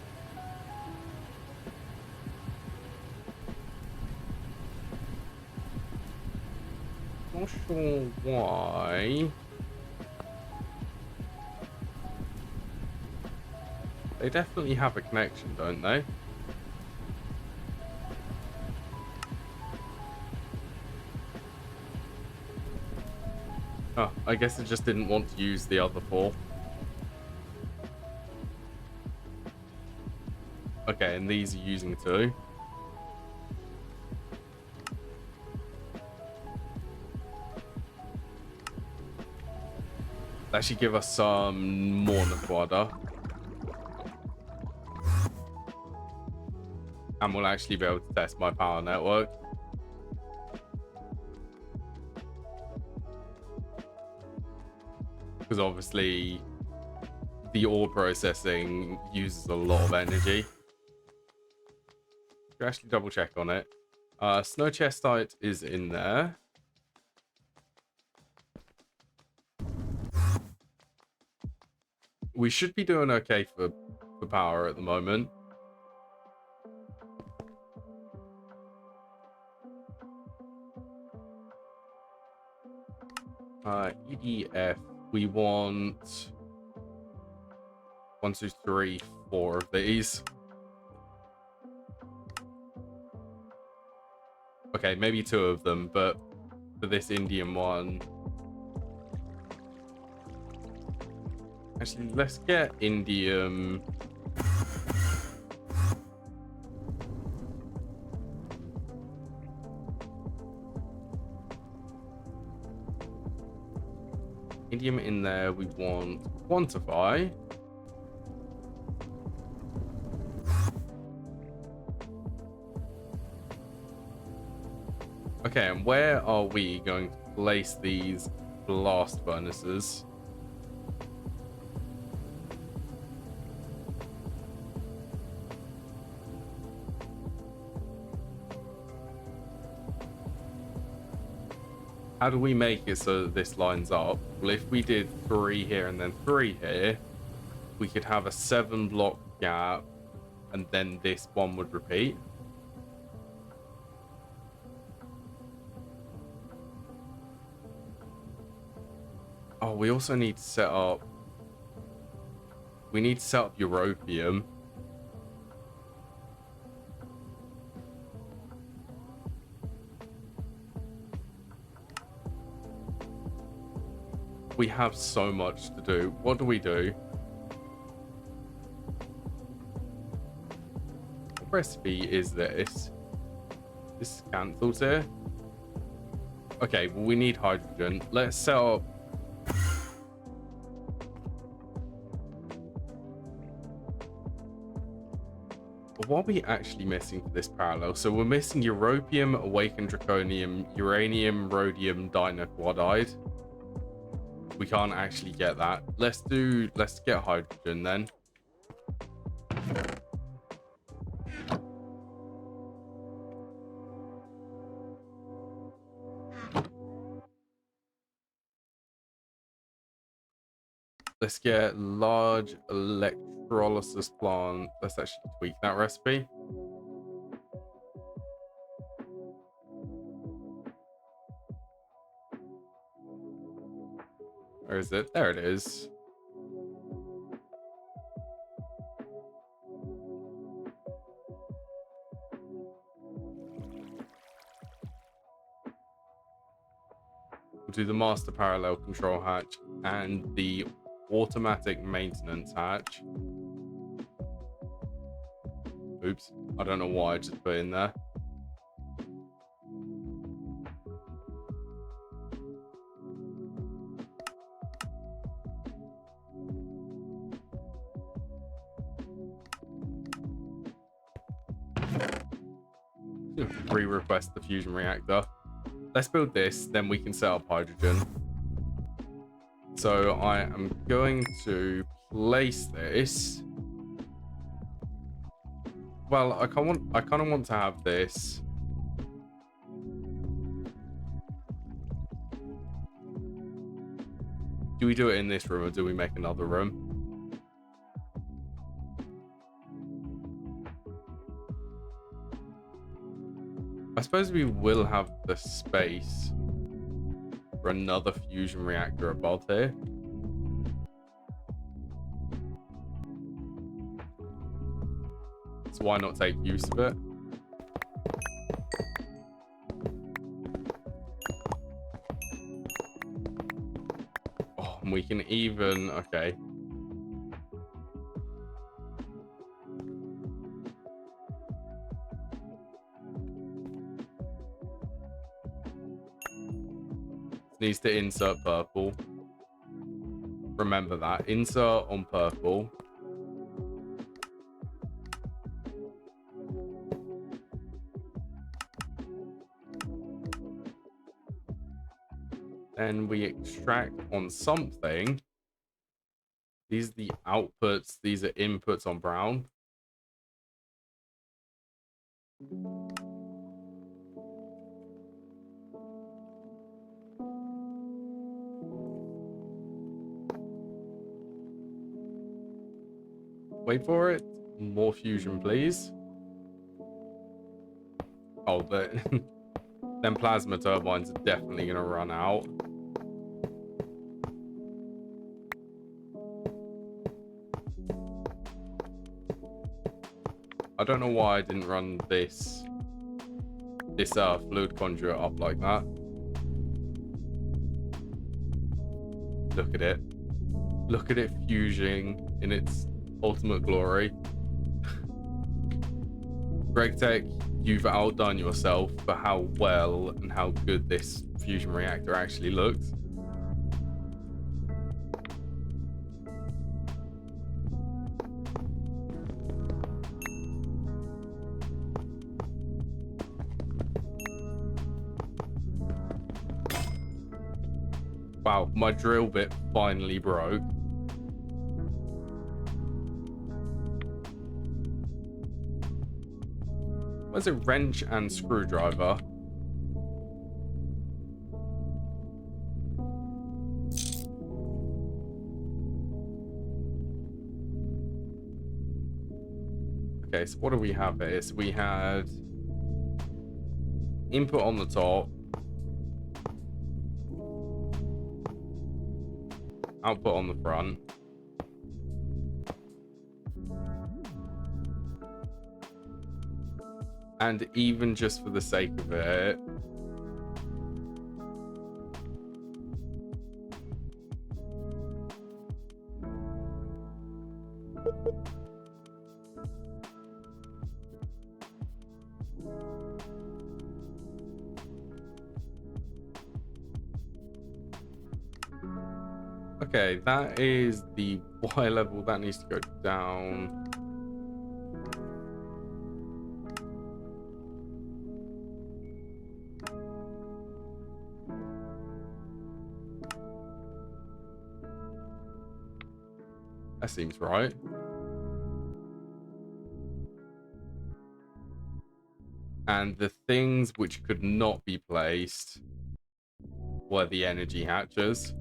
Not sure why. They definitely have a connection, don't they? Oh, I guess it just didn't want to use the other 4. Okay, and these are using 2. That should give us some more Naquada. And we'll actually be able to test my power network. obviously the ore processing uses a lot of energy. You actually double check on it. Snow chestite is in there. We should be doing okay for power at the moment. EDF, we want 1, 2, 3, 4 of these. Okay, maybe 2 of them, but for this Indian one, actually, let's get indium. Indium in there. We want quantify. Okay, and where are we going to place these blast furnaces? How do we make it so that this lines up? Well, if we did 3 here and then 3 here, we could have a 7-block gap, and then this one would repeat. Oh, we also need to set up... We need to set up europium. We have so much to do. What do we do? What recipe is this? This is cancelled here. Okay, well, we need hydrogen. Let's set up... What are we actually missing for this parallel? So we're missing europium, awakened draconium, uranium, rhodium, dinoquadide. We can't actually get that. Let's get hydrogen then. Let's get large electrolysis plant. Let's actually tweak that recipe. Where is it? There it is. We'll do the master parallel control hatch and the automatic maintenance hatch. Oops, I don't know why I just put in there. Re-request the fusion reactor. Let's build this, then we can set up hydrogen. So I am going to place this. Well, I kind of want to have this. Do we do it in this room or do we make another room? I suppose we will have the space for another fusion reactor above here. So why not take use of it? Oh, and we can even... Okay. Needs to insert purple. Remember that. Insert on purple. Then we extract on something. These are the outputs. These are inputs on brown. Wait for it. More fusion, please. Oh, but then plasma turbines are definitely going to run out. I don't know why I didn't run this fluid conduit up like that. Look at it. Look at it fusing in its ultimate glory. GregTech, you've outdone yourself for how well and how good this fusion reactor actually looks. Wow, my drill bit finally broke. Where's a wrench and screwdriver? Okay, so what do we have here? So we had input on the top, output on the front, and even just for the sake of it, okay, that is the Y level. That needs to go down. That seems right. And the things which could not be placed were the energy hatches.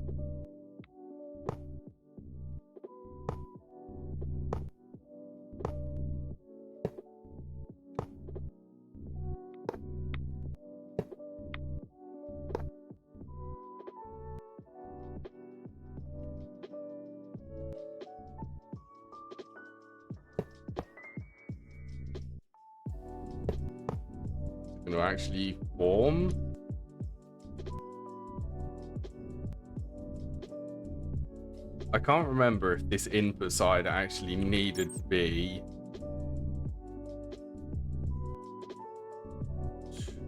Going to actually form. I can't remember if this input side actually needed to be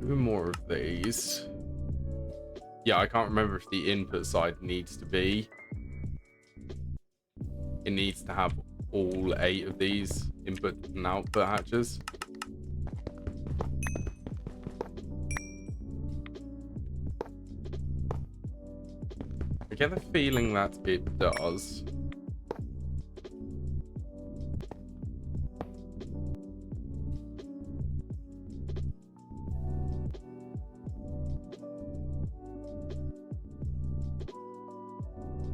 2 more of these. Yeah, I can't remember if the input side needs to be. It needs to have all 8 of these input and output hatches. I get the feeling that it does.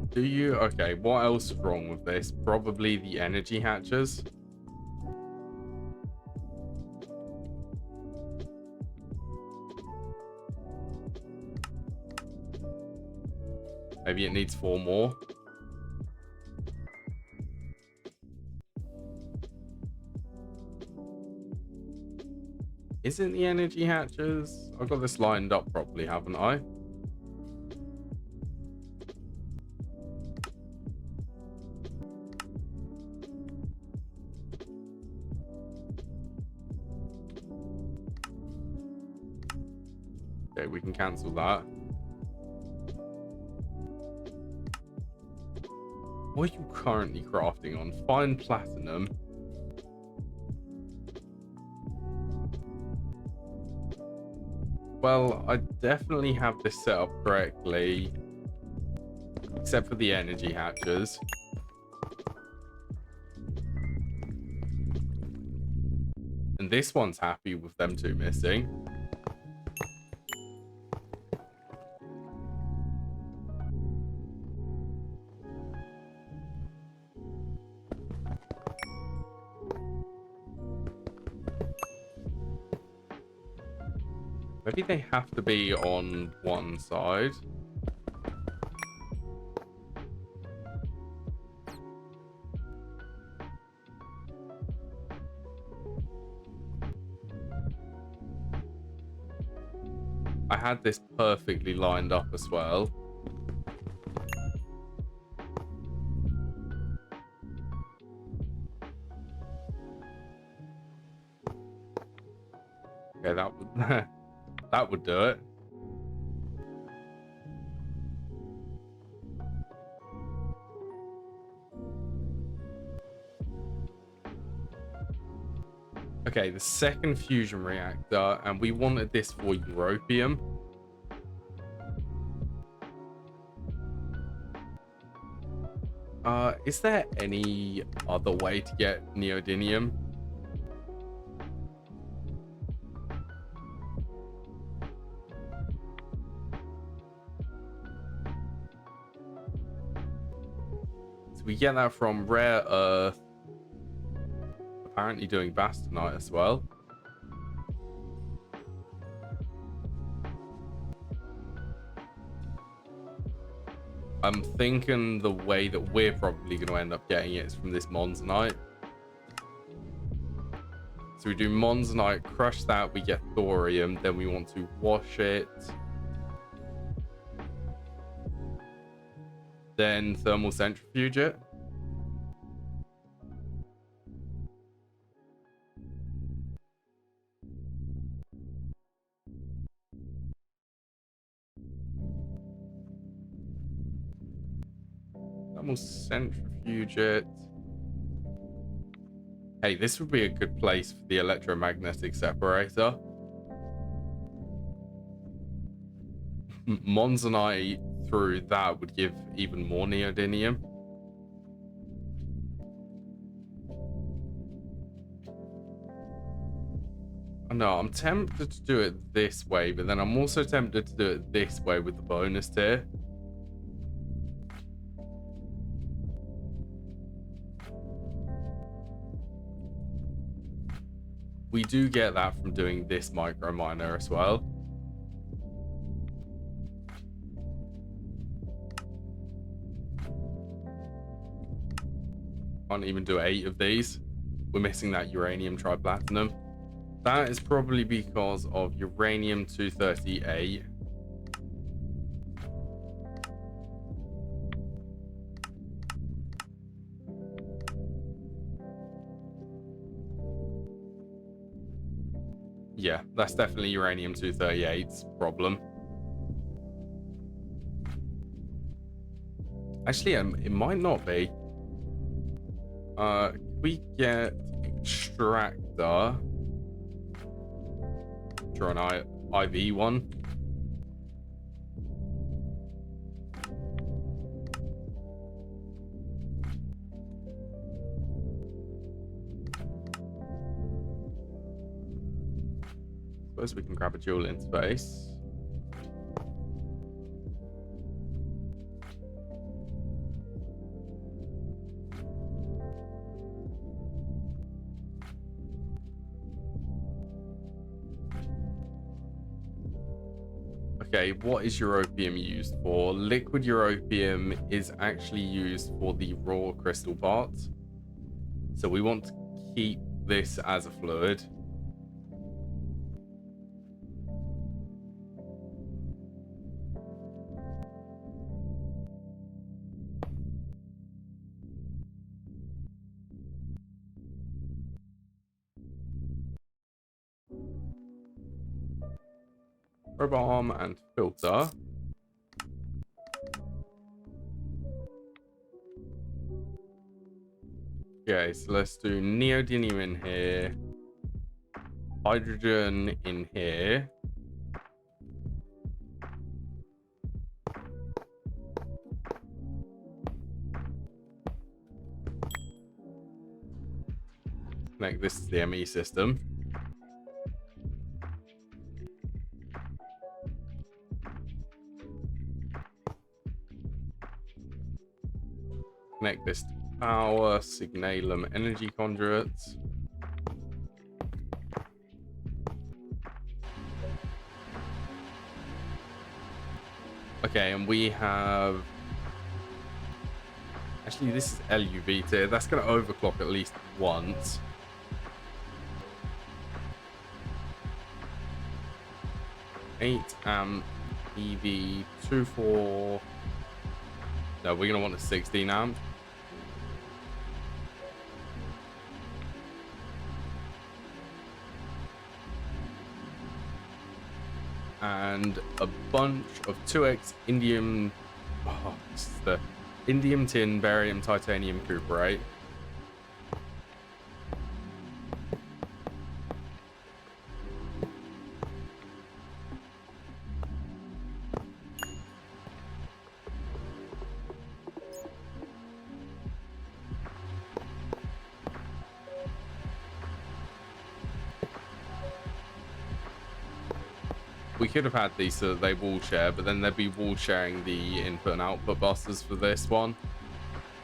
Do you? Okay, what else is wrong with this? Probably the energy hatches. Maybe it needs 4 more. Isn't the energy hatches? I've got this lined up properly, haven't I? Okay, we can cancel that. What are you currently crafting on? Fine platinum. Well, I definitely have this set up correctly, except for the energy hatches. And this one's happy with them two missing. Maybe they have to be on one side. I had this perfectly lined up as well. Okay, that would that would do it. Okay, the second fusion reactor, and we wanted this for europium. Is there any other way to get neodymium? So we get that from rare earth. Apparently doing bastanite as well. I'm thinking the way that we're probably going to end up getting it is from this monzonite. So we do monzonite, crush that, we get thorium, then we want to wash it. Then thermal centrifuge it. Thermal centrifuge it. Hey, this would be a good place for the electromagnetic separator. Monzonite through that would give even more neodymium. No, I'm tempted to do it this way, but then I'm also tempted to do it this way with the bonus tier. We do get that from doing this micro miner as well. Can't even do 8 of these. We're missing that uranium triplatinum. That is probably because of uranium 238. Yeah, that's definitely uranium 238's problem. Actually, it might not be. We get extractor. Draw an IV one. Suppose we can grab a dual in space. Okay, what is europium used for? Liquid europium is actually used for the raw crystal parts. So we want to keep this as a fluid. Robot arm and filter. Okay, so let's do neodymium in here, hydrogen in here. Connect this to the ME system. connect this to power, signalum energy conduits. Okay, and we have... Actually, this is LUV tier. That's going to overclock at least once. Eight amp EV 24. No, we're going to want a 16 amp. And a bunch of 2x indium. Oh, this is the indium tin, barium, titanium cuprate. We could have had these so that they wall share, but then they'd be wall sharing the input and output buses for this one.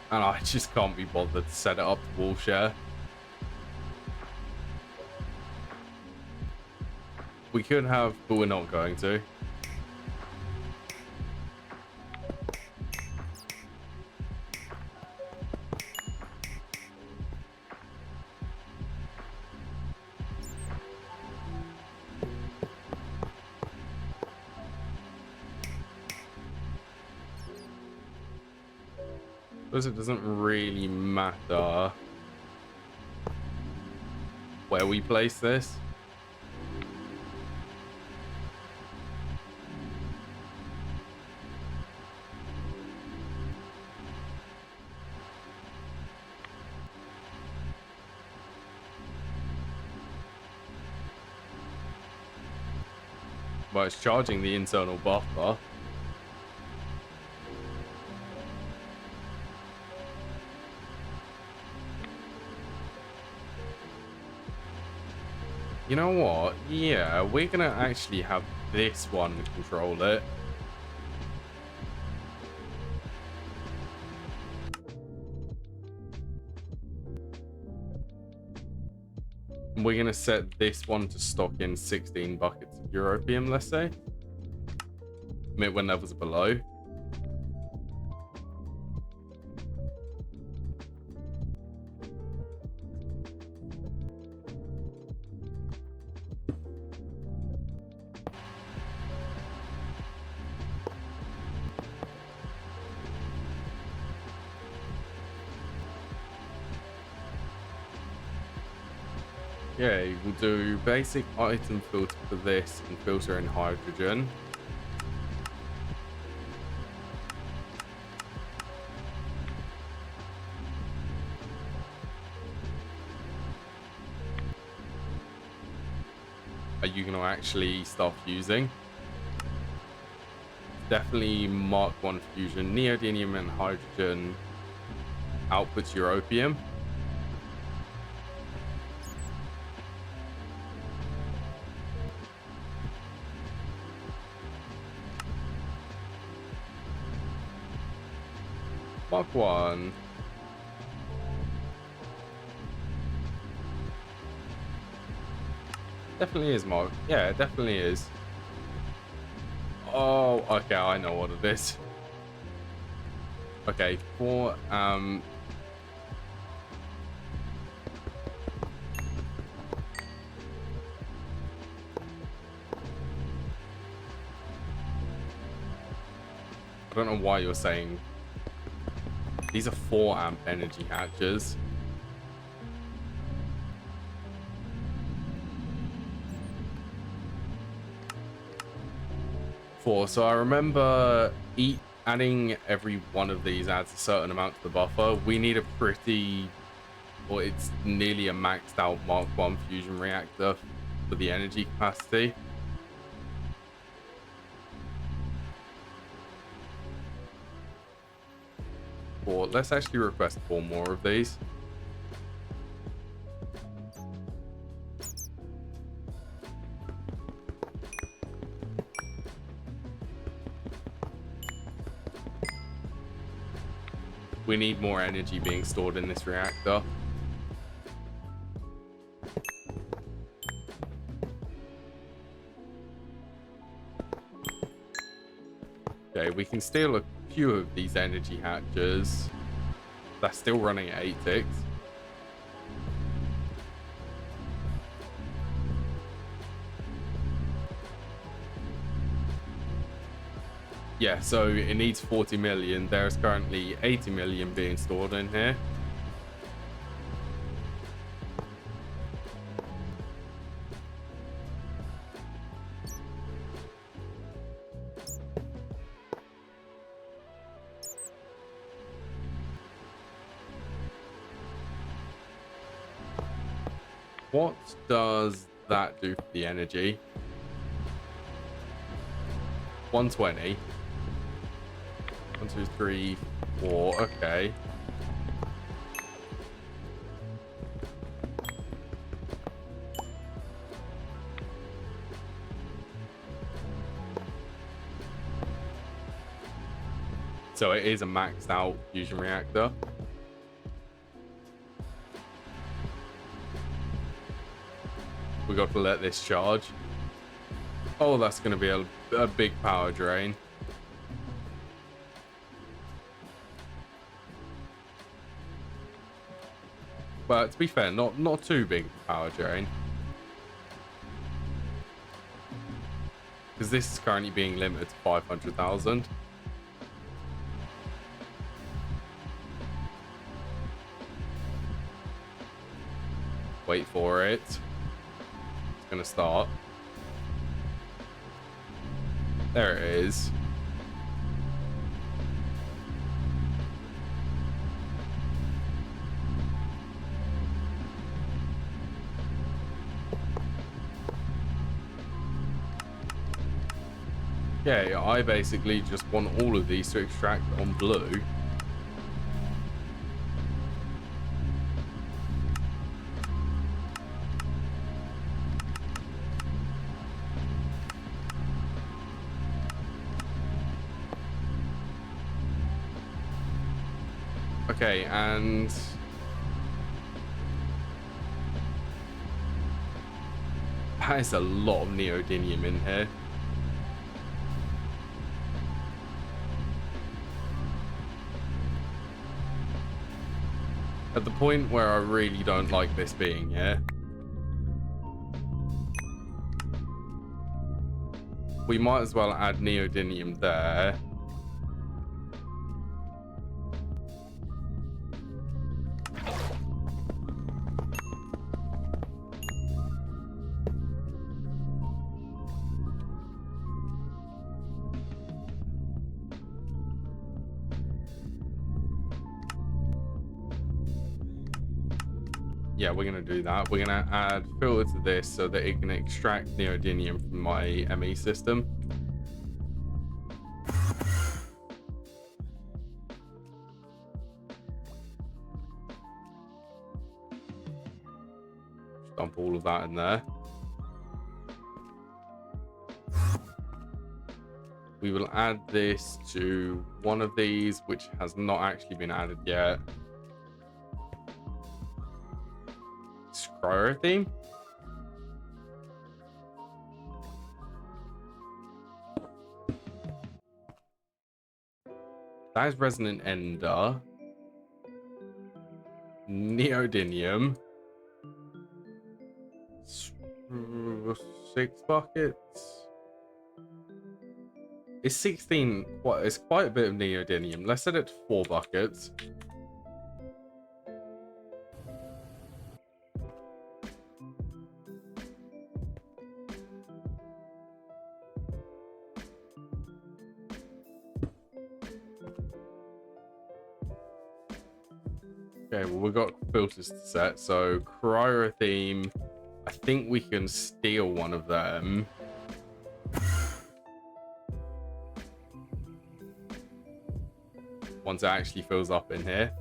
And I just can't be bothered to set it up to wall share. We could have, but we're not going to. Because it doesn't really matter where we place this. Well, it's charging the internal buffer. You know what? Yeah, we're gonna actually have this one control it. We're gonna set this one to stock in 16 buckets of europium, let's say. When levels are below. Yeah, we'll do basic item filter for this and filter in hydrogen. Are you going to actually start fusing? Definitely Mark 1 fusion, neodymium and hydrogen outputs europium. Mark 1. Definitely is Mark. Yeah, it definitely is. Oh, okay, I know what it is. Okay, for I don't know why you're saying these are 4 amp energy hatches. So I remember adding every one of these adds a certain amount to the buffer. We need a pretty, or it's nearly a maxed out Mark 1 fusion reactor for the energy capacity. Let's actually request 4 more of these. We need more energy being stored in this reactor. Okay, we can steal a few of these energy hatches. That's still running at 8 ticks. Yeah, so it needs 40 million. There's currently 80 million being stored in here. What does that do for the energy? 120. 1, 2, 3, 4. Okay. So it is a maxed out fusion reactor. We got to let this charge. Oh, that's going to be a big power drain. But to be fair, not too big power drain. Because this is currently being limited to 500,000. Wait for it. It's going to start. There it is. Yeah, I basically just want all of these to extract on blue. Okay, and that is a lot of neodymium in here. At the point where I really don't like this being here. We might as well add neodymium there. Yeah, we're going to do that. We're going to add filter to this so that it can extract neodymium from my ME system. Just dump all of that in there. We will add this to one of these, which has not actually been added yet. Cryo theme. That is resonant ender. Neodymium. 6 buckets. It's 16. It's quite a bit of neodymium. Let's set it to 4 buckets. Okay, well, we've got filters to set. So, cryo theme, I think we can steal one of them. Once it actually fills up in here.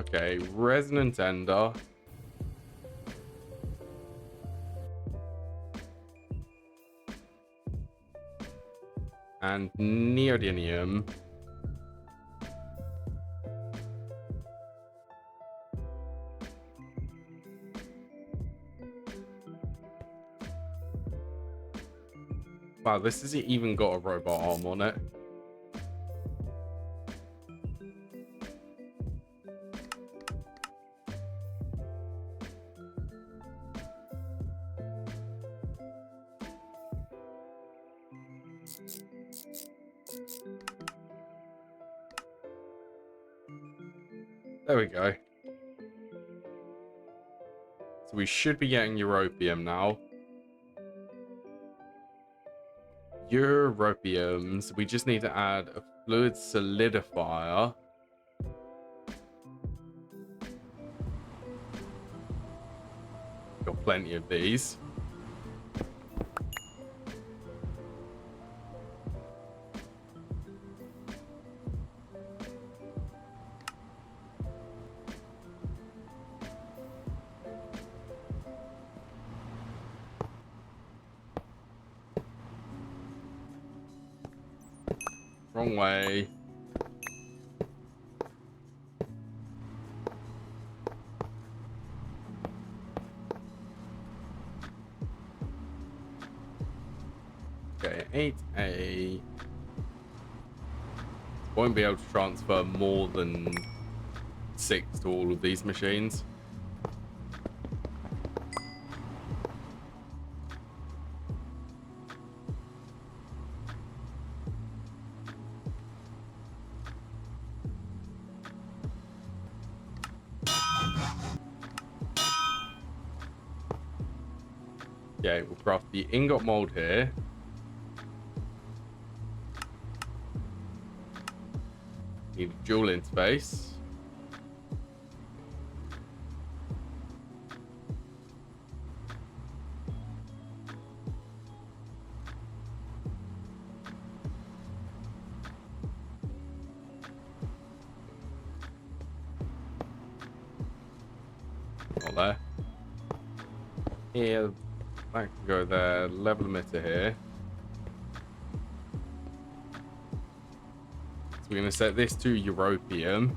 Okay, resonant ender. And neodymium. Wow, this hasn't even got a robot arm on it. There we go. So we should be getting europium now. Europiums. We just need to add a fluid solidifier. Got plenty of these. Wrong way. Okay, 8A. Won't be able to transfer more than 6 to all of these machines. Okay, we'll craft the ingot mold here. Need a dual interface. Not there. Here, that can go there. Level emitter here. So we're going to set this to europium.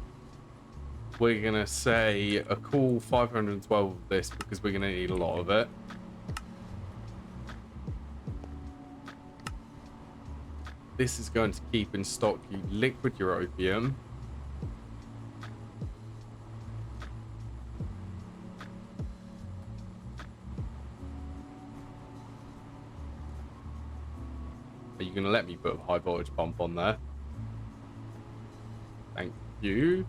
We're going to say a cool 512 of this because we're going to need a lot of it. This is going to keep in stock you liquid europium. Are you going to let me put a high voltage pump on there? Thank you.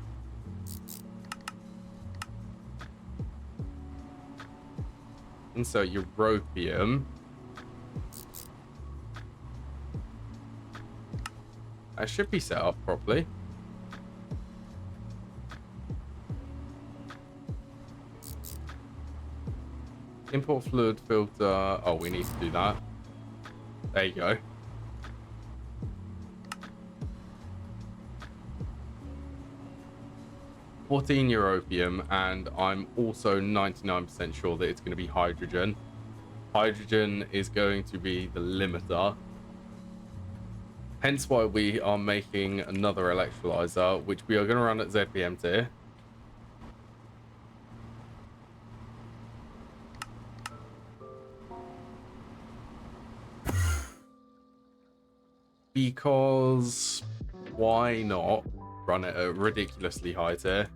Insert europium. That should be set up properly. Import fluid filter. Oh, we need to do that. There you go. €14, and I'm also 99% sure that it's going to be hydrogen. Hydrogen is going to be the limiter. Hence why we are making another electrolyzer, which we are going to run at ZPM tier. Because why not run it at ridiculously high tier?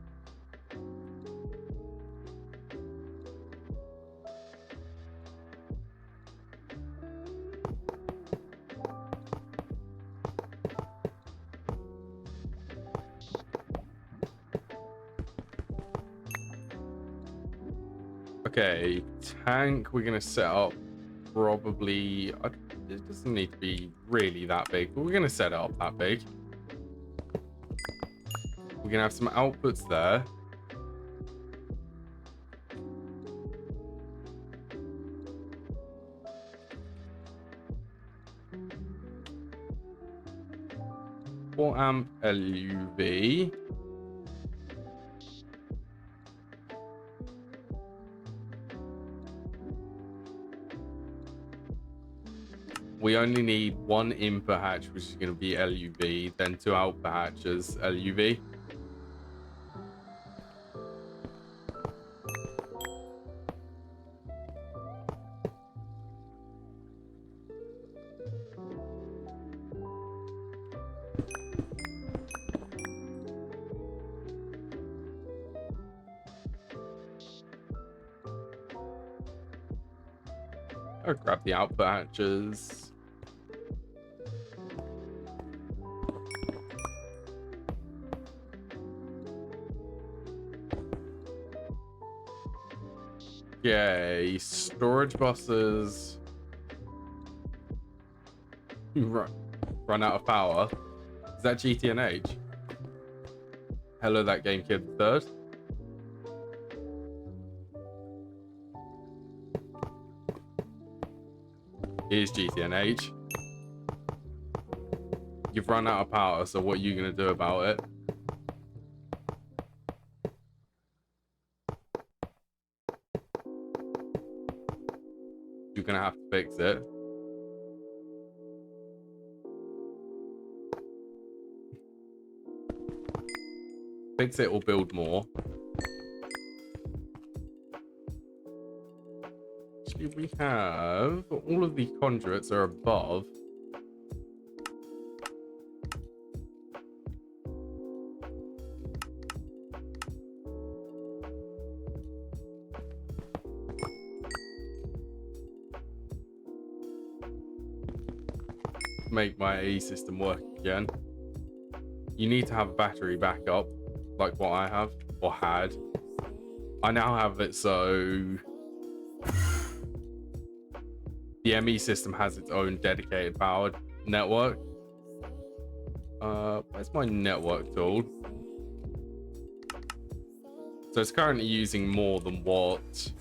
Okay, tank we're going to set up probably... it doesn't need to be really that big, but we're going to set it up that big. We're going to have some outputs there. Amp LUV. we only need one input hatch, which is going to be LUV, then 2 output hatches, LUV. I'll grab the output hatches. Okay, storage buses run out of power. Is that GTNH? Hello, that game kid third. Here's GTNH. You've run out of power, so what are you gonna do about it? You're gonna have to fix it. Fix it or build more. Actually, we have all of the conduits are above. Make my AE system work again. You need to have a battery backup, like what I have or had. I now have it, so the ME system has its own dedicated powered network. Where's my network tool? So it's currently using more than what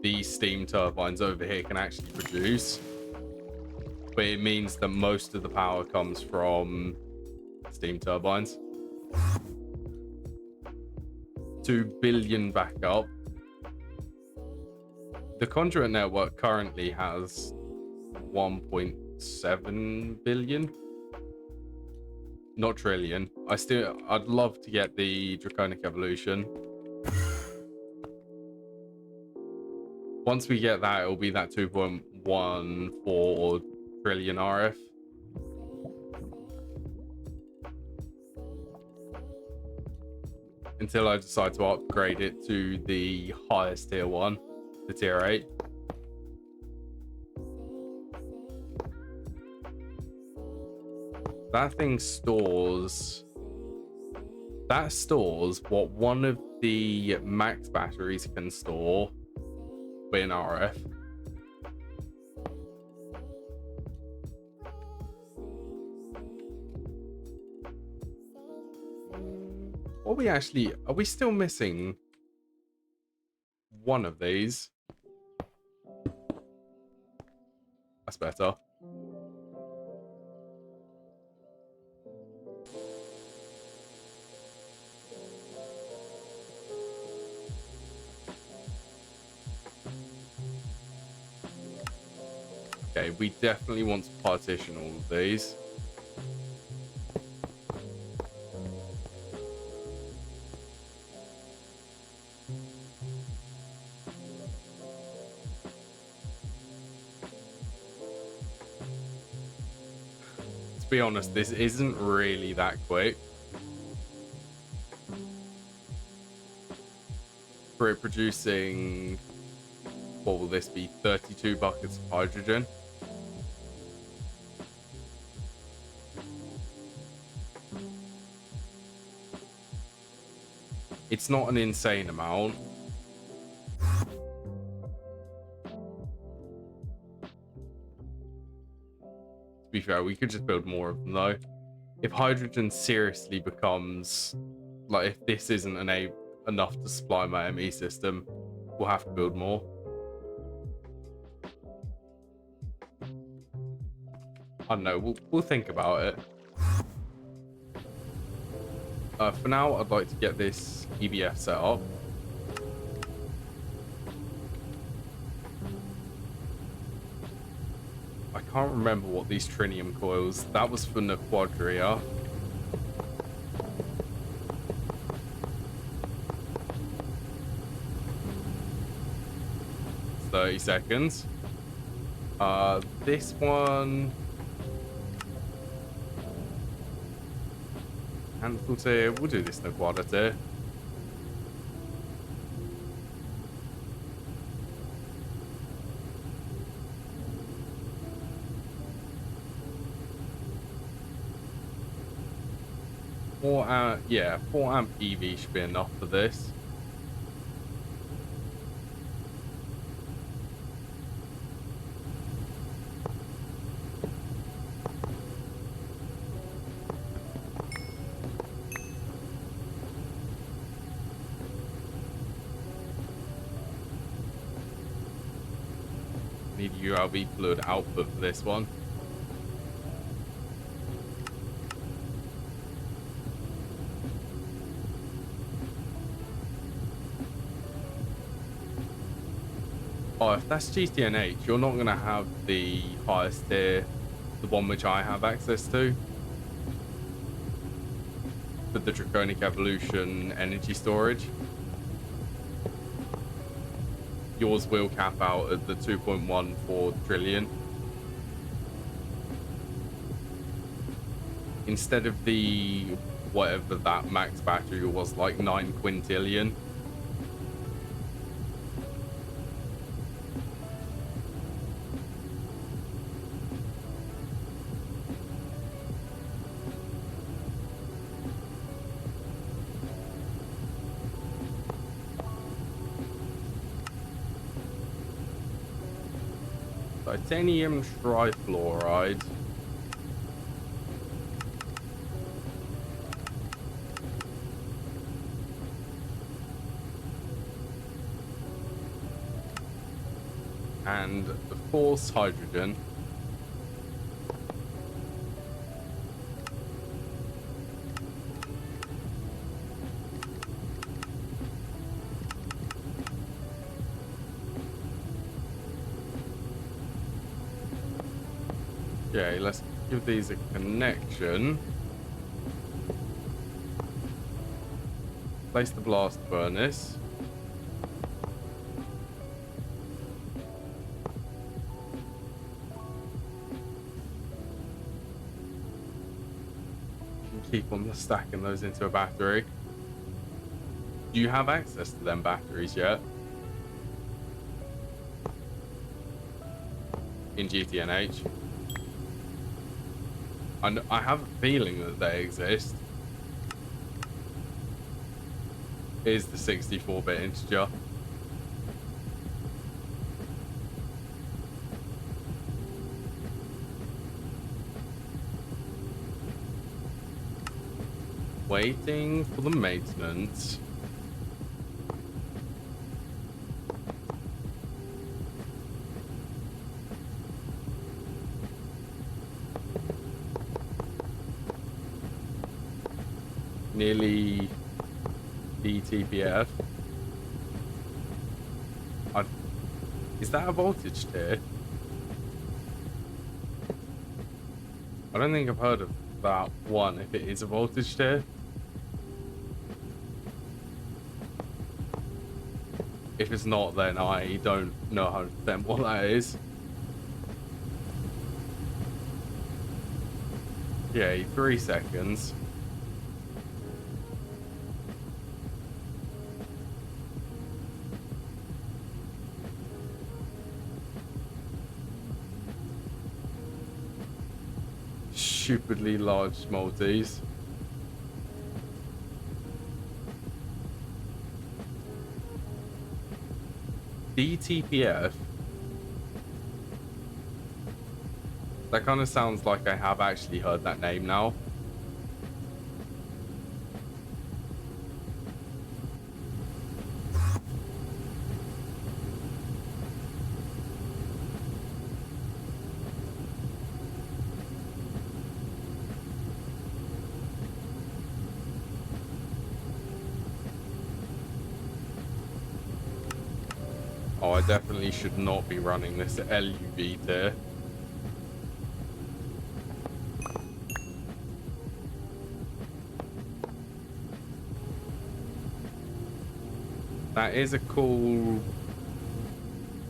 these steam turbines over here can actually produce. But it means that most of the power comes from steam turbines. 2 billion backup. The conduit network currently has 1.7 billion. Not trillion. I'd love to get the draconic evolution. Once we get that, it'll be that 2.14 trillion RF. Until I decide to upgrade it to the highest tier 1, the tier 8. That thing stores... That stores what one of the max batteries can store in RF. Are we still missing one of these? That's better. Okay, we definitely want to partition all of these. To be honest, this isn't really that quick. For it producing, what will this be, 32 buckets of hydrogen. It's not an insane amount. To be fair, we could just build more of them though. If hydrogen seriously becomes, like, if this isn't enough to supply my ME system, we'll have to build more. I don't know, we'll think about it. For now, I'd like to get this EBF set up. I can't remember what these trinium coils. That was for the Quadria. 30 seconds. This one. Handful tier. We'll do this in the quad tier. Yeah, 4 amp EV should be enough for this. Need URV fluid output for this one. Oh, if that's GTNH, you're not going to have the highest tier, the one which I have access to. For the Draconic Evolution energy storage. Yours will cap out at the 2.14 trillion. Instead of the, whatever that max battery was, like 9 quintillion. Titanium trifluoride. And of course hydrogen. Okay, let's give these a connection. Place the blast furnace. And keep on stacking those into a battery. Do you have access to them batteries yet? In GTNH? And I have a feeling that they exist. Is the 64-bit integer. Waiting for the maintenance. Nearly DTPF. Is that a voltage tier? I don't think I've heard of that one, if it is a voltage tier. If it's not, then I don't know 100% what that is. Yeah, 3 seconds. Stupidly large multis. DTPF. That kind of sounds like I have actually heard that name now. Oh, I definitely should not be running this at LUV tier. That is a cool...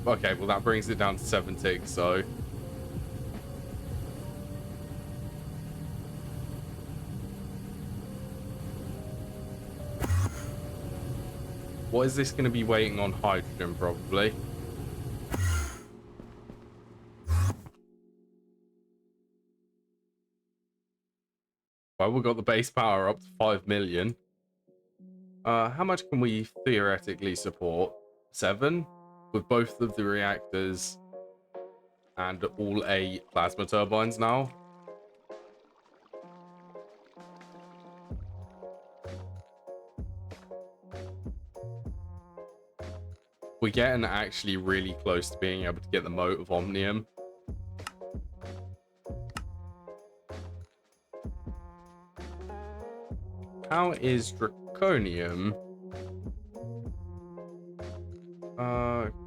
Okay, well that brings it down to 7 ticks, so... What is this going to be waiting on? Hydrogen, probably. Well, we've got the base power up to 5 million. How much can we theoretically support? 7? With both of the reactors and all 8 plasma turbines now. We're getting actually really close to being able to get the moat of Omnium. How is Draconium?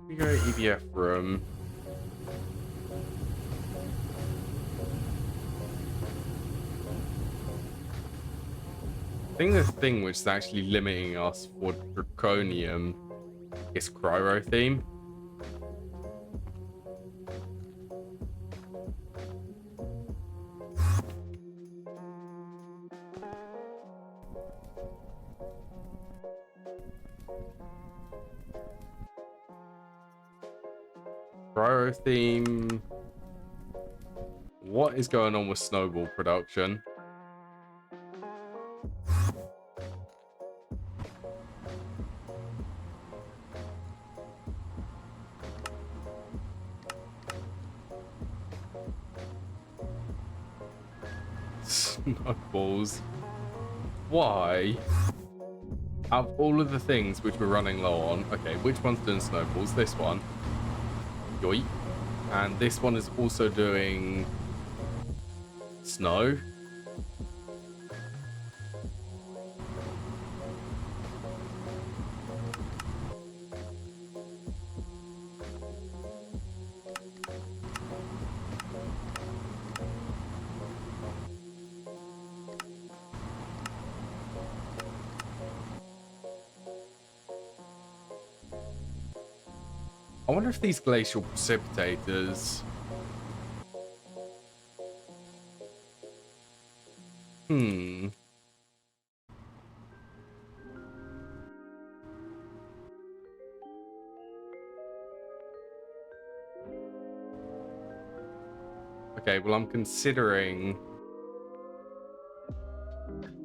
We go EBF room. I think the thing which is actually limiting us for Draconium is Cryo theme. Cryo theme. What is going on with snowball production? Snowballs. Why? Out of all of the things which we're running low on, okay, which one's doing snowballs? This one. Yoink. And this one is also doing snow. I wonder if these glacial precipitators... Okay, well, I'm considering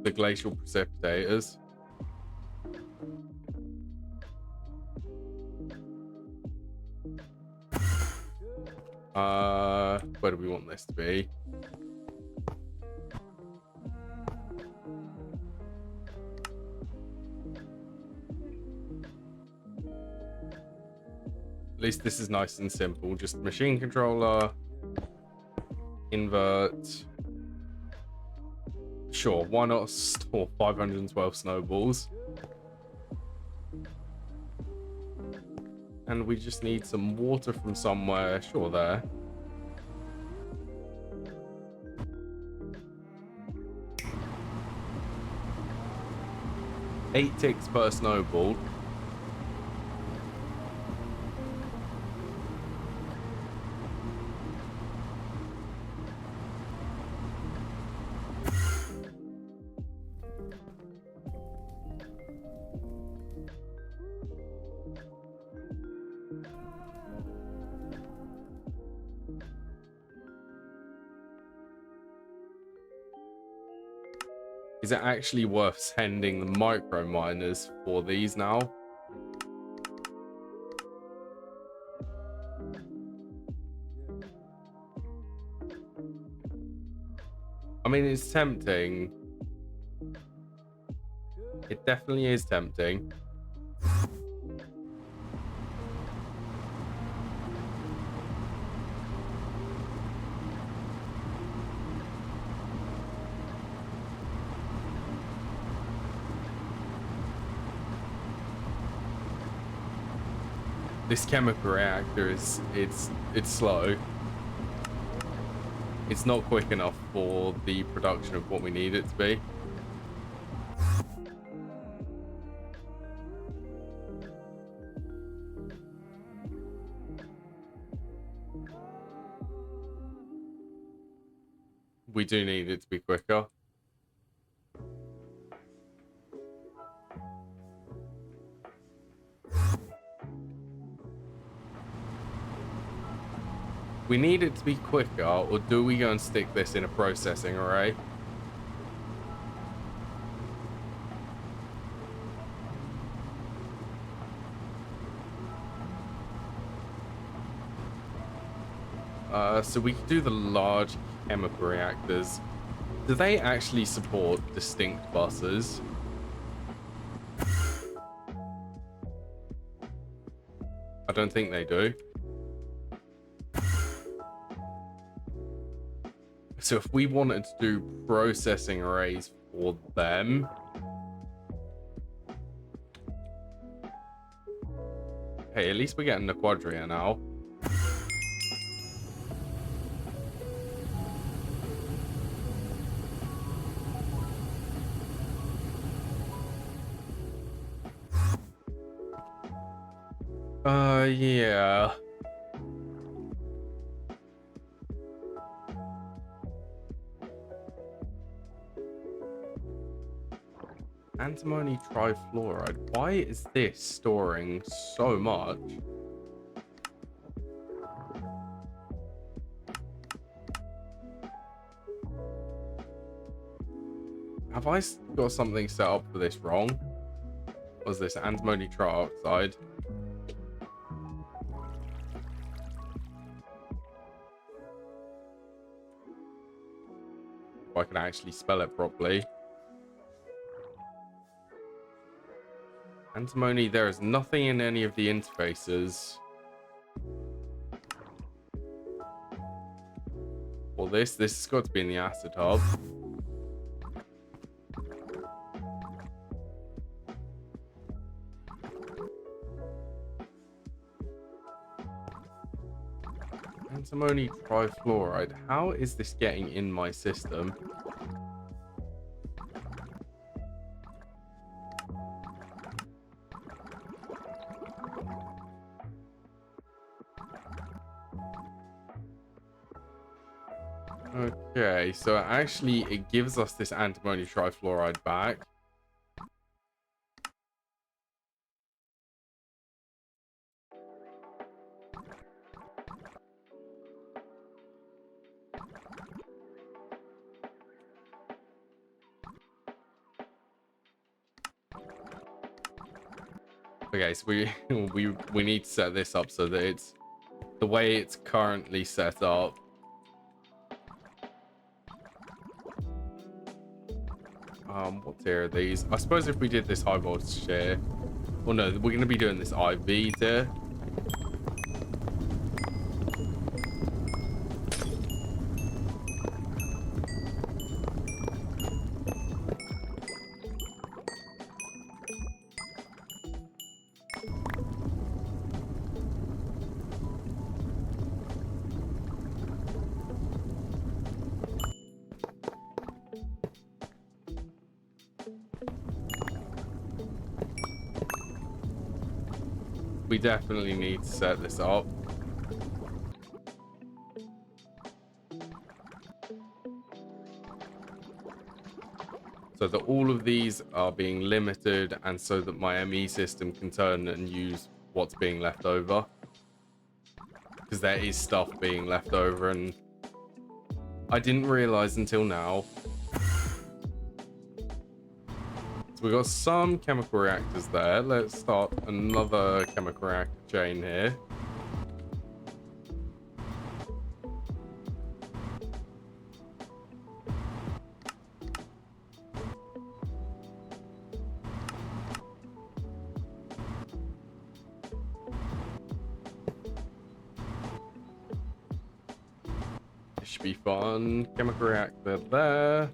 the glacial precipitators. Where do we want this to be? At least this is nice and simple. Just machine controller, invert. Sure, why not store 512 snowballs? And we just need some water from somewhere. Sure, there. Eight ticks per snowball. Is it actually worth sending the micro miners for these now? I mean, it's tempting. It definitely is tempting. This chemical reactor is it's slow. It's not quick enough for the production of what we need it to be. we do need it to be quicker. We need it to be quicker, or do we go and stick this in a processing array? So we can do the large chemical reactors. Do they actually support distinct buses? I don't think they do. So if we wanted to do processing arrays for them, hey, at least we're getting the quadria now. Yeah. Antimony trifluoride. Why is this storing so much? Have I got something set up for this wrong? Was this antimony trioxide? If I can actually spell it properly. Antimony, there is nothing in any of the interfaces. Well, this has got to be in the acid hub. Antimony trifluoride. How is this getting in my system? Okay, so actually it gives us this antimony trifluoride back. Okay, so we need to set this up so that it's the way it's currently set up. What tier are these? I suppose if we did this high voltage tier, well, no, we're going to be doing this IV tier. We definitely need to set this up. So that all of these are being limited, and so that my ME system can turn and use what's being left over. Because there is stuff being left over, and I didn't realize until now. So we've got some chemical reactors there. Let's start another chemical reactor chain here. This should be fun. Chemical reactor there.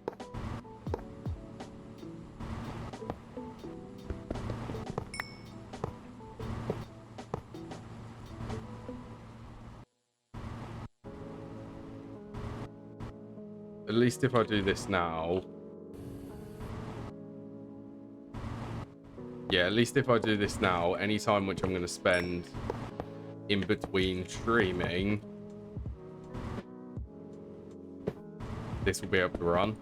At least if I do this now. Yeah, at least if I do this now, any time which I'm going to spend in between streaming, this will be able to run.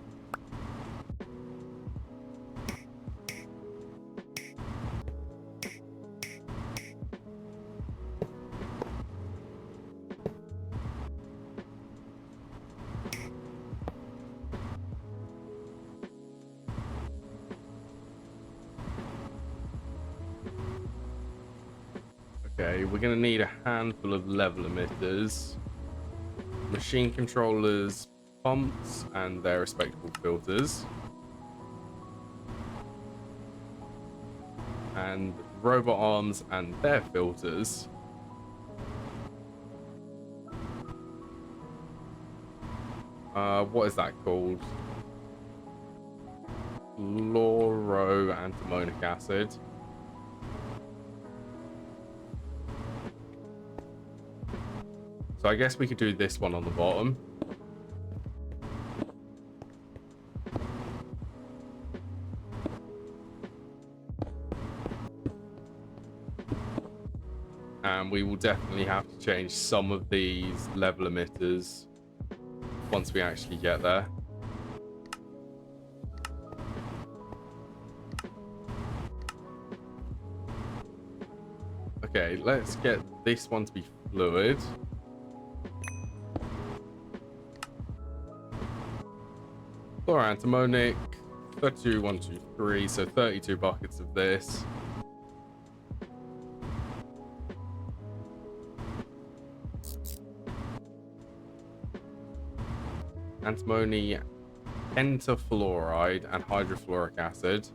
Okay, we're going to need a handful of level emitters, machine controllers, pumps, and their respectable filters. And robot arms and their filters. What is that called? Fluoroantimonic acid. So I guess we could do this one on the bottom. And we will definitely have to change some of these level emitters once we actually get there. Okay, let's get this one to be fluid. Fluoroantimonic, 32, 1, 2, 3, so 32 buckets of this. Antimony pentafluoride and hydrofluoric acid.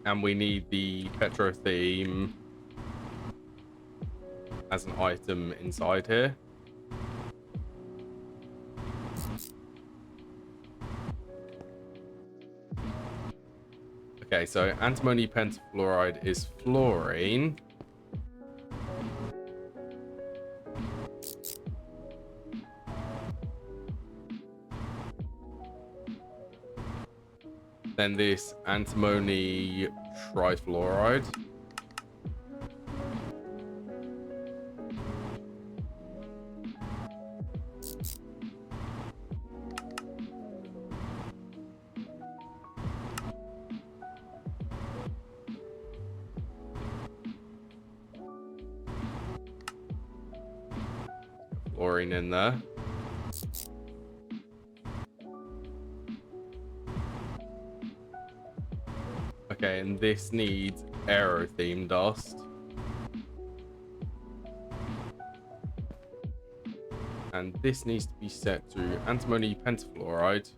And we need the petro theme as an item inside here. Okay, so antimony pentafluoride is fluorine. Then this antimony trifluoride. Fluorine in there. Okay, and this needs aero theme dust. And this needs to be set to antimony pentafluoride.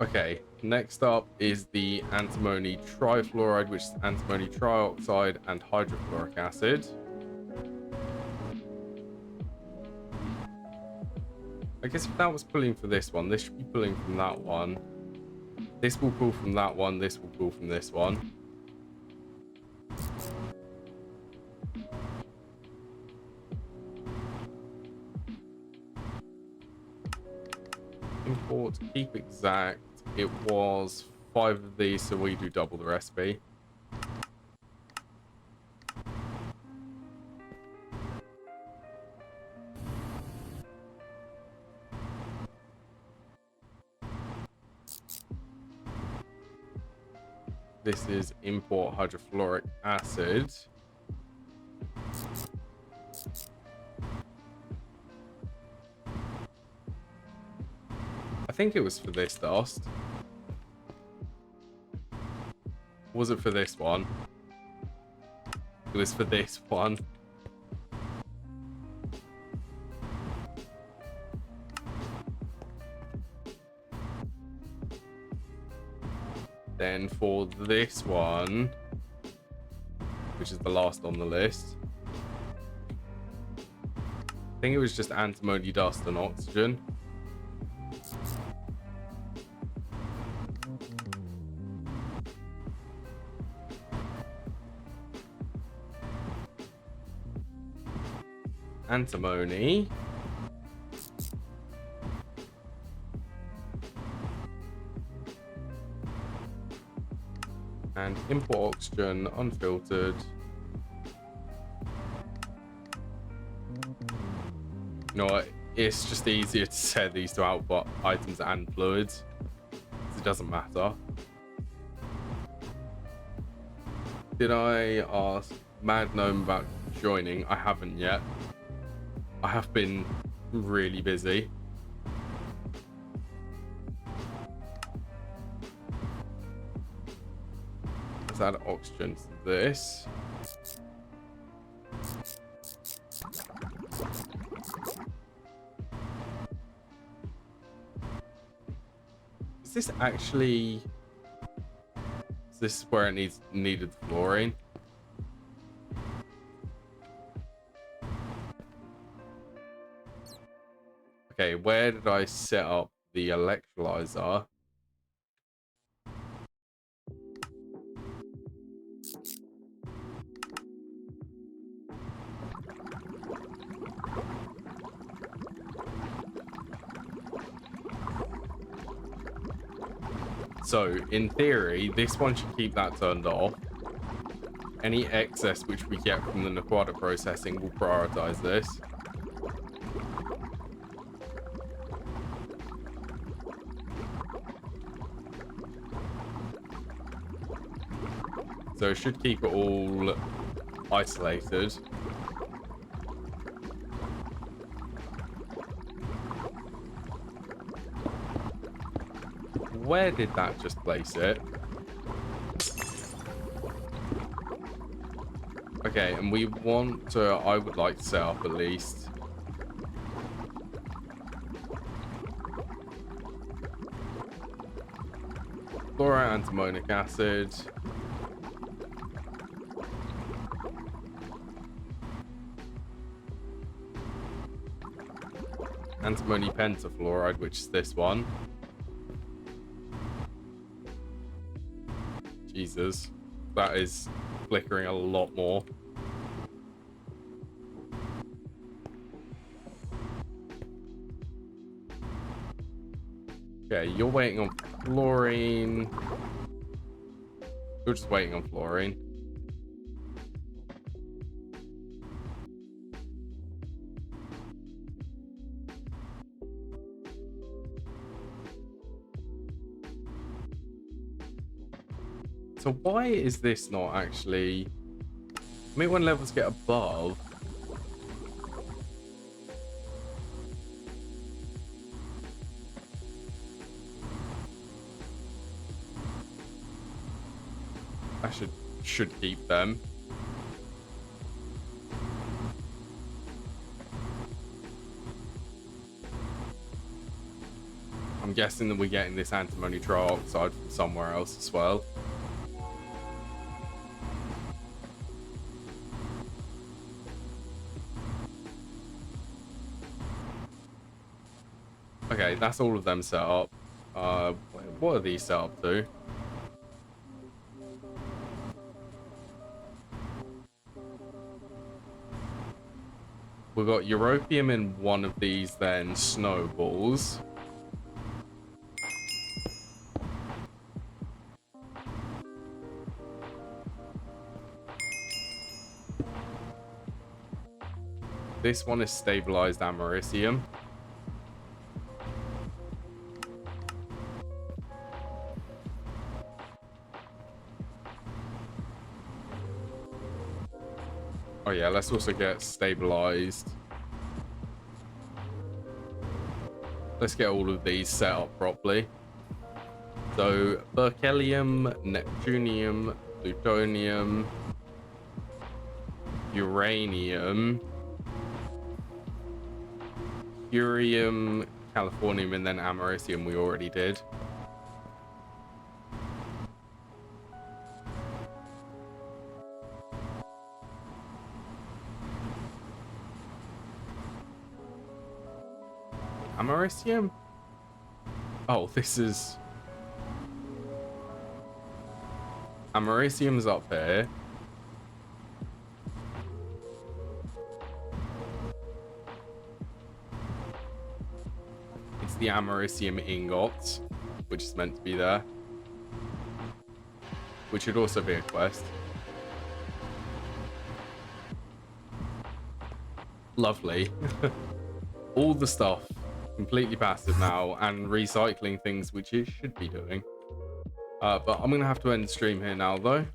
Okay, next up is the antimony trifluoride, which is antimony trioxide and hydrofluoric acid. I guess if that was pulling for this one, this should be pulling from that one. This will pull from that one, this will pull from this one. Import, keep exact. It was 5 of these, so we do double the recipe. This is import hydrofluoric acid. I think it was for this dust. Was it for this one? It was for this one. Then for this one, which is the last on the list, I think it was just antimony dust and oxygen. antimony. And import oxygen, unfiltered. You know what? It's just easier to set these to output items and fluids. It doesn't matter. Did I ask Mad Gnome about joining? I haven't yet. I have been really busy. Let's add oxygen to this. Is this actually... Is this where it needed fluorine? Okay, where did I set up the electrolyzer? So, in theory, this one should keep that turned off. Any excess which we get from the aquatic processing will prioritize this. So it should keep it all isolated. Where did that just place it? Okay, and we want to, I would like to set up at least. Fluoride, antimonic acid. Antimony pentafluoride, which is this one. Jesus, that is flickering a lot more. Okay, you're waiting on fluorine. You're just waiting on fluorine. So why is this not actually... I mean, when levels get above... I should keep them. I'm guessing that we're getting this antimony trioxide from somewhere else as well. Okay, that's all of them set up. What are these set up to? We've got europium in one of these, then snowballs. This one is stabilized americium. Oh yeah, let's also get stabilized. Let's get all of these set up properly. So, berkelium, neptunium, plutonium, uranium, curium, californium, and then americium we already did. Americium? Oh, this is... Americium's up here. the Americium ingots, which is meant to be there. Which should also be a quest. Lovely. All the stuff completely passive now, and recycling things which it should be doing. But I'm gonna have to end the stream here now though.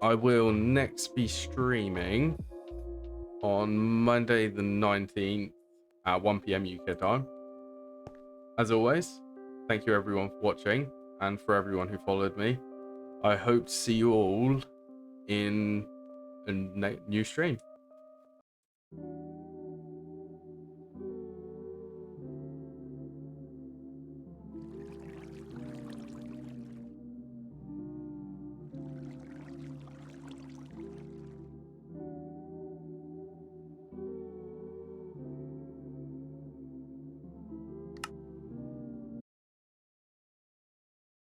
I will next be streaming on Monday the 19th at 1 PM UK time. As always, thank you everyone for watching, and for everyone who followed me. I hope to see you all in a new stream.